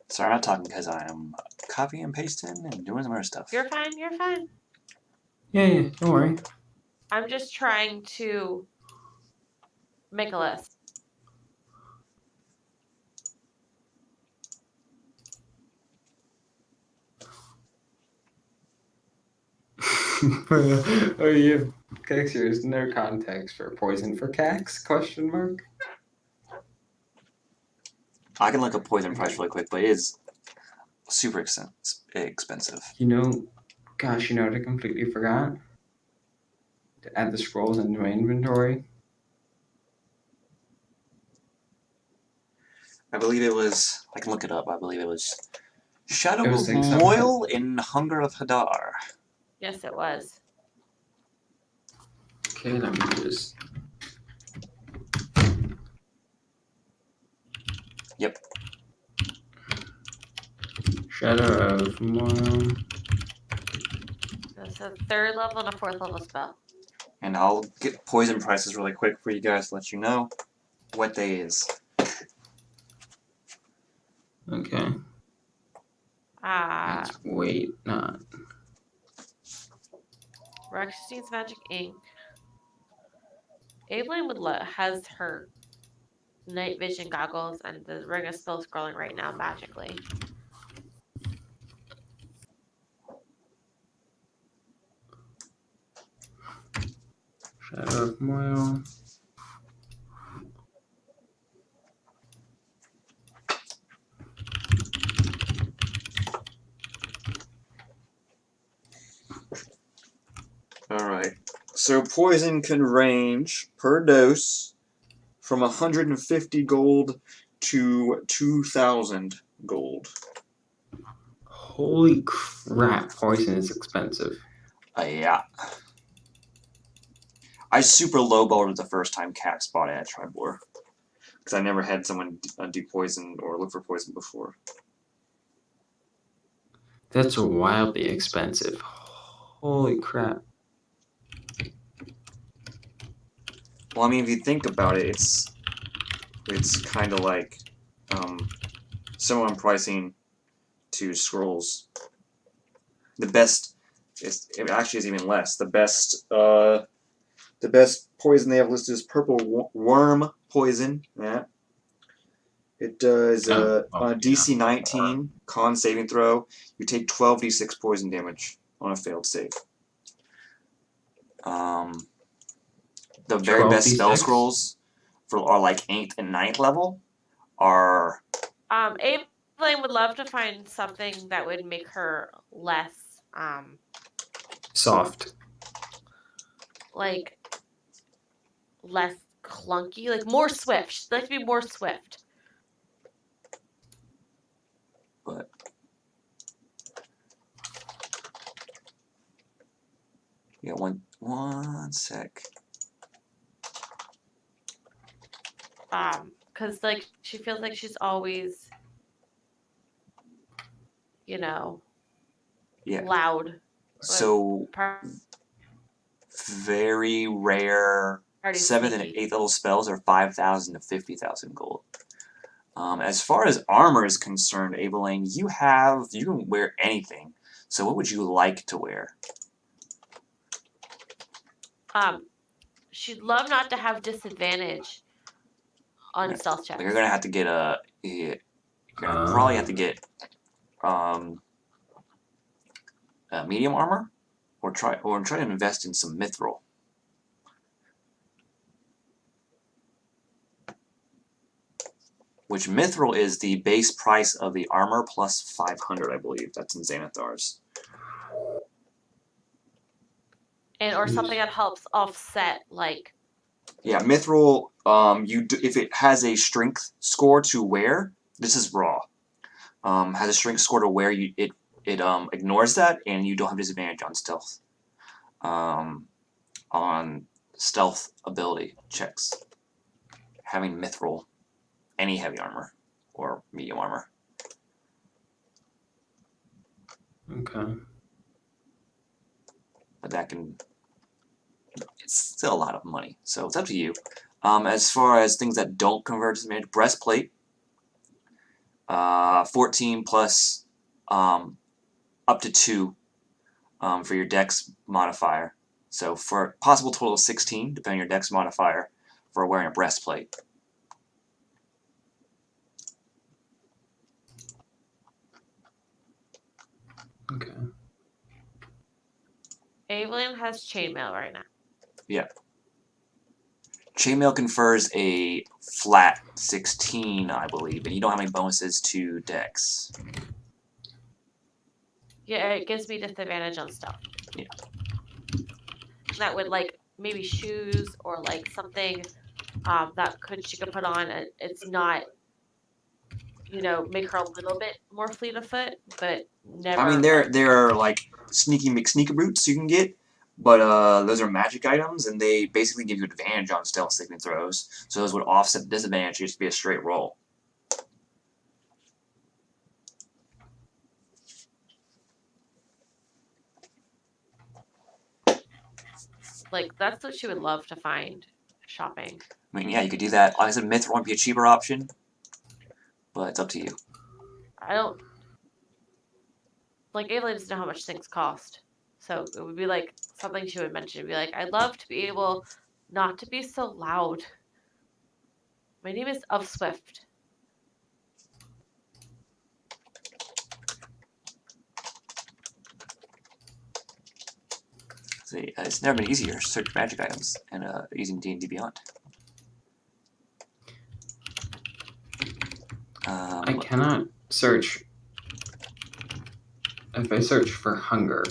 Sorry, I'm not talking because I am copying and pasting and doing some other stuff. You're fine, you're fine. Yeah, don't worry. I'm just trying to make a list. Oh, you have Cax, there's no context for poison for Cax? Question mark. I can look up poison price really quick, but it is super expensive. Gosh, what I completely forgot? To add the scrolls into my inventory. I believe it was. I can look it up. I believe it was Shadow It was of like some Moil in Hunger of Hadar. Yes, it was. Okay, let me just. Yep. Shadow of Moil. That's a 3rd level and a 4th level spell. And I'll get poison prices really quick for you guys to let you know what day is. Okay. Wait, not. Rex needs magic ink. Evelyn has her night vision goggles, and the ring is still scrolling right now magically. Shadow of Moil. Alright. So poison can range per dose from 150 gold to 2,000 gold. Holy crap, poison is expensive. Yeah. I super lowballed it the first time Cax bought it at Tribor. Because I never had someone do poison or look for poison before. That's wildly expensive. Holy crap. Well, I mean, if you think about it, it's kind of like, similar in pricing to scrolls. The best, it actually is even less. The best poison they have listed is purple worm poison. Yeah. It does on a DC 19 con saving throw. You take 12d6 poison damage on a failed save. The very best spell 12d6? scrolls are like 8th and 9th level are Evelyn would love to find something that would make her less Soft. like less clunky, like more swift. She'd like to be more swift. but yeah, one sec. Because like she feels like she's always, Yeah. loud. So very rare 7th and 8th level spells are 5,000 to 50,000 gold. As far as armor is concerned, Aveline, you can wear anything. So what would you like to wear? She'd love not to have disadvantage on stealth checks. You're gonna have to get you're gonna probably have to get medium armor, or try to invest in some mithril. Which mithril is the base price of the armor plus 500, I believe. That's in Xanathar's. Or something that helps offset, like. Yeah, mithril. If it has a strength score to wear, this is raw. Has a strength score to wear, it ignores that, and you don't have disadvantage on stealth. On stealth ability checks. Having mithril, any heavy armor or medium armor. Okay. But it's still a lot of money, so it's up to you. As far as things that don't convert to disadvantage, breastplate, 14 plus up to 2 for your dex modifier. So for a possible total of 16, depending on your dex modifier, for wearing a breastplate. Okay. Evelyn has chainmail right now. Yeah. Chainmail confers a flat 16, I believe, and you don't have any bonuses to dex. Yeah, it gives me disadvantage on stuff. Yeah. That would, like, maybe shoes or, like, something she could put on. It's not, make her a little bit more fleet of foot, but never. I mean, there are like sneaky McSneaker boots you can get, but those are magic items, and they basically give you advantage on stealth saving throws. So those would offset the disadvantage. It used to be a straight roll. Like, that's what she would love to find shopping. I mean, yeah, you could do that. Like I said, mithril might be a cheaper option, but it's up to you. I don't. Like, Evelyn doesn't know how much things cost. So it would be like something she would mention. It'd be like, I'd love to be able not to be so loud. My name is Of Swift. See, it's never been easier to search magic items and using D&D Beyond. I cannot search. If I search for hunger,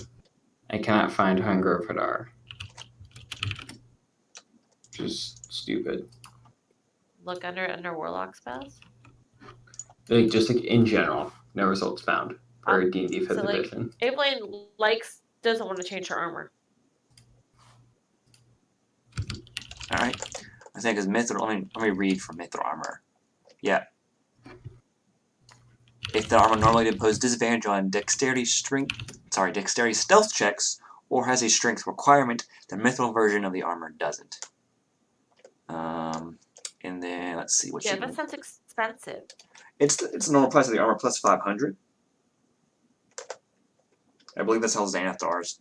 I cannot find Hunger of Hadar. Which is stupid. Look under Warlock spells. Just like in general, no results found for D&D 5th edition. Evelyn doesn't want to change her armor. Alright. I think it's mithril. Let me read from mithril armor. Yeah. If the armor normally imposes disadvantage on dexterity stealth checks, or has a strength requirement, the mithril version of the armor doesn't. And then let's see what. Yeah, that sounds expensive? It's the normal price of the armor plus 500. I believe that's how Xanathar's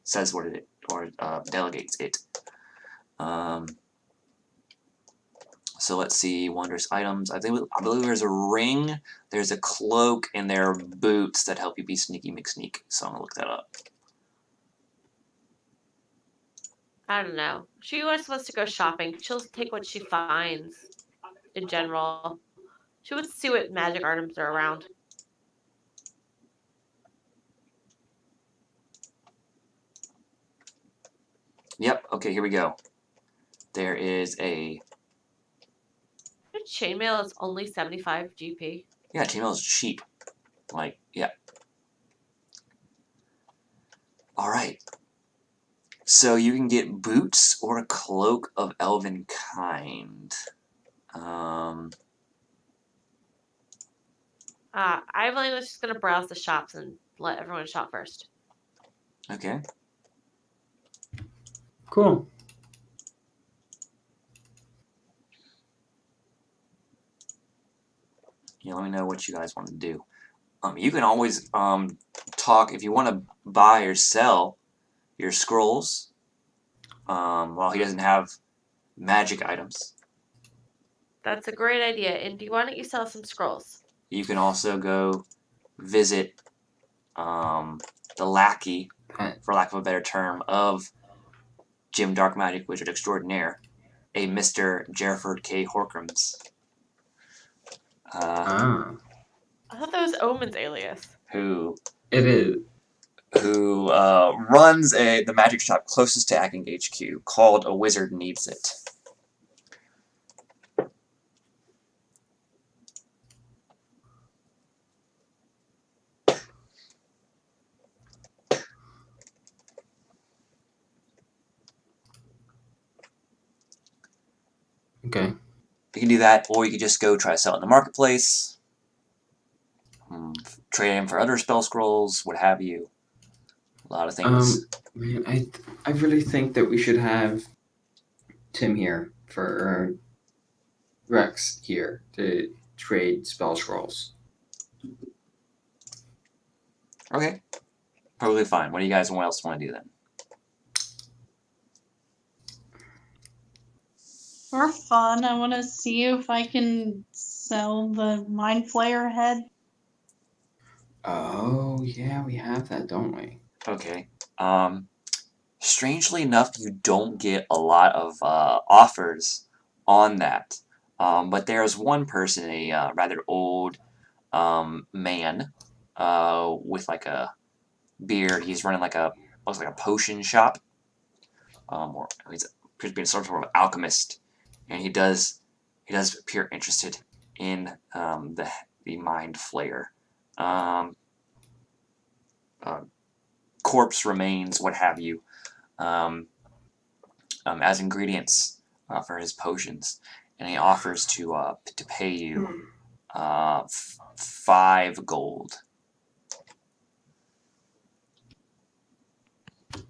says what it or delegates it. So let's see, wondrous items. I believe there's a ring, there's a cloak, and there are boots that help you be sneaky McSneak. So I'm gonna look that up. I don't know. She always wants to go shopping. She'll take what she finds in general. She wants to see what magic items are around. Yep. Okay, here we go. There is a Chainmail is only 75 GP. yeah. Chainmail is cheap. Like yeah. All right. So you can get boots or a cloak of elven kind. I'm just gonna browse the shops and let everyone shop first. Okay. Cool. Yeah, let me know what you guys want to do. You can always talk if you want to buy or sell your scrolls. While he doesn't have magic items, That's a great idea. And do you want you sell some scrolls? you can also go visit the lackey, for lack of a better term, of Jim Dark Magic Wizard Extraordinaire, a Mr. Jerford K. Horcrux. Ah, I thought that was Omen's alias. Who it is. runs the magic shop closest to Acting HQ, called A Wizard Needs It. Okay. You can do that, or you can just go try to sell it in the marketplace, trade in for other spell scrolls, what have you. A lot of things. Man, I really think that we should have Tim here for Rex here to trade spell scrolls. Okay. Probably fine. What do you guys else want to do then? For fun, I want to see if I can sell the Mind Flayer head. Oh yeah, we have that, don't we? Okay. Strangely enough, you don't get a lot of offers on that. But there's one person, a rather old man with like a beard. He's running looks like a potion shop. Or he's appears to be some sort of alchemist, and he does appear interested in the Mind Flayer. Corpse remains, what have you, as ingredients for his potions, and he offers to pay you 5 gold.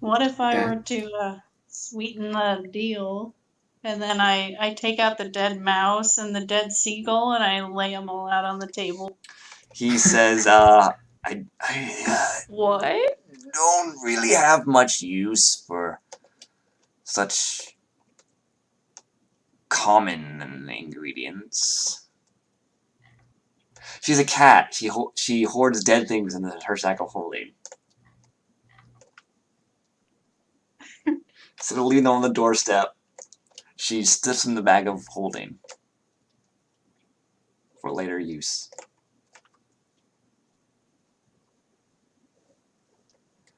What if I Yeah. were to sweeten the deal, and then I take out the dead mouse and the dead seagull, and I lay them all out on the table? He says, I What? don't really have much use for such common ingredients. She's a cat. She hoards dead things in her sack of holding. Instead of leaving them on the doorstep, she stuffs them in the bag of holding for later use.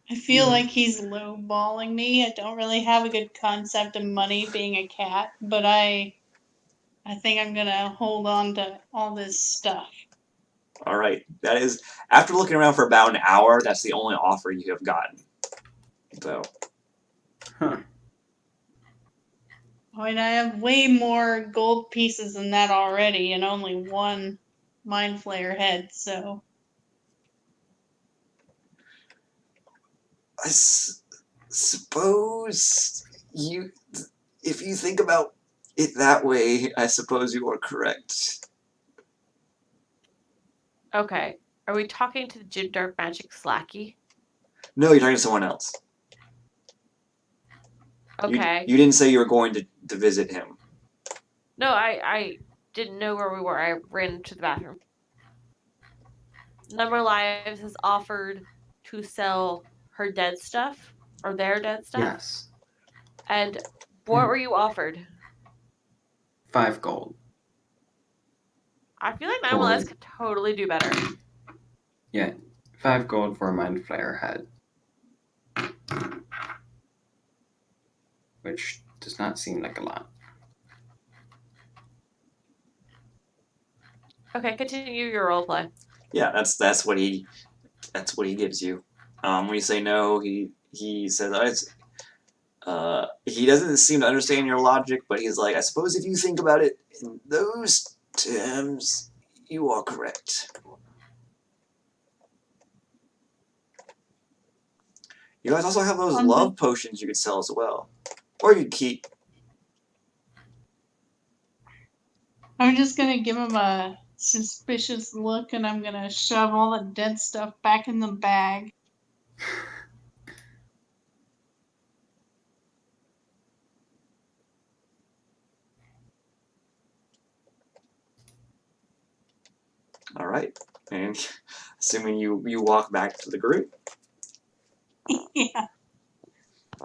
I feel like he's lowballing me. I don't really have a good concept of money being a cat, but I think I'm gonna hold on to all this stuff. All right, that is after looking around for about an hour. That's the only offer you have gotten. So, Huh. I mean, I have way more gold pieces than that already, and only one Mind Flayer head, so. I suppose if you think about it that way, I suppose you are correct. Okay. Are we talking to the Jim Dark Magic Slacky? No, you're talking to someone else. Okay. You didn't say you were going to visit him. No, I didn't know where we were. I ran to the bathroom. Number Lives has offered to sell her dead stuff or their dead stuff. Yes. And what were you offered? 5 gold. I feel like Number Lives could totally do better. Yeah, 5 gold for a Mind Flayer head. Which does not seem like a lot. Okay, continue your roleplay. Yeah, that's what he gives you. When you say no, he says, he doesn't seem to understand your logic, but he's like, I suppose if you think about it in those terms, you are correct. You guys also have those love potions you could sell as well. Or you could keep. I'm just gonna give him a suspicious look and I'm gonna shove all the dead stuff back in the bag. Alright. And assuming you walk back to the group. Yeah.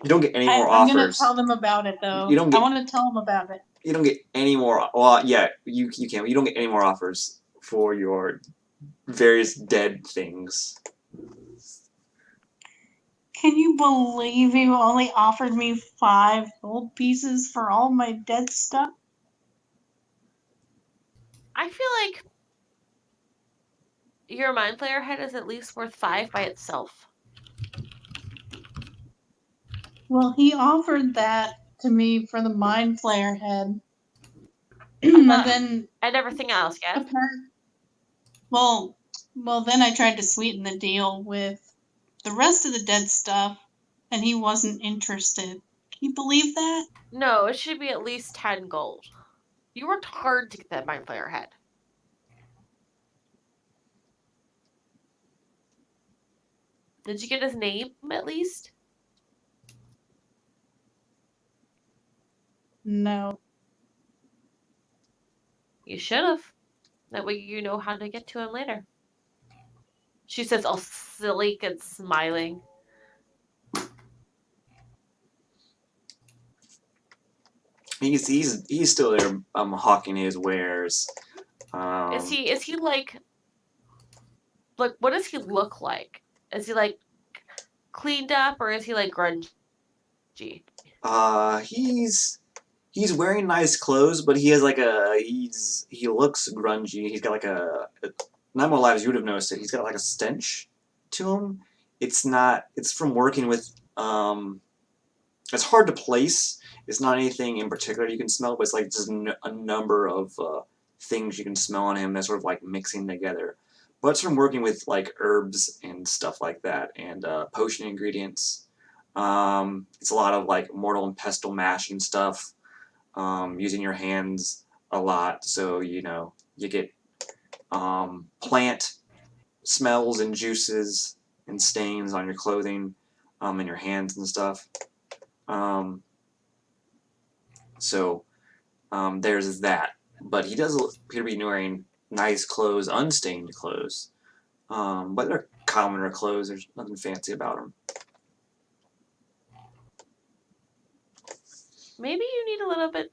You don't get any more I'm offers. gonna tell them about it though. You don't get, I want to tell them about it. You don't get any more. Well, yeah, you can. You don't get any more offers for your various dead things. Can you believe you only offered me 5 gold pieces for all my dead stuff? I feel like your Mind Flayer head is at least worth 5 by itself. Well, he offered that to me for the Mind Flayer head. And then and everything else, yes? Well, then I tried to sweeten the deal with the rest of the dead stuff, and he wasn't interested. Can you believe that? No, it should be at least 10 gold. You worked hard to get that Mind Flayer head. Did you get his name, at least? No. You should have. That way you know how to get to him later. She says, all silly and smiling. He's still there, hawking his wares. Is he like what does he look like? Is he like cleaned up or is he like grungy? He's wearing nice clothes, but he has like he looks grungy. He's got like not more lives you would have noticed it. He's got like a stench to him. It's from working with it's hard to place. It's not anything in particular you can smell, but it's like just a number of things you can smell on him that sort of like mixing together. But it's from working with like herbs and stuff like that, and potion ingredients. It's a lot of like mortal and pestle mashing stuff, using your hands a lot, so you get plant smells and juices and stains on your clothing, and your hands and stuff. There's that. But he does appear to be wearing nice clothes, unstained clothes. But they're commoner clothes. There's nothing fancy about them. Maybe you need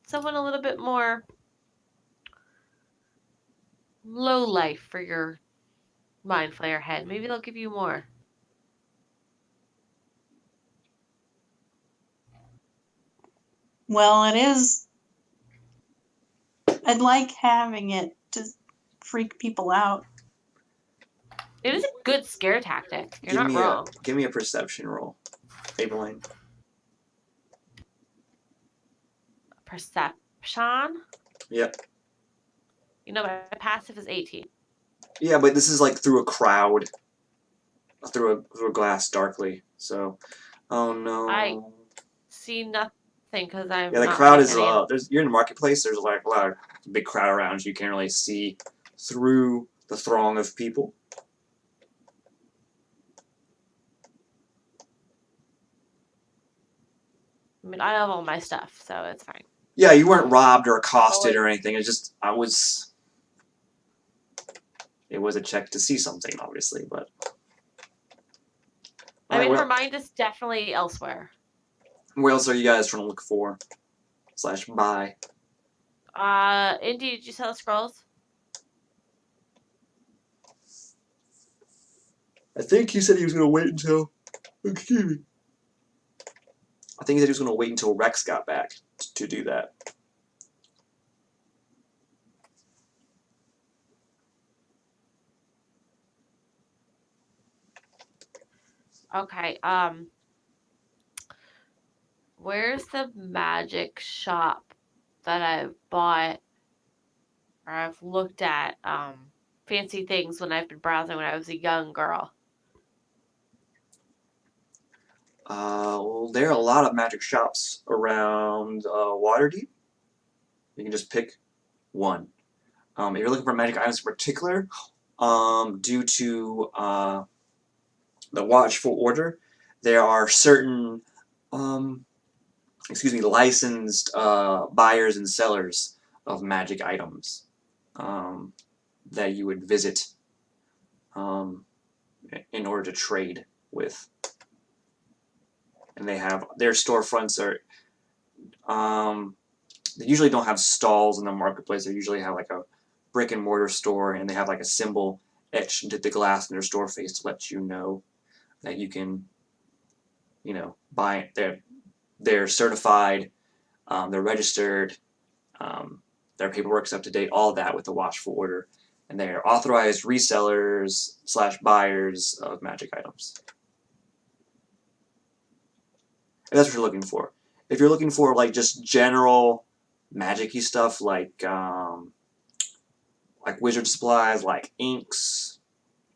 someone a little bit more low life for your Mind Flayer head. Maybe they'll give you more. Well, it is. I'd like having it to freak people out. It is a good scare tactic. You're not wrong. Give me a perception roll, Evelyn. Perception? Yep. My passive is 18. Yeah, but this is like through a crowd, through a glass darkly. So, oh no. I see thing because I'm Yeah, the not crowd getting is any. you're in the marketplace. There's like a lot of big crowd around you. You can't really see through the throng of people. I mean, I have all my stuff, so it's fine. Yeah, you weren't robbed or accosted Oh, or anything. It's just it was a check to see something, obviously, but. I All mean, right, her mind is definitely elsewhere. what else are you guys trying to look for / buy? Indy, did you sell scrolls? I think he said he was going to wait until. Excuse me. I think he said he was going to wait until Rex got back to do that. Okay. Where's the magic shop that I've bought or I've looked at fancy things when I've been browsing when I was a young girl? Well, there are a lot of magic shops around Waterdeep. You can just pick one. If you're looking for magic items in particular, due to the Watchful Order, there are certain, licensed buyers and sellers of magic items that you would visit in order to trade with. And they have their storefronts are. They usually don't have stalls in the marketplace. They usually have like a brick and mortar store, and they have like a symbol etched into the glass in their store face to let you know that you can, buy it. They're certified, they're registered, their paperwork's up to date, all that with the Watchful Order, and they are authorized resellers / buyers of magic items. And that's what you're looking for. If you're looking for like just general magic-y stuff like wizard supplies, like inks,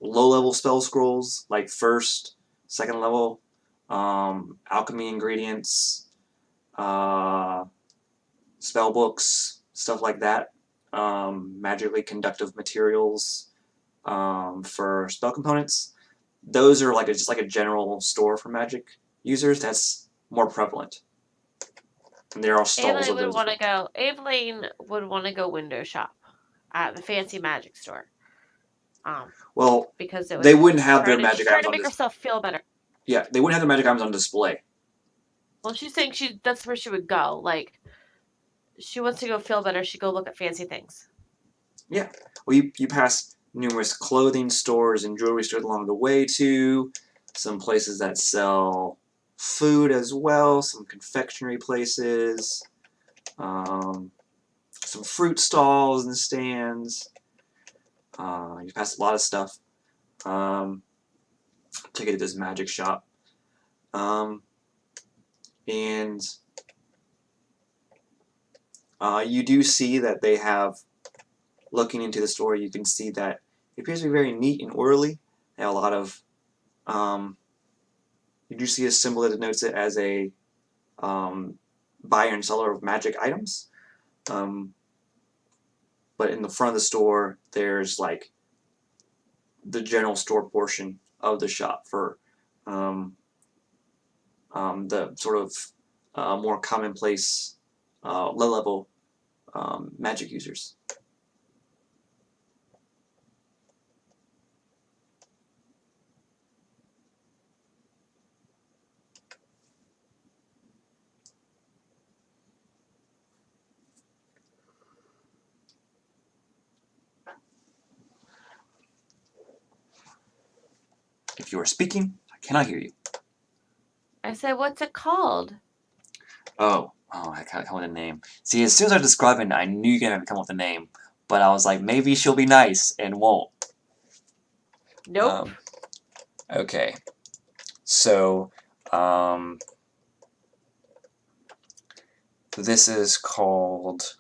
low-level spell scrolls, like first, second level, alchemy ingredients, spell books, stuff like that, magically conductive materials for spell components. Those are just like a general store for magic users. That's more prevalent. And there are stalls of those as well. Evelyn would want to go window shop at the fancy magic store. Well, Because it they would wouldn't have their she's magic trying items to on make display. herself feel better. Yeah, they wouldn't have their magic items on display. Well, she's saying that's where she would go. Like, she wants to go feel better. She'd go look at fancy things. Yeah. Well, you pass numerous clothing stores and jewelry stores along the way too. Some places that sell food as well. Some confectionery places. Some fruit stalls and stands. You pass a lot of stuff. Take it to this magic shop. And you do see that they have, looking into the store, you can see that it appears to be very neat and orderly. They have a lot of, you do see a symbol that denotes it as a buyer and seller of magic items. But in the front of the store, there's like the general store portion of the shop for the sort of more commonplace, low-level magic users. If you are speaking, I cannot hear you. I said, what's it called? Oh, I can't come up with a name. See, as soon as I was describing it, I knew you were going to come up with a name. But I was like, maybe she'll be nice and won't. Nope. Okay. So, this is called,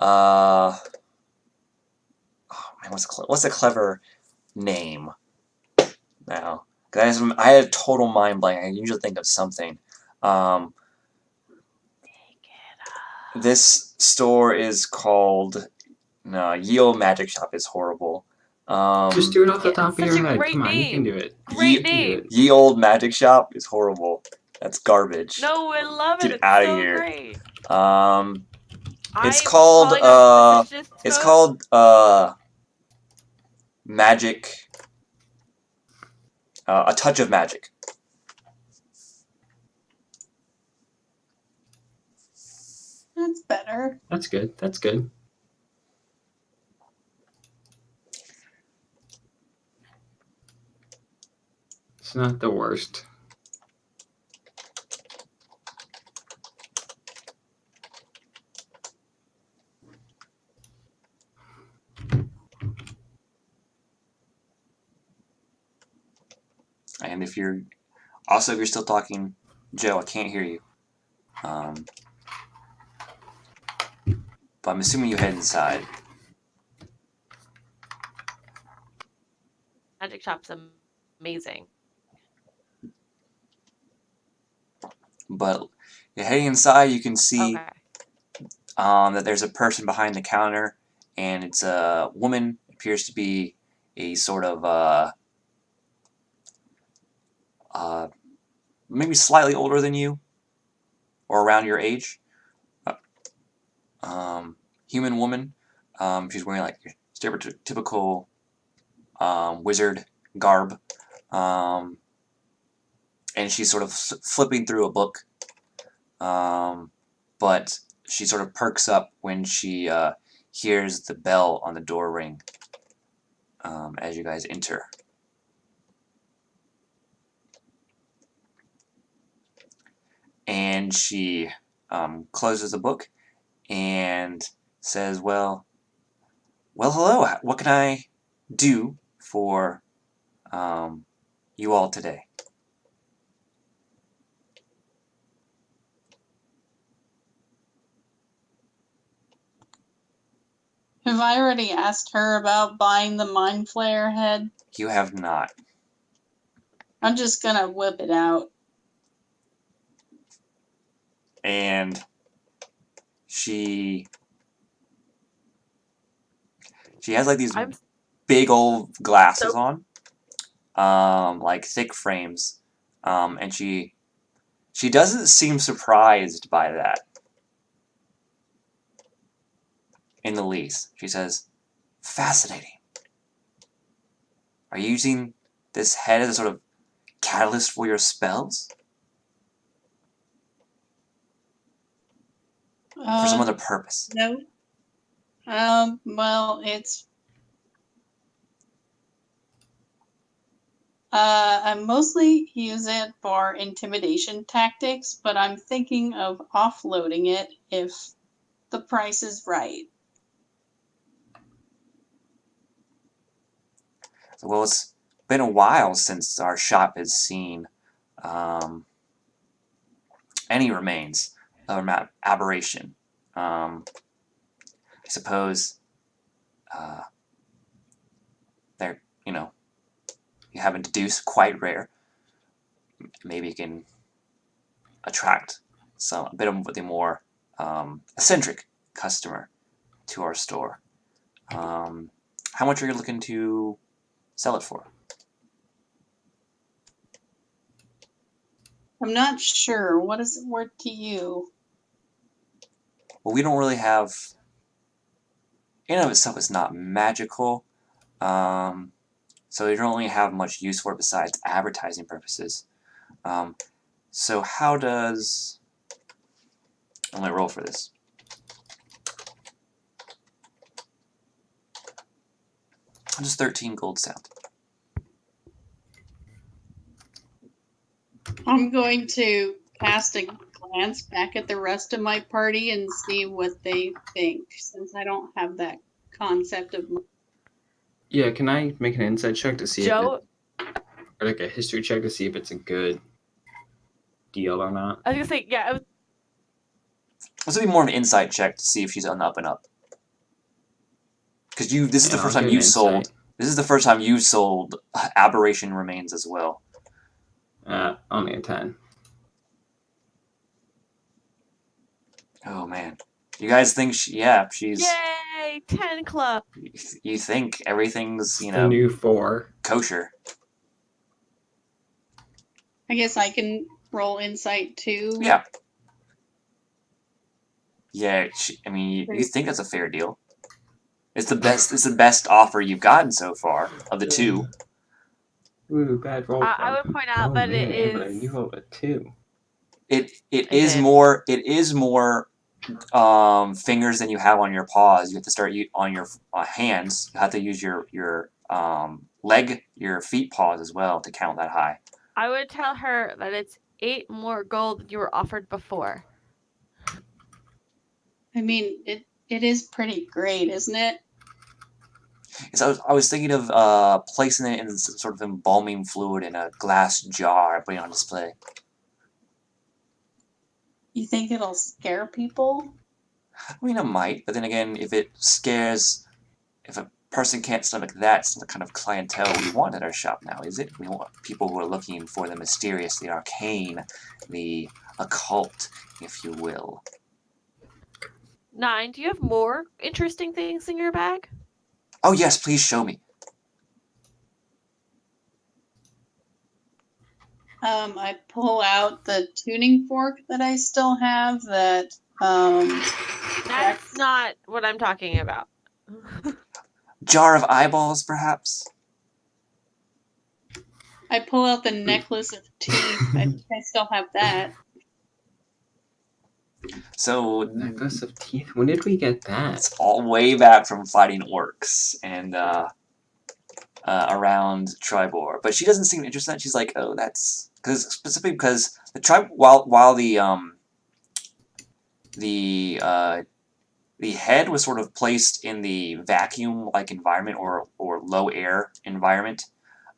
oh man, what's a clever name now. Guys, I had a total mind blank. I usually think of something. This store is called... No, Ye Olde Magic Shop is horrible. Just do it off the Yeah, top of such your a head. great Come on, you can name. do it. Great You can do name. it. Ye Olde Magic Shop is horrible. That's garbage. No, I love it. Get It's out of so here. great. It's I'm called calling a suspicious it's vote. called Magic. A Touch of Magic. That's better. That's good. That's good. It's not the worst. And if you're still talking, Joe, I can't hear you. But I'm assuming you head inside. Magic shop's amazing. But you're heading inside, you can see Okay. that there's a person behind the counter, and it's a woman. Appears to be a sort of maybe slightly older than you, or around your age. Human woman. She's wearing like your stereotypical wizard garb, and she's sort of flipping through a book. But she sort of perks up when she hears the bell on the door ring as you guys enter. And she closes the book and says, well, hello. What can I do for you all today? Have I already asked her about buying the Mind Flayer head? You have not. I'm just gonna whip it out. And she has like these big old glasses on, like thick frames, and she doesn't seem surprised by that in the least. She says, fascinating. Are you using this head as a sort of catalyst for your spells? For some other purpose? No. Well, it's... I mostly use it for intimidation tactics, but I'm thinking of offloading it if the price is right. Well, it's been a while since our shop has seen any remains of an aberration. I suppose they're, you haven't deduced, quite rare. Maybe you can attract a bit of the more eccentric customer to our store. How much are you looking to sell it for? I'm not sure. What is it worth to you? Well, we don't really have... In and of itself, it's not magical. So we don't really have much use for it besides advertising purposes. So how does... I'm going to roll for this. How does 13 gold sound? I'm going to cast a glance back at the rest of my party and see what they think, since I don't have that concept of... Yeah, can I make an insight check to see Joe, or like a history check to see if it's a good deal or not? I was gonna say, yeah. This would be more of an insight check to see if she's on the up and up. Because this is the Yeah, first I'll time get you an sold insight. This is the first time you've sold aberration remains as well. Only a 10. Oh man, you guys think she's? Yay! 10 club. You think everything's The new 4. kosher? I guess I can roll insight too. Yeah. Yeah. I mean, you think that's a fair deal? It's the best. It's the best offer you've gotten so far of the two. Ooh, bad roll. I would point out oh that man, it Amber, is. you rolled a 2. It I is did. more. It is more fingers than you have on your paws. You have to start on your hands. You have to use your your feet paws as well to count that high. I would tell her that it's 8 more gold than you were offered before. I mean, it is pretty great, isn't it? So I was thinking of placing it in some sort of embalming fluid in a glass jar and putting it on display. You think it'll scare people? I mean, it might, but then again, if a person can't stomach that, it's not the kind of clientele we want at our shop now, is it? We want people who are looking for the mysterious, the arcane, the occult, if you will. 9, do you have more interesting things in your bag? Oh yes, please show me. I pull out the tuning fork that I still have that That's not what I'm talking about. Jar of eyeballs, perhaps? I pull out the necklace of teeth. I think I still have that. So Necklace of teeth. When did we get that? it's all way back from fighting orcs and around Tribor, but she doesn't seem interested. She's like, oh, that's specifically because the tribe, while the head was sort of placed in the vacuum-like environment or low air environment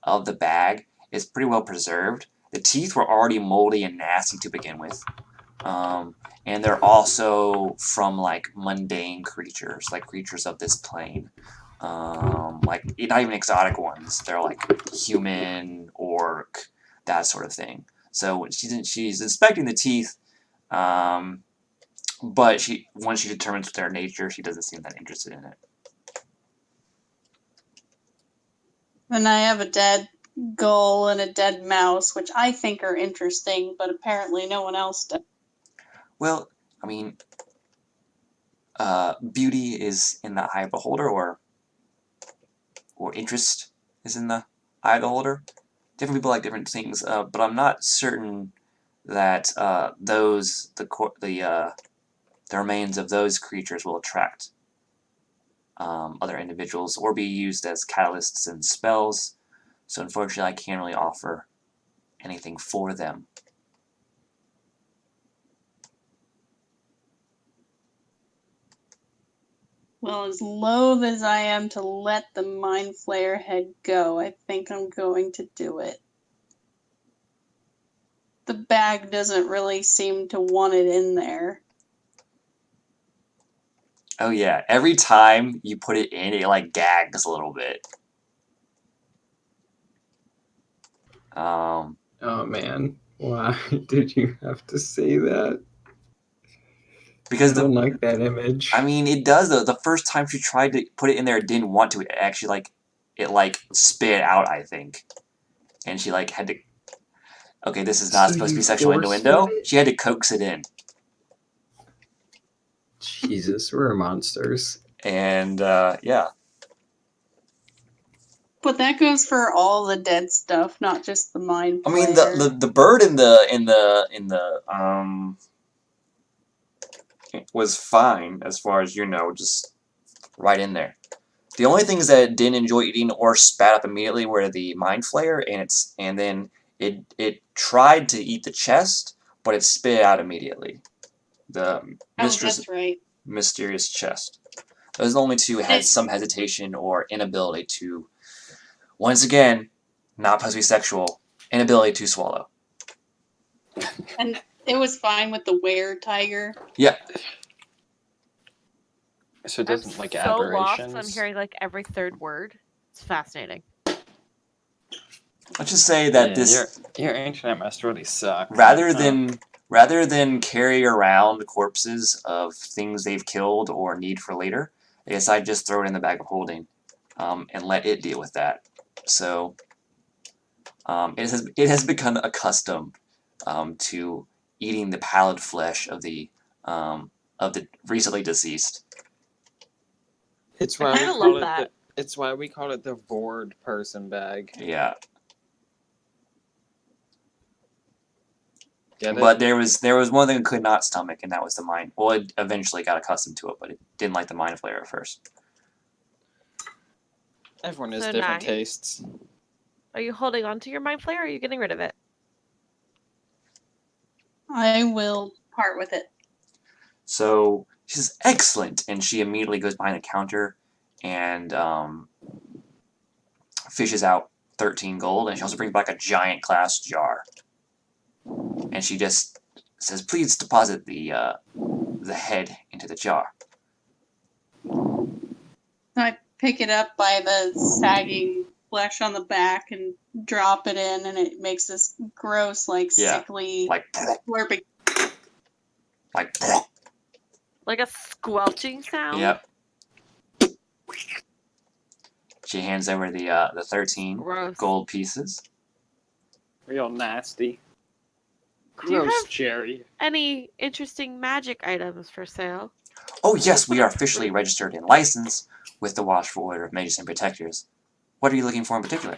of the bag, it's pretty well preserved. The teeth were already moldy and nasty to begin with. And they're also from like mundane creatures, like creatures of this plane. Like not even exotic ones. They're like human, orc, that sort of thing. So she's inspecting the teeth, but once she determines their nature, she doesn't seem that interested in it. And I have a dead gull and a dead mouse, which I think are interesting, but apparently no one else does. Well, I mean, beauty is in the eye of the beholder, or interest is in the eye of the beholder. Different people like different things, but I'm not certain that the remains of those creatures will attract other individuals or be used as catalysts and spells. So unfortunately, I can't really offer anything for them. Well, as loath as I am to let the Mind Flayer head go, I think I'm going to do it. The bag doesn't really seem to want it in there. Oh yeah, every time you put it in, it like gags a little bit. Oh man, why did you have to say that? Because I don't like that image. I mean, it does though. The first time she tried to put it in there, it didn't want to. It actually it spit out, I think, and she had to. Okay, this is not supposed to be sexual innuendo. She had to coax it in. Jesus, we're monsters. And yeah. But that goes for all the dead stuff, not just the Mind Flayer. I mean, the bird in the was fine as far as just right in there. The only things that it didn't enjoy eating or spat up immediately were the Mind Flayer, and then it tried to eat the chest, but it spit it out immediately. The that's right. mysterious chest. Those are the only two had some hesitation or inability to, once again, not supposed to be sexual, inability to swallow. And it was fine with the were-tiger. Yeah. So it doesn't I'm like so lost. aberrations. I'm hearing like every third word. It's fascinating. Let's just say that Yeah, this your internet must really suck. rather Huh. than carry around corpses of things they've killed or need for later, they decide to just throw it in the bag of holding, and let it deal with that. So it has become accustomed to eating the pallid flesh of the recently deceased. It's I why we kinda call love it that. it's why we call it the Vord person bag. Yeah. Get it? But there was one thing it could not stomach, and that was the mind. Well, it eventually got accustomed to it, but it didn't like the mind flayer at first. Everyone has So different nice. tastes. Are you holding on to your mind flayer, or are you getting rid of it? I will part with it. So she says, "Excellent," and she immediately goes behind the counter and fishes out 13 gold, and she also brings back a giant glass jar. And she just says, "Please deposit the head into the jar." I pick it up by the sagging flesh on the back and drop it in, and it makes this gross, like Yeah, sickly like slurping. like. Like a squelching sound? Yep. She hands over the 13 Gross. gold pieces. Real nasty. Do you Gross, have Jerry. any interesting magic items for sale? Oh yes, we are officially registered and licensed with the Watchful Order of Mages and Protectors. What are you looking for in particular?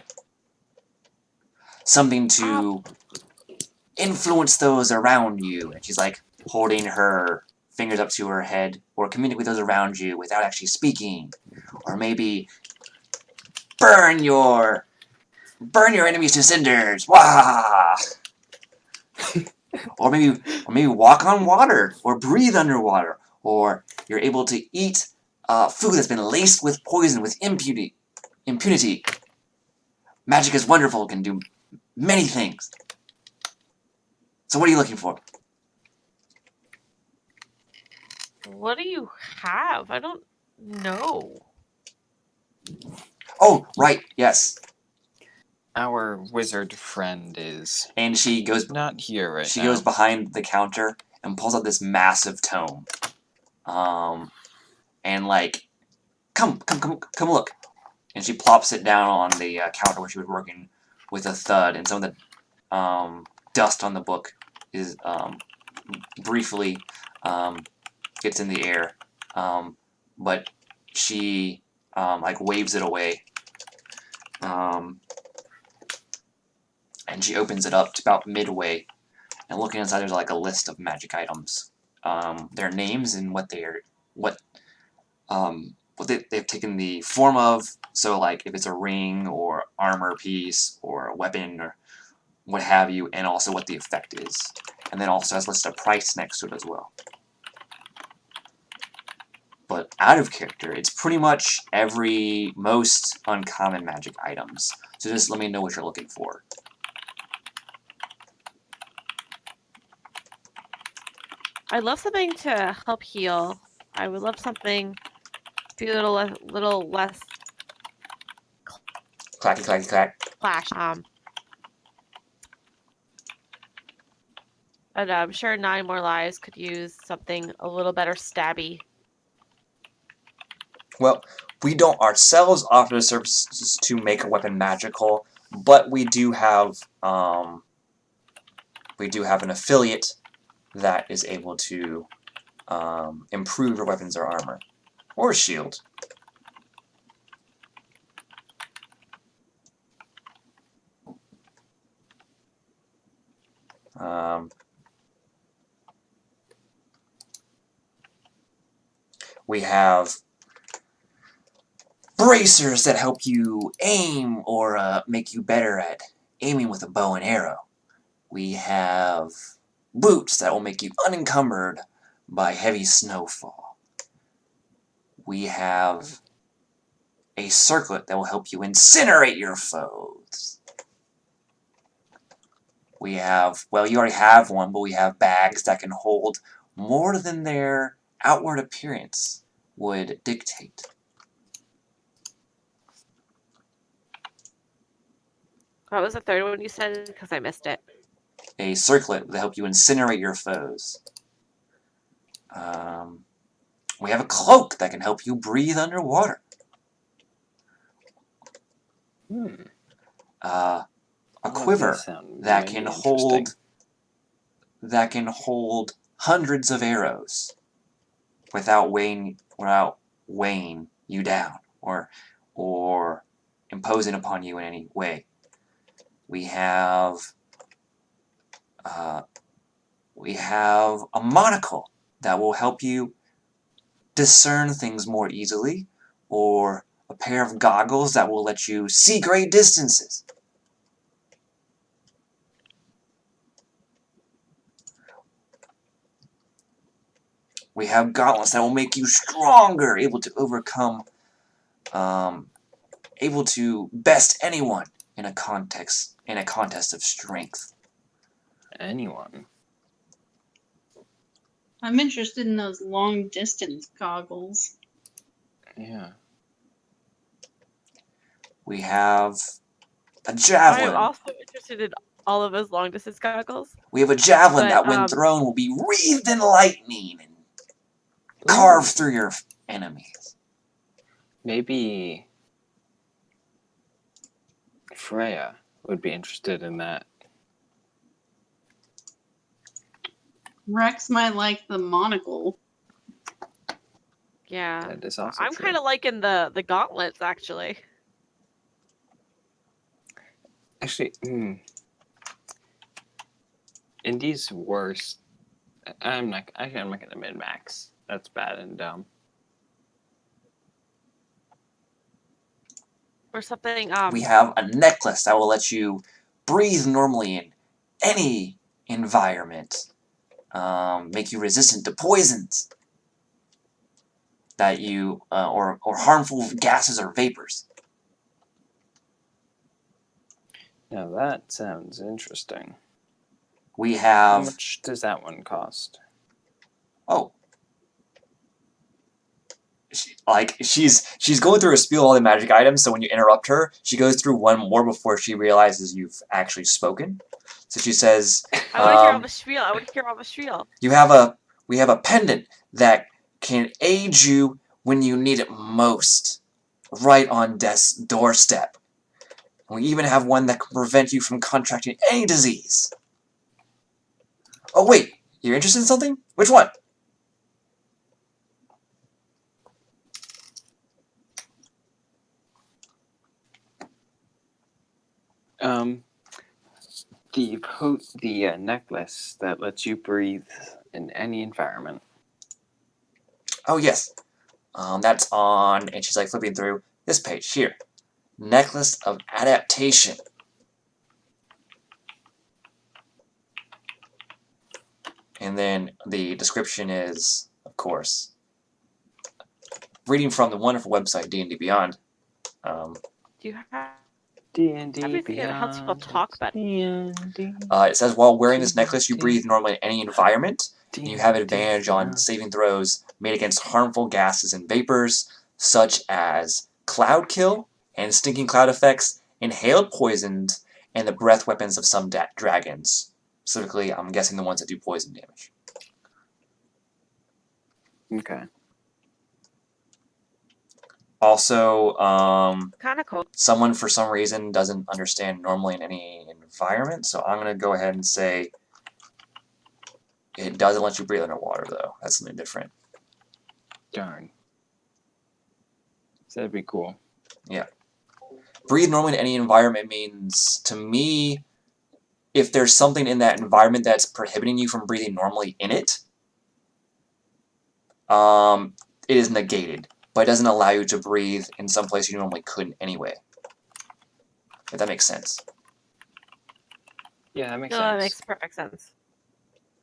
Something to influence those around you. And she's like holding her fingers up to her head, or communicate with those around you without actually speaking. Or maybe burn your enemies to cinders. Wah! or maybe walk on water, or breathe underwater, or you're able to eat food that's been laced with poison with impunity. Magic is wonderful, can do many things. So what are you looking for? What do you have? I don't know. Oh, right, yes. Our wizard friend is And she goes not here right She now. goes behind the counter and pulls out this massive tome. And like, come look. And she plops it down on the counter where she was working with a thud, and some of the dust on the book is briefly gets in the air. But she like waves it away. And she opens it up to about midway. And looking inside, there's like a list of magic items, their names and what they've taken the form of. So like if it's a ring or armor piece or a weapon or what have you, and also what the effect is. And then also has listed a price next to it as well. But out of character, it's pretty much most uncommon magic items. So just let me know what you're looking for. I'd love something to help heal. I would love something to be a little less Clacky, clacky, clack. clash. And I'm sure 9 More Lives could use something a little better stabby. Well, we don't ourselves offer the services to make a weapon magical, but we do have an affiliate that is able to improve your weapons or armor or shield. We have bracers that help you aim or make you better at aiming with a bow and arrow. We have boots that will make you unencumbered by heavy snowfall. We have a circlet that will help you incinerate your foes. We have, well, you already have one, but we have bags that can hold more than their outward appearance would dictate. What was the third one you said? Because I missed it. A circlet that help you incinerate your foes. We have a cloak that can help you breathe underwater. A quiver that can hold hundreds of arrows without weighing you down or imposing upon you in any way. We have a monocle that will help you discern things more easily, or a pair of goggles that will let you see great distances. We have gauntlets that will make you stronger, able to overcome, able to best anyone in a contest of strength. Anyone. I'm interested in those long distance goggles. Yeah. We have a I'm javelin. also interested in all of those long distance goggles. We have a javelin But, that, when thrown, will be wreathed in lightning and carve through your enemies. Maybe Freya would be interested in that. Rex might like the monocle. Yeah. That is also I'm true. kind of liking the gauntlets, actually. Actually, Indy's worst. I'm not gonna min-max. That's bad and dumb. Or something. We have a necklace that will let you breathe normally in any environment. Make you resistant to poisons that you or harmful gases or vapors. Now that sounds interesting. We How have much does that one cost? she's going through a spiel of all the magic items, so when you interrupt her, she goes through one more before she realizes you've actually spoken. So she says, I want to hear all the spiel. I want to hear all the spiel. we have a pendant that can aid you when you need it most, right on death's doorstep. We even have one that can prevent you from contracting any disease. Oh wait, you're interested in something? Which one? The necklace that lets you breathe in any environment. Oh yes, that's on, and she's like flipping through this page here. Necklace of Adaptation. And then the description is, of course, reading from the wonderful website D&D Beyond. Do you have D&D everything that helps people talk better? D&D. It says, while wearing this necklace, you breathe normally in any environment, and you have advantage on Beyond. saving throws made against harmful gases and vapors, such as cloud kill and stinking cloud effects, inhaled poisons, and the breath weapons of some dragons. Specifically, I'm guessing the ones that do poison damage. Okay. Also, Kind of cool. someone for some reason doesn't understand normally in any environment, so I'm going to go ahead and say it doesn't let you breathe underwater, though. That's something different. Darn. So that'd be cool. Yeah. Breathe normally in any environment means, to me, if there's something in that environment that's prohibiting you from breathing normally in it, it is negated, but it doesn't allow you to breathe in some place you normally couldn't anyway. If that makes sense. Yeah, that makes No, sense. that makes perfect sense.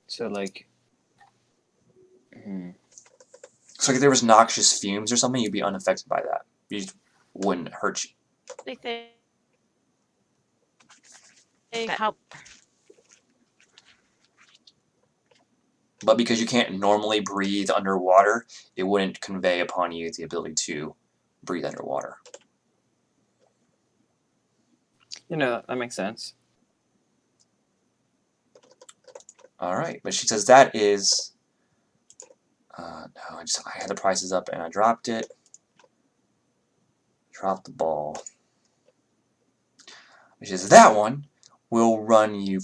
So, like... So if there was noxious fumes or something, you'd be unaffected by that. You just wouldn't hurt you. Anything help? But because you can't normally breathe underwater, it wouldn't convey upon you the ability to breathe underwater. That makes sense. All right, but she says that is. No, I had the prices up and I dropped it. Dropped the ball. She says that one will run you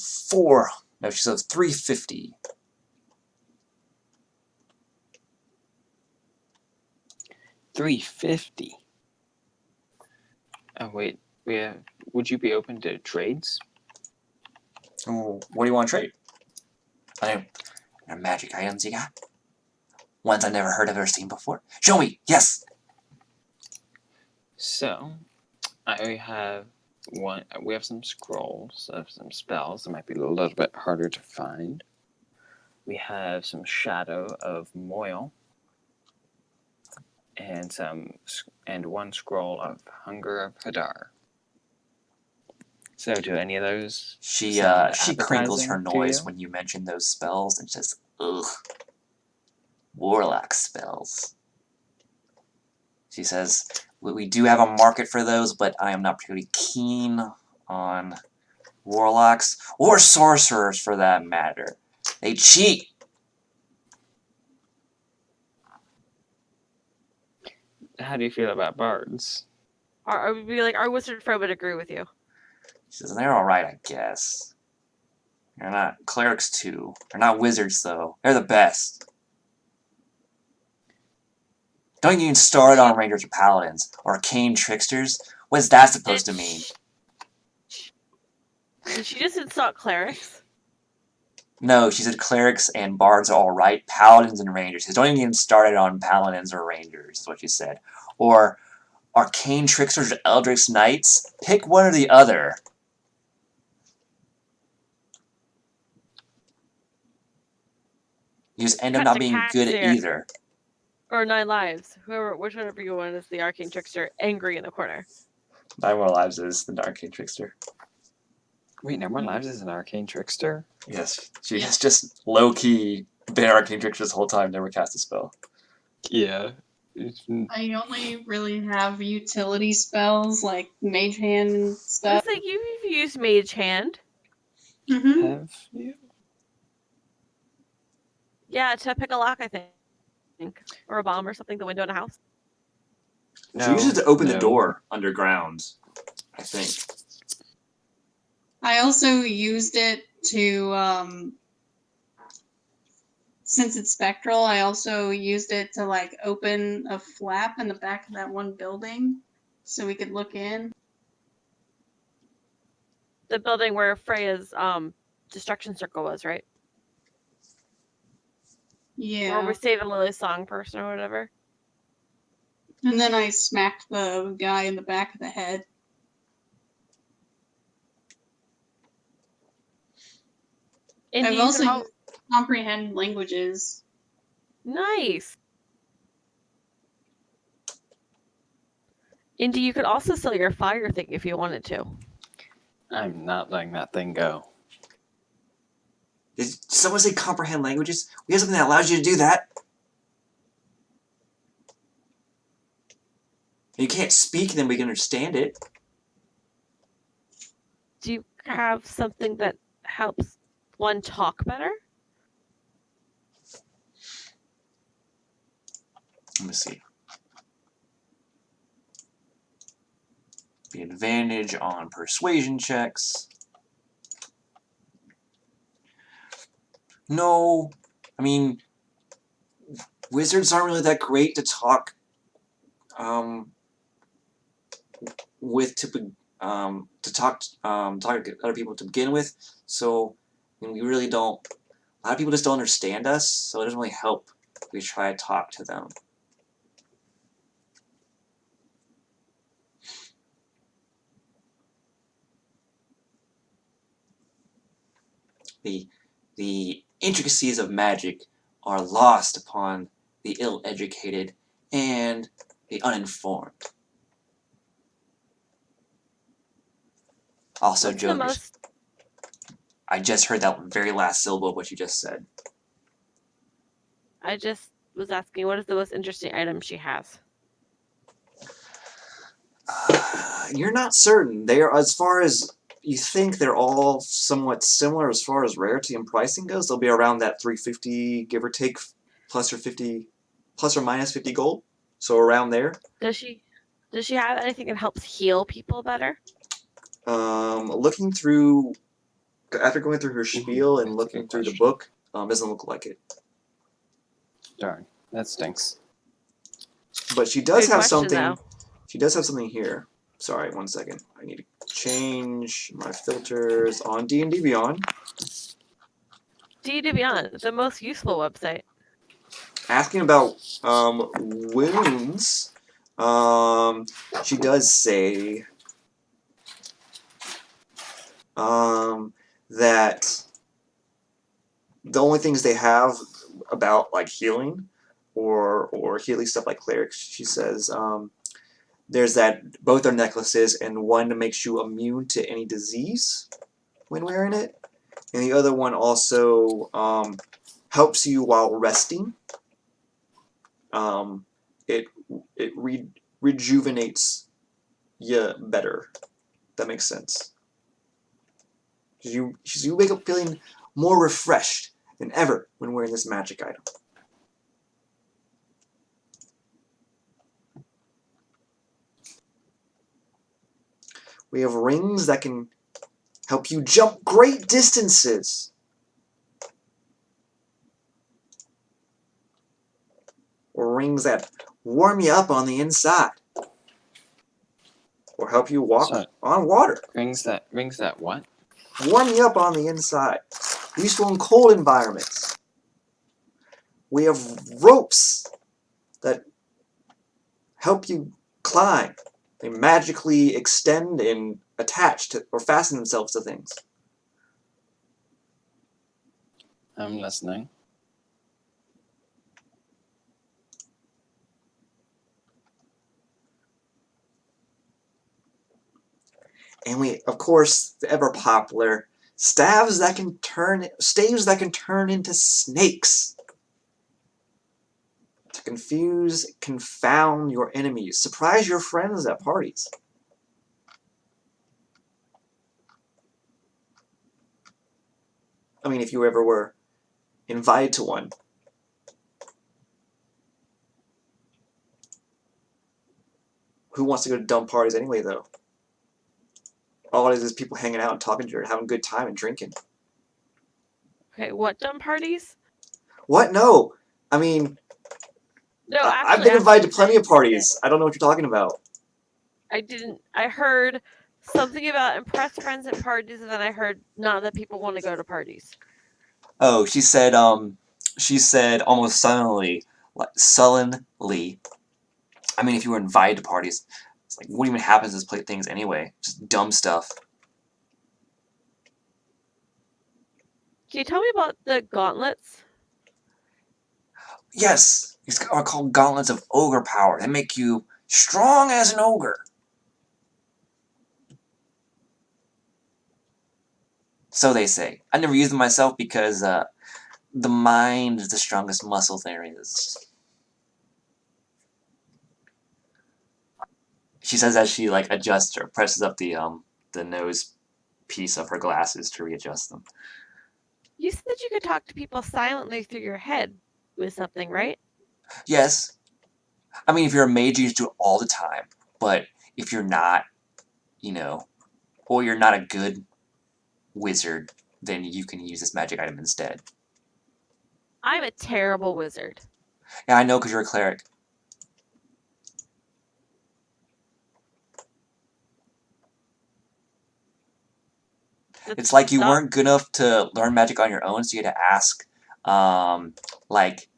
No, she says 350. $350. Oh wait, would you be open to trades? Oh, what do you want to trade? Are magic items you got? Ones I never heard of or seen before? Show me! Yes! So, I have one. We have some scrolls of some spells that might be a little bit harder to find. We have some Shadow of Moil, and one scroll of Hunger of Hadar. So, do any of those She sound crinkles her appetizing to noise you? when you mention those spells and says, ugh. Warlock spells. She says, we do have a market for those, but I am not particularly keen on warlocks, or sorcerers for that matter. They cheat! How do you feel about bards? I would be like, our wizard friend would agree with you. She says, they're alright, I guess. They're not clerics, too. They're not wizards, though. They're the best. Don't even start on rangers or paladins. Or arcane tricksters. What's that supposed to mean? Did she just insult clerics? No, she said clerics and bards are alright. Paladins and rangers. She says, don't even get started on paladins or rangers, is what she said. Or arcane tricksters or eldritch knights. Pick one or the other. You just end up Cut not the being cats good at there. either. Or 9 lives. Whichever you want is the arcane trickster, angry in the corner. 9 More Lives is the arcane trickster. Wait, No More Lives is an arcane trickster? Yes, she has just low-key been an arcane trickster this whole time, never cast a spell. Yeah. I only really have utility spells like Mage Hand and I stuff. was like, you've used Mage Hand. Mm-hmm. Have you? Yeah, to pick a lock, I think. Or a bomb or something, the window in a house. No. She uses it to open the no. door underground, I think. I also used it to, since it's spectral, I also used it to like open a flap in the back of that one building so we could look in. The building where Freya's destruction circle was, right? Yeah. Or we saving Lily's song person or whatever. And then I smacked the guy in the back of the head. And I've you also can used comprehend languages. Nice. Indy, you could also sell your fire thing if you wanted to. I'm not letting that thing go. Did someone say comprehend languages? We have something that allows you to do that. You can't speak, then we can understand it. Do you have something that helps one talk better? Let me see. The advantage on persuasion checks. No, I mean, wizards aren't really that great to talk talk to other people to begin with. So I mean, we really don't. A lot of people just don't understand us, so it doesn't really help if we try to talk to them. The intricacies of magic are lost upon the ill-educated and the uninformed. Also, What's the Joe, most I just heard that very last syllable of what you just said. I just was asking what is the most interesting item she has? You're not certain. They are, as far as you think, they're all somewhat similar as far as rarity and pricing goes. They'll be around that 350, give or take, plus or minus 50 gold. So around there. Does she have anything that helps heal people better? Looking through after going through her spiel and That's a looking good through the question. book, doesn't look like it. Darn, that stinks. But she does Good have question, something. though. She does have something here. Sorry, 1 second. I need to change my filters on D&D Beyond. D&D Beyond, the most useful website. Asking about wounds. She does say that the only things they have about like healing or healing stuff like clerics, she says, there's that both are necklaces, and one makes you immune to any disease when wearing it, and the other one also helps you while resting. It rejuvenates you better. That makes sense. You wake up feeling more refreshed than ever when wearing this magic item. We have rings that can help you jump great distances. Or rings that warm you up on the inside. Or help you walk So- on water. Rings that what? Warm you up on the inside. Useful in cold environments. We have ropes that help you climb. They magically extend and attach to or fasten themselves to things. I'm listening. And we, of course, the ever popular staves that can turn into snakes. To confuse, confound your enemies. Surprise your friends at parties. I mean, if you ever were invited to one. Who wants to go to dumb parties anyway, though? All it is people hanging out and talking to you and having a good time and drinking. Okay, what dumb parties? What? No. I mean, No, I've actually, been invited to plenty of I parties. I don't know what you're talking about. didn't. I heard something about impress friends at parties, and then I heard not that people want to go to parties. Oh, she said almost sullenly. I mean, if you were invited to parties, it's like, what even happens is play things anyway? Just dumb stuff. Can you tell me about the gauntlets? Yes, these are called gauntlets of ogre power. They make you strong as an ogre. So they say. I never use them myself because the mind is the strongest muscle there is. She says as she like adjusts or presses up the nose piece of her glasses to readjust them. You said you could talk to people silently through your head with something, right? Yes. I mean, if you're a mage, you just do it all the time. But if you're not, or you're not a good wizard, then you can use this magic item instead. I'm a terrible wizard. Yeah, I know because you're a cleric. It's like you weren't good enough to learn magic on your own, so you had to ask, like,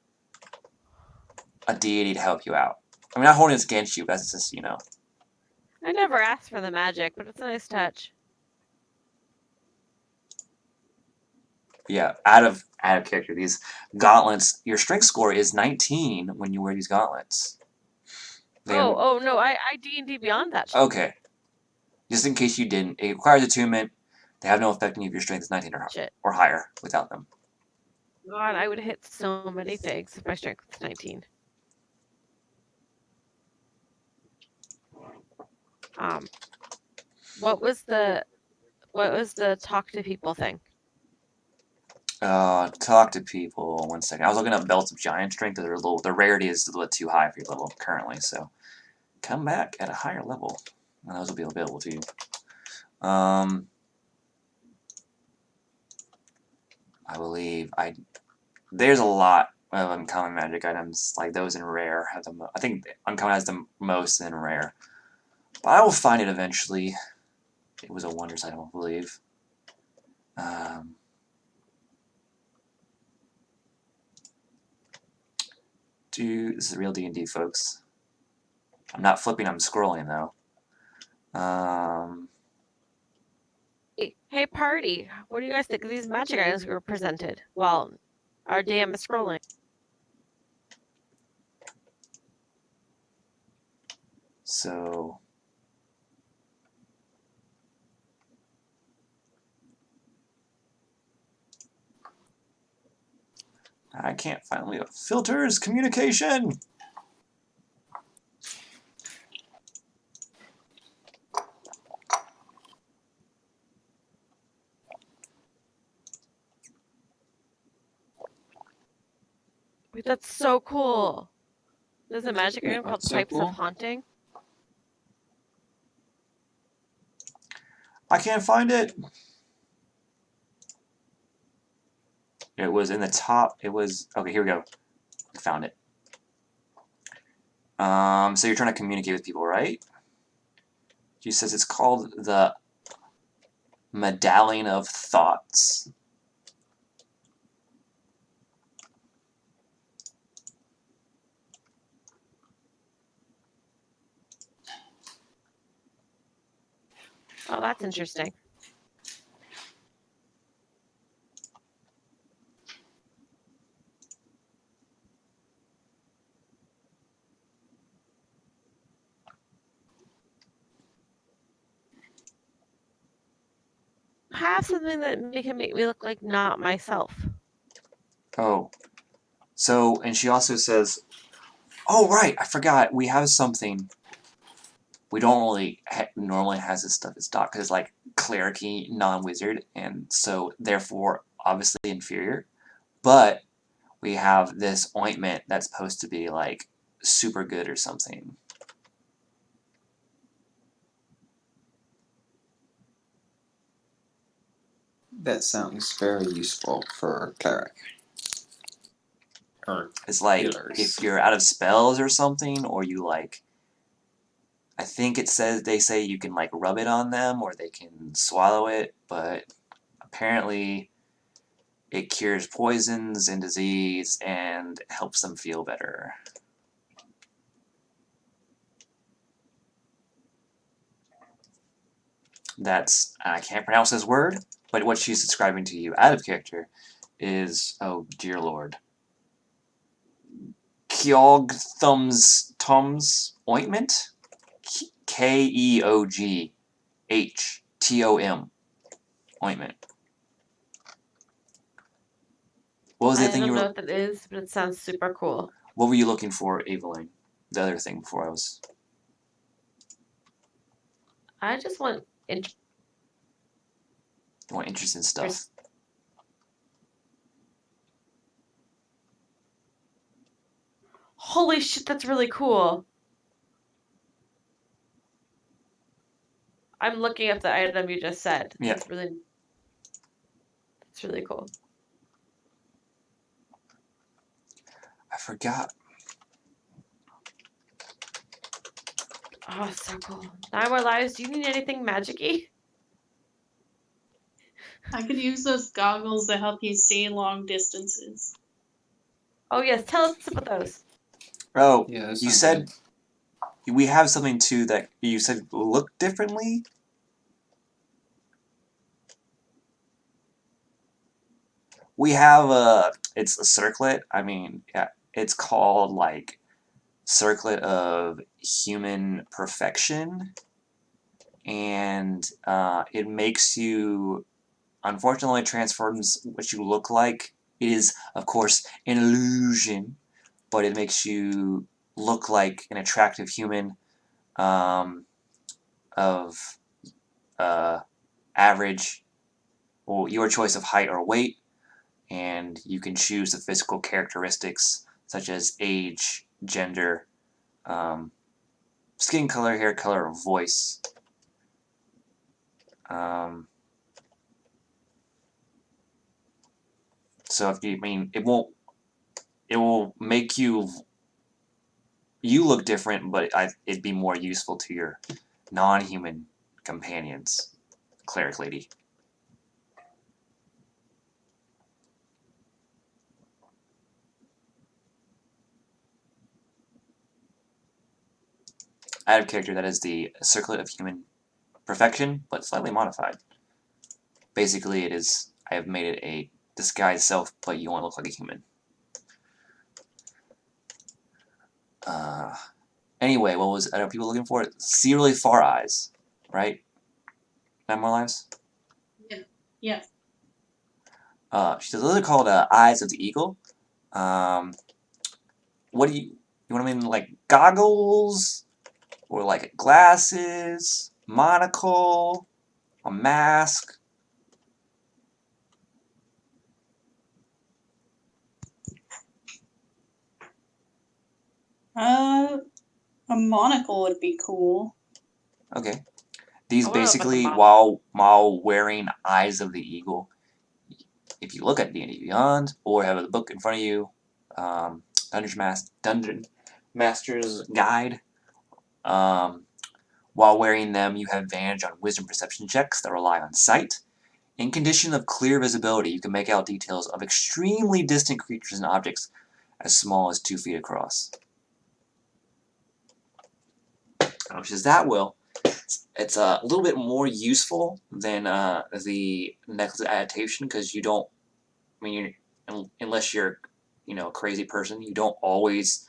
a deity to help you out. I'm not holding this against you, but that's just, I never asked for the magic, but it's a nice touch. Yeah, out of character. These gauntlets, your strength score is 19 when you wear these gauntlets. Oh no, I D&D Beyond that shit. Okay. Just in case you didn't, it requires attunement. They have no effect on you if your strength is 19 or higher without them. God, I would hit so many things if my strength was 19. What was the talk to people thing? Talk to people. 1 second. I was looking up belts of giant strength. They're the rarity is a little too high for your level currently. So come back at a higher level, and those will be available to you. I believe there's a lot of uncommon magic items like those in rare have the I think uncommon has the most in rare, but I will find it eventually. It was a wonders item, I believe. This is real D&D, folks. I'm not flipping, I'm scrolling, though. Hey, party! What do you guys think of these magic items we were presented? Well, our DM is scrolling. So... I can't find filters, communication! Wait, that's so cool. There's a magic item called That's so Pipes cool. of Haunting. I can't find it! It was in the top. It was... Okay, here we go. I found it. So you're trying to communicate with people, right? She says it's called the Medallion of Thoughts. Oh, that's interesting. Have something that can make me look like not myself. Oh. So, and she also says, oh, right, I forgot. We have something. We don't really normally has this stuff as doc because it's like clericy, non-wizard, and so therefore obviously inferior. But we have this ointment that's supposed to be like super good or something. That sounds very useful for a cleric. Or It's like healers. if you're out of spells or something, or you like, I think it says they say you can like rub it on them or they can swallow it, but apparently it cures poisons and disease and helps them feel better. That's, I can't pronounce this word, but what she's describing to you out of character is, oh dear lord, Keoghtham's ointment? Keoghtom ointment. What was the I thing you don't were... know what that is, but it sounds super cool. What were you looking for, Evelyn? The other thing before I was... I just want You want interesting stuff. Holy shit, that's really cool. I'm looking at the item you just said. Yeah. That's really cool. I forgot. Oh, so cool. 9 more lives. Do you need anything magic-y? I could use those goggles to help you see long distances. Oh yes, tell us about those. Oh, Yeah, that you sounds said we have something too that you said look differently? We have it's a circlet. I mean, yeah, it's called like Circlet of Human Perfection, and it makes you, unfortunately, transforms what you look like. It is, of course, an illusion, but it makes you look like an attractive human. of average, or your choice of height or weight, and you can choose the physical characteristics such as age, gender, skin color, hair color, or voice. So if you, it will make you look different, but it'd be more useful to your non-human companions, cleric lady. I have a character that is the circlet of human perfection, but slightly modified. Basically, I have made it a disguised self, but you want to look like a human. Anyway, what are people looking for? See really far eyes, right? 9 more lives? Yes. She says, those are called eyes of the eagle. What do you want to mean, like goggles? Or like glasses? Monocle? A mask? A monocle would be cool. Okay. These I wanna know about the basically, monocle. while wearing Eyes of the Eagle, if you look at D&D Beyond or have the book in front of you, Dungeon Master's Guide, while wearing them, you have advantage on Wisdom Perception checks that rely on sight. In condition of clear visibility, you can make out details of extremely distant creatures and objects as small as 2 feet across. She says that will. It's a little bit more useful than the necklace adaptation because you don't. Unless you're, a crazy person, you don't always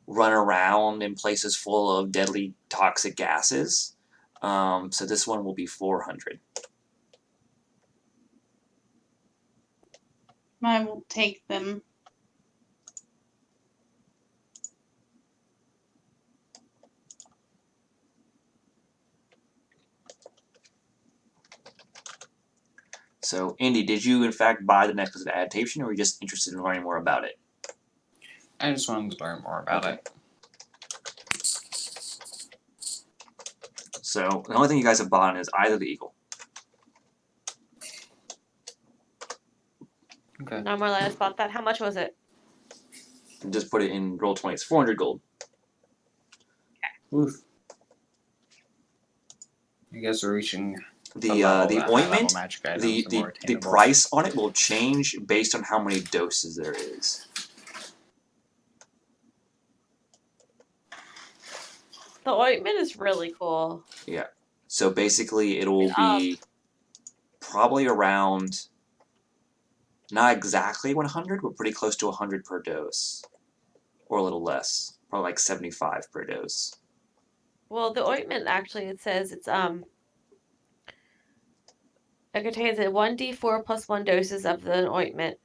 run around in places full of deadly toxic gases. So this one will be 400. I will take them. So, Andy, did you in fact buy the necklace of adaptation, or were you just interested in learning more about it? I just wanted to learn more about it. So, the only thing you guys have bought is Eye of the Eagle. Okay. 9 more lives bought that. How much was it? And just put it in Roll20. It's 400 gold. Oof. I guess we're reaching The level that high level ointment, magic items the are more the attainable. price on it will change based on how many doses there is. The ointment is really cool. Yeah. So basically, it will be probably around, not exactly 100, but pretty close to 100 per dose, or a little less, probably like 75 per dose. Well, the ointment actually, it says it contains a 1d4 plus 1 doses of the ointment.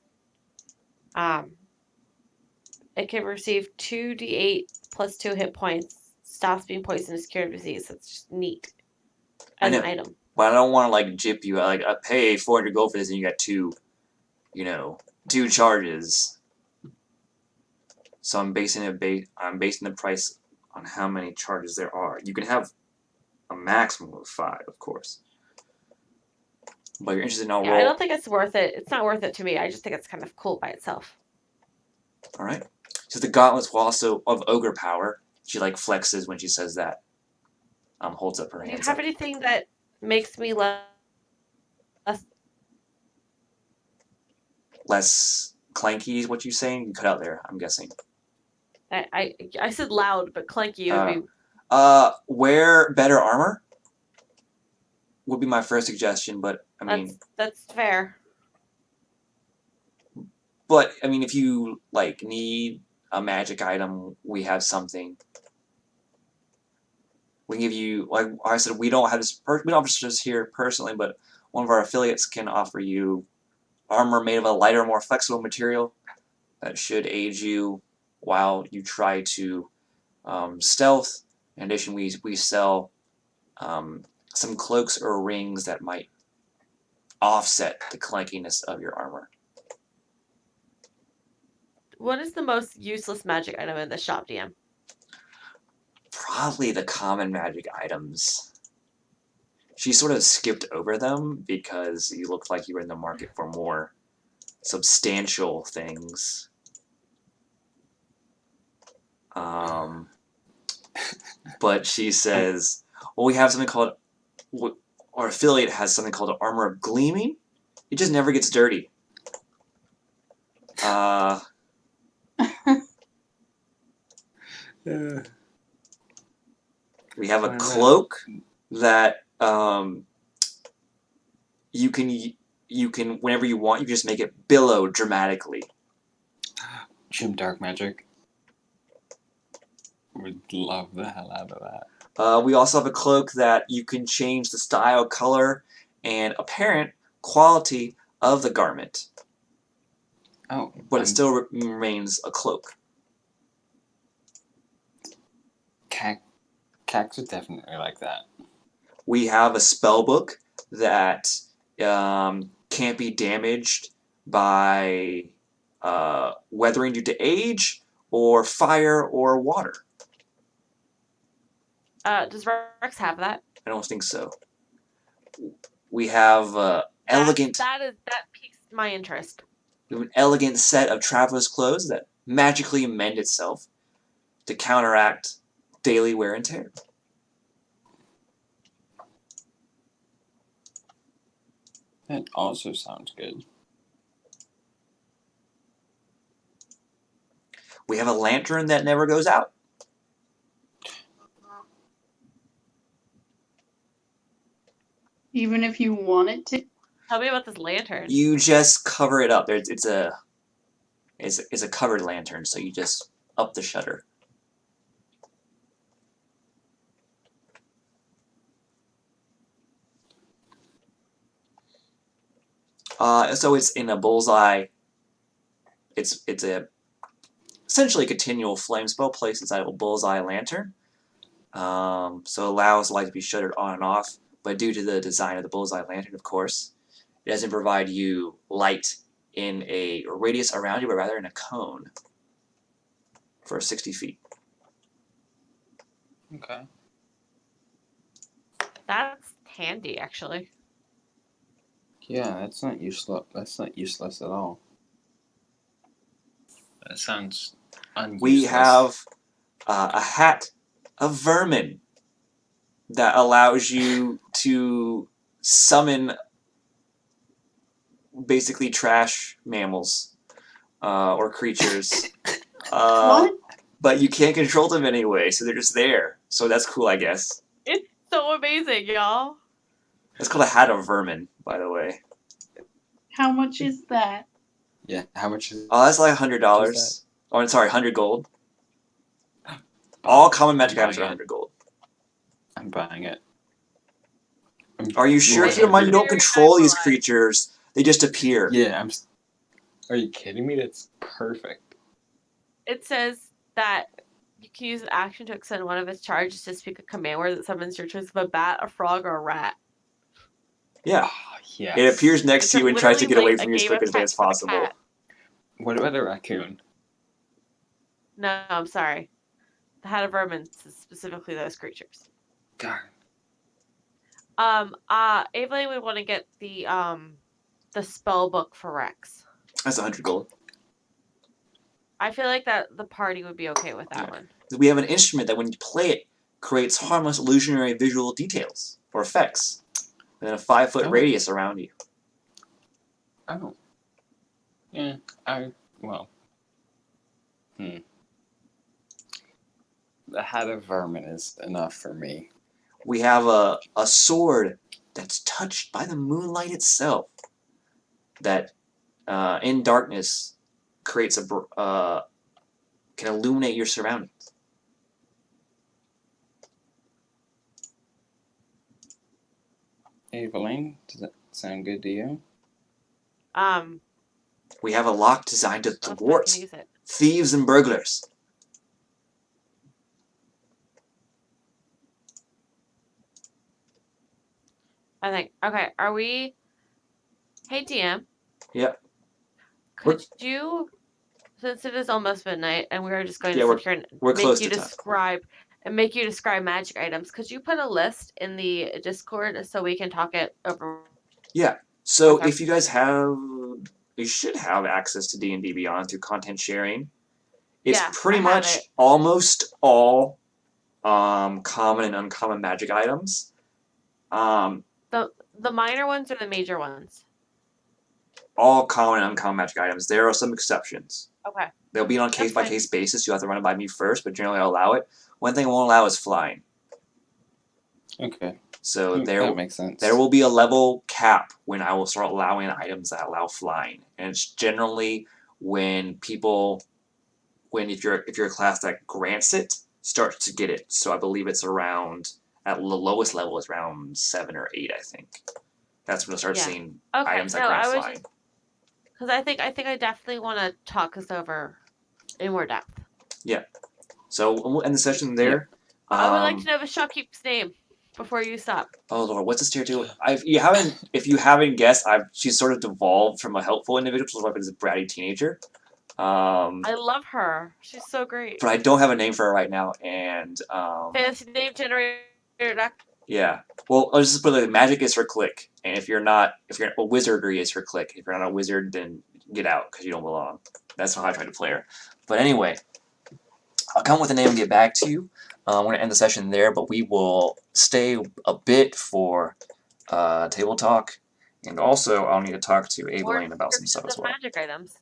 It can receive 2d8 plus 2 hit points. Stops being poisonous, cured of disease. That's just neat as an item. But I don't want to like jip you. Like, I pay 400 gold for this, and you got two charges. So I'm basing the price on how many charges there are. You can have a maximum of 5, of course. But you're interested in our Yeah, roll. I don't think it's worth it. It's not worth it to me. I just think it's kind of cool by itself. All right. So the gauntlets will also of ogre power. She like flexes when she says that. Holds up her Do you hands have up. anything that makes me less Less clanky is what you're saying. You cut out there. I'm guessing. I said loud, but clanky would be. Wear better armor would be my first suggestion, but That's fair. But if you like need a magic item, we have something. We give you, like I said, we don't have this here personally, but one of our affiliates can offer you armor made of a lighter, more flexible material that should aid you while you try to stealth. In addition, we sell some cloaks or rings that might offset the clankiness of your armor. What is the most useless magic item in the shop, DM? Probably the common magic items. She sort of skipped over them because you looked like you were in the market for more substantial things. But she says, well, we have something called, our affiliate has something called an Armor of Gleaming. It just never gets dirty. We have a cloak that you can whenever you want, you just make it billow dramatically. Jim Dark Magic. Would love the hell out of that. We also have a cloak that you can change the style, color, and apparent quality of the garment. Oh, but it still remains a cloak. Cax would definitely like that. We have a spell book that can't be damaged by weathering due to age or fire or water. Does Rex have that? I don't think so. We have elegant. That piques my interest. We have an elegant set of traveler's clothes that magically mend itself to counteract daily wear and tear. That also sounds good. We have a lantern that never goes out. Even if you want it to? Tell me about this lantern. You just cover it up. It's a covered lantern, so you just up the shutter. So it's in a bullseye. It's a essentially a continual flame spell placed inside of a bullseye lantern. So it allows light to be shuttered on and off, but due to the design of the bullseye lantern, of course, it doesn't provide you light in a radius around you, but rather in a cone for 60 feet. Okay. That's handy, actually. Yeah, that's not useless. That's not useless at all. That sounds unuseless. We have a hat of vermin that allows you to summon basically trash mammals or creatures. What? But you can't control them anyway, so they're just there. So that's cool, I guess. It's so amazing, y'all. It's called a hat of vermin, by the way. How much is that? Yeah, how much is Oh, that's like $100. Oh, sorry, 100 gold. All common magic items are 100 gold. I'm buying it. Are you sure? Keep in mind, you don't control these creatures. They just appear. Yeah, Are you kidding me? That's perfect. It says that you can use an action to extend one of its charges to speak a command word that summons your choice of a bat, a frog, or a rat. Yeah. Oh, yes. It appears next to you and tries to get away from you as quick as possible. What about a raccoon? No, I'm sorry. The hat of vermin is specifically those creatures. Darn. Evelyn would want to get the spell book for Rex. That's 100 gold. I feel like that the party would be okay with that one. We have an instrument that when you play it, creates harmless illusionary visual details or effects within a 5-foot radius around you. Oh. Yeah, The hat of vermin is enough for me. We have a sword that's touched by the moonlight itself that in darkness creates can illuminate your surroundings. Evelyn, does that sound good to you? We have a lock designed to thwart use it. thieves and burglars. I think. Okay, are we? Hey, DM. Yep. Could you, since it is almost midnight and we are just going Yeah, to sit here and we're close make you to time. describe magic items, could you put a list in the Discord so we can talk it over? Yeah. So Okay. if you guys have, you should have access to D&D Beyond through content sharing. It's Yeah, pretty I have much it. almost all common and uncommon magic items. The minor ones or the major ones? All common and uncommon magic items. There are some exceptions. Okay. They'll be on a That's case by fine. case basis. You have to run it by me first, but generally I'll allow it. One thing I won't allow is flying. Okay. So That makes sense. there will be a level cap when I will start allowing items that allow flying, and it's generally when if you're a class that grants it starts to get it. So I believe it's around at the lowest level is around 7 or 8. I think that's when you'll start Yeah. seeing Okay. items that No, grant I was flying. because I think I definitely want to talk this over in more depth. So we'll end the session there. I would like to know the shopkeep's name before you stop. Oh Lord, what's this tier 2? If you haven't guessed, she's sort of devolved from a helpful individual to like a bratty teenager. I love her. She's so great. But I don't have a name for her right now, and Fantasy name generator. yeah. Well, I'll just put it like magic is her click, and if you're wizardry is her click. If you're not a wizard, then get out because you don't belong. That's how I try to play her. But anyway, I'll come up with a name and get back to you. I'm going to end the session there, but we will stay a bit for table talk, and also I'll need to talk to Evelyn about some stuff as well. Magic items.